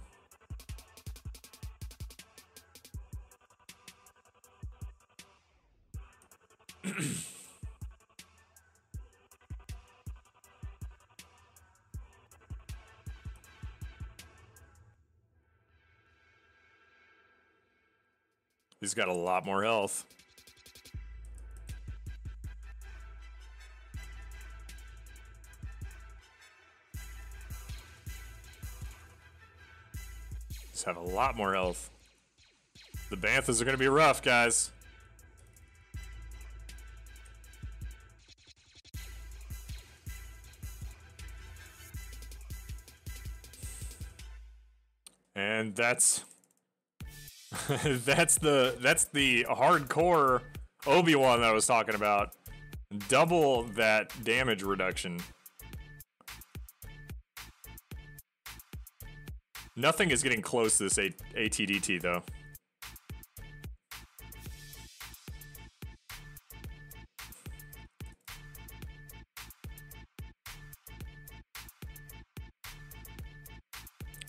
He's got a lot more health. Have a lot more health. The Banthas are going to be rough, guys. And that's that's the hardcore Obi-Wan that I was talking about. Double that damage reduction. Nothing is getting close to this ATDT, though.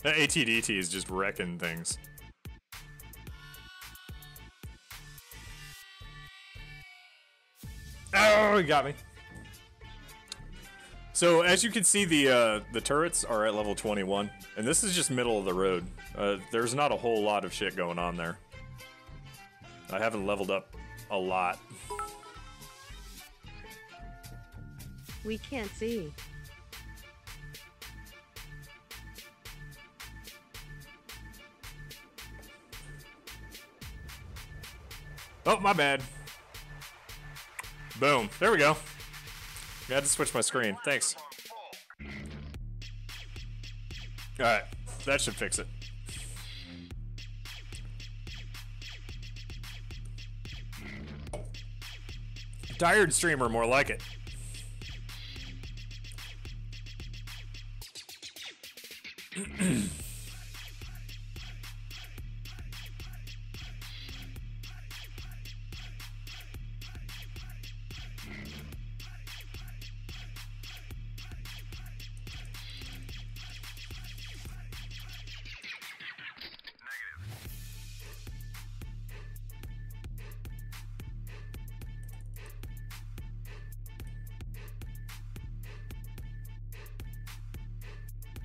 That ATDT is just wrecking things. Oh, he got me. So as you can see, the turrets are at level 21, and this is just middle of the road. There's not a whole lot of shit going on there. I haven't leveled up a lot. We can't see. Oh, my bad. Boom. There we go. I had to switch my screen. Thanks. Alright. That should fix it. Tired streamer, more like it.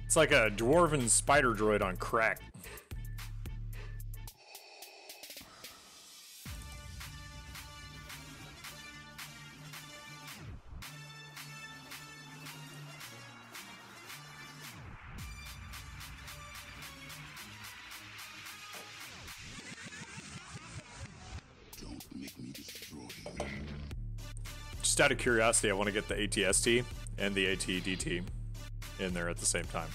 It's like a dwarven spider droid on crack. Don't make me destroy you. Just out of curiosity, I want to get the ATST and the ATDT in there at the same time.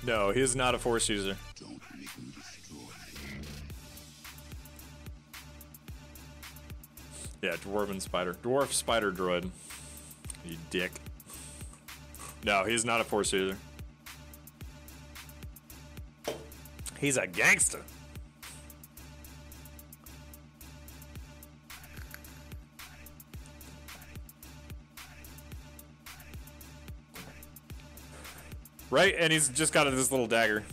No, he is not a Force user. Don't make me destroy you. Yeah, dwarf spider droid. You dick. No, he's not a Force user. He's a gangster. Right? And he's just got this little dagger.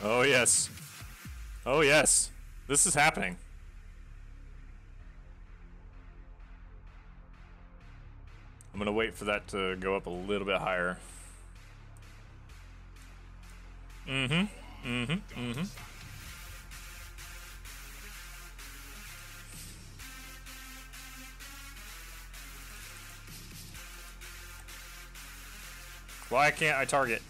Oh, yes. Oh, yes. This is happening. I'm gonna wait for that to go up a little bit higher. Why can't I target?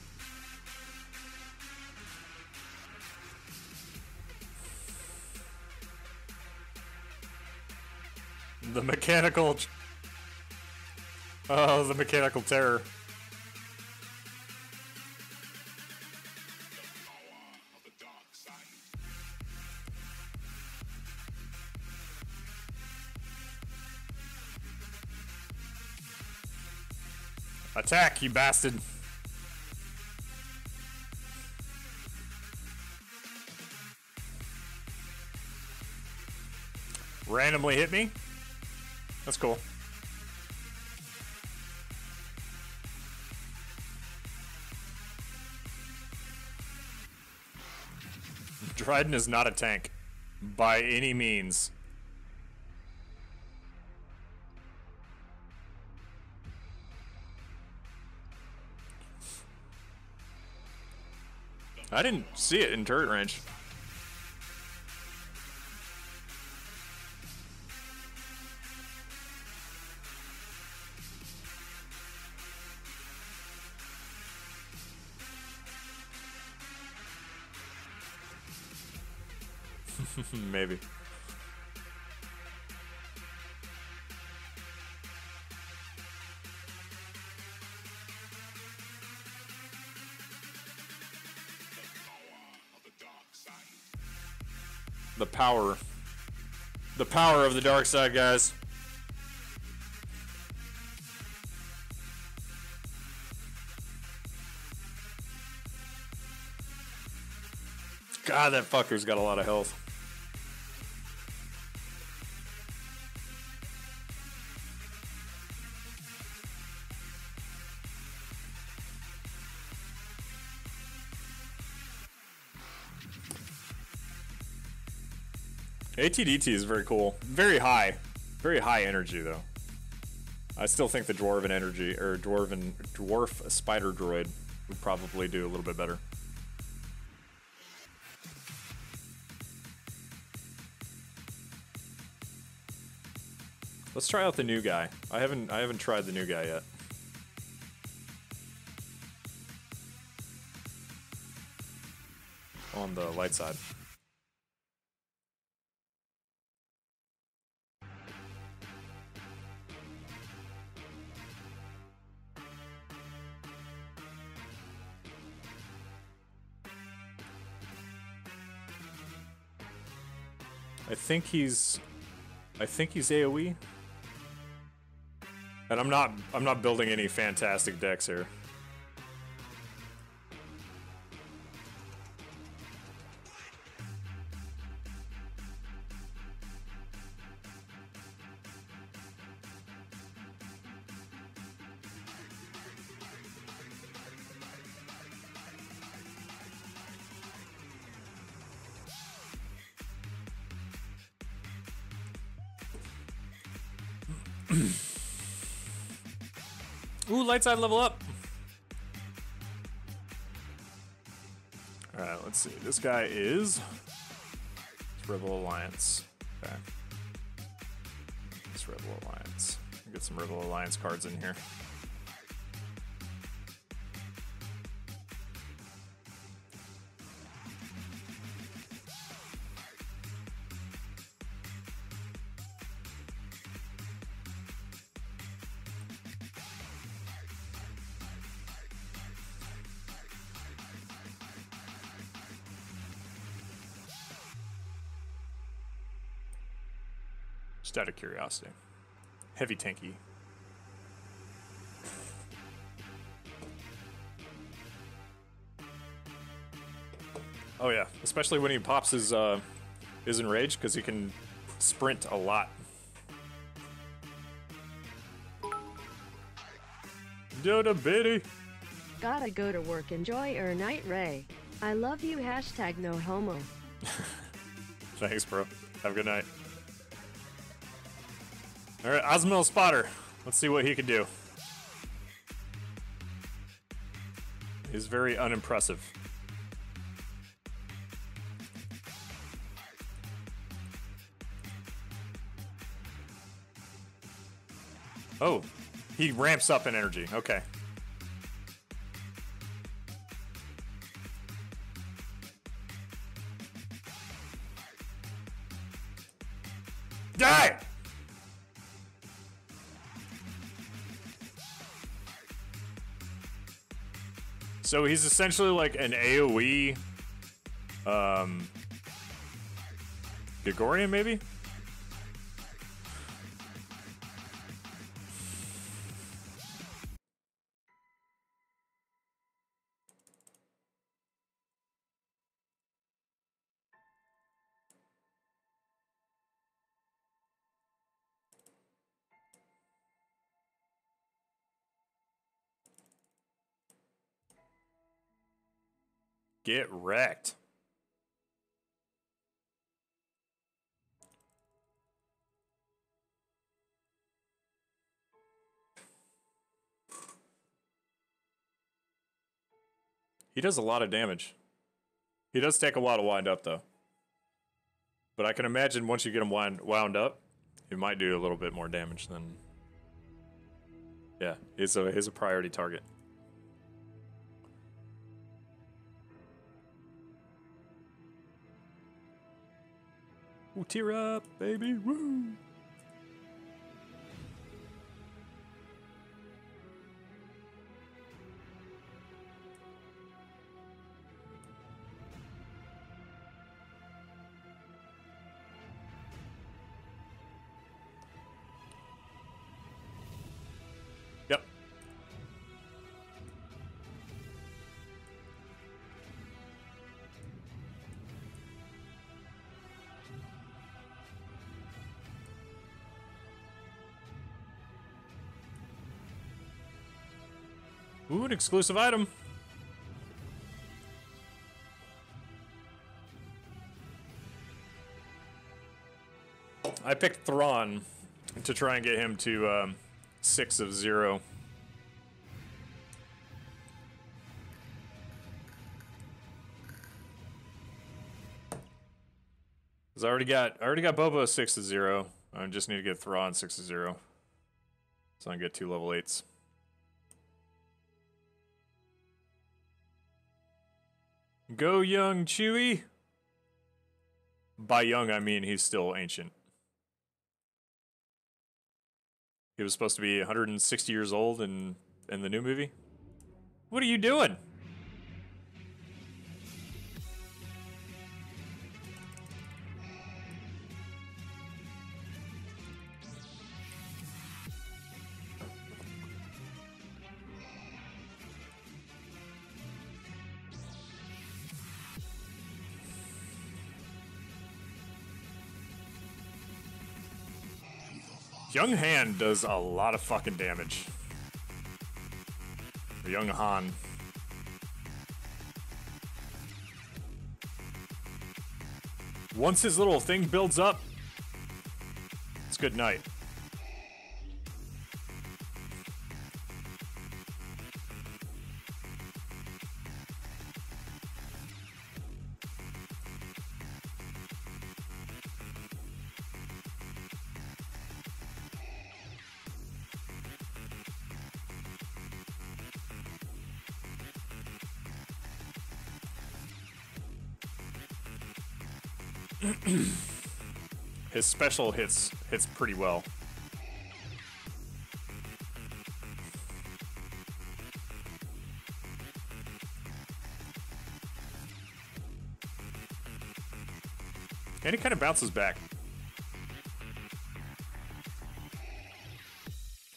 The mechanical... Oh, the mechanical terror. Attack, you bastard. Randomly hit me? That's cool. Dryden is not a tank. By any means. I didn't see it in turret range. Maybe. The power. The power of the dark side, guys. God, that fucker's got a lot of health. ATDT is very cool. Very high. Very high energy, though. I still think the Dwarven energy, or Dwarf Spider Droid would probably do a little bit better. Let's try out the new guy. I haven't tried the new guy yet. On the light side. I think he's AoE. And I'm not building any fantastic decks here. Ooh, light side level up. Alright, let's see. This guy is Rebel Alliance. Okay. It's Rebel Alliance. Get some Rebel Alliance cards in here. Just out of curiosity. Heavy tanky. Oh yeah, especially when he pops his enrage, because he can sprint a lot. Yoda bitty. Gotta go to work. Enjoy your night, Ray. I love you. Hashtag no homo. Thanks, bro. Have a good night. Alright, Osmil Spotter. Let's see what he can do. He's very unimpressive. Oh, he ramps up in energy. Okay. Die! So he's essentially like an AoE Gregorian, maybe? Get wrecked. He does a lot of damage. He does take a while to wind up, though. But I can imagine once you get him wound up, he might do a little bit more damage than... Yeah, he's a priority target. Ooh, tear up, baby. Woo! Ooh, an exclusive item. I picked Thrawn to try and get him to 6 of 0. Cause I already got Boba 6 of 0. I just need to get Thrawn 6 of 0. So I can get 2 level 8s. Go young Chewie. By young I mean he's still ancient. He was supposed to be 160 years old in the new movie. What are you doing? Young Han does a lot of fucking damage. Or young Han. Once his little thing builds up, it's good night. His special hits pretty well. And he kind of bounces back.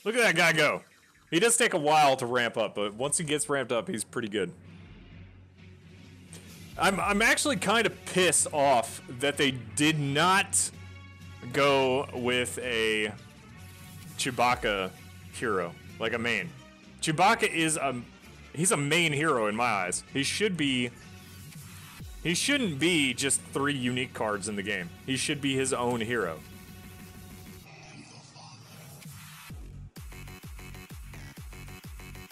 Look at that guy go. He does take a while to ramp up, but once he gets ramped up, he's pretty good. I'm actually kind of pissed off that they did not go with a Chewbacca hero, like a main. Chewbacca is he's a main hero in my eyes. He shouldn't be just 3 unique cards in the game. He should be his own hero.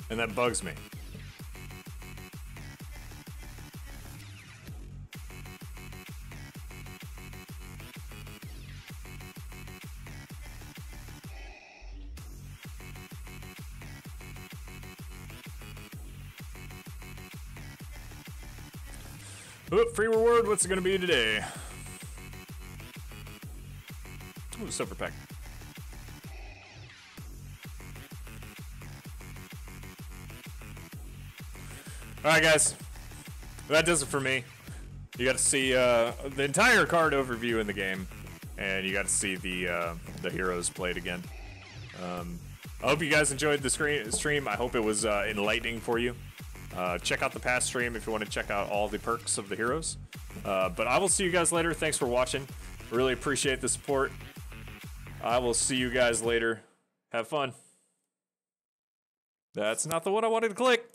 And that bugs me. Oop, free reward, what's it gonna be today? Ooh, silver pack. Alright guys, that does it for me. You got to see the entire card overview in the game, and you got to see the heroes played again. I hope you guys enjoyed the stream. I hope it was enlightening for you. Check out the past stream if you want to check out all the perks of the heroes. But I will see you guys later. Thanks for watching. Really appreciate the support. I will see you guys later. Have fun. That's not the one I wanted to click.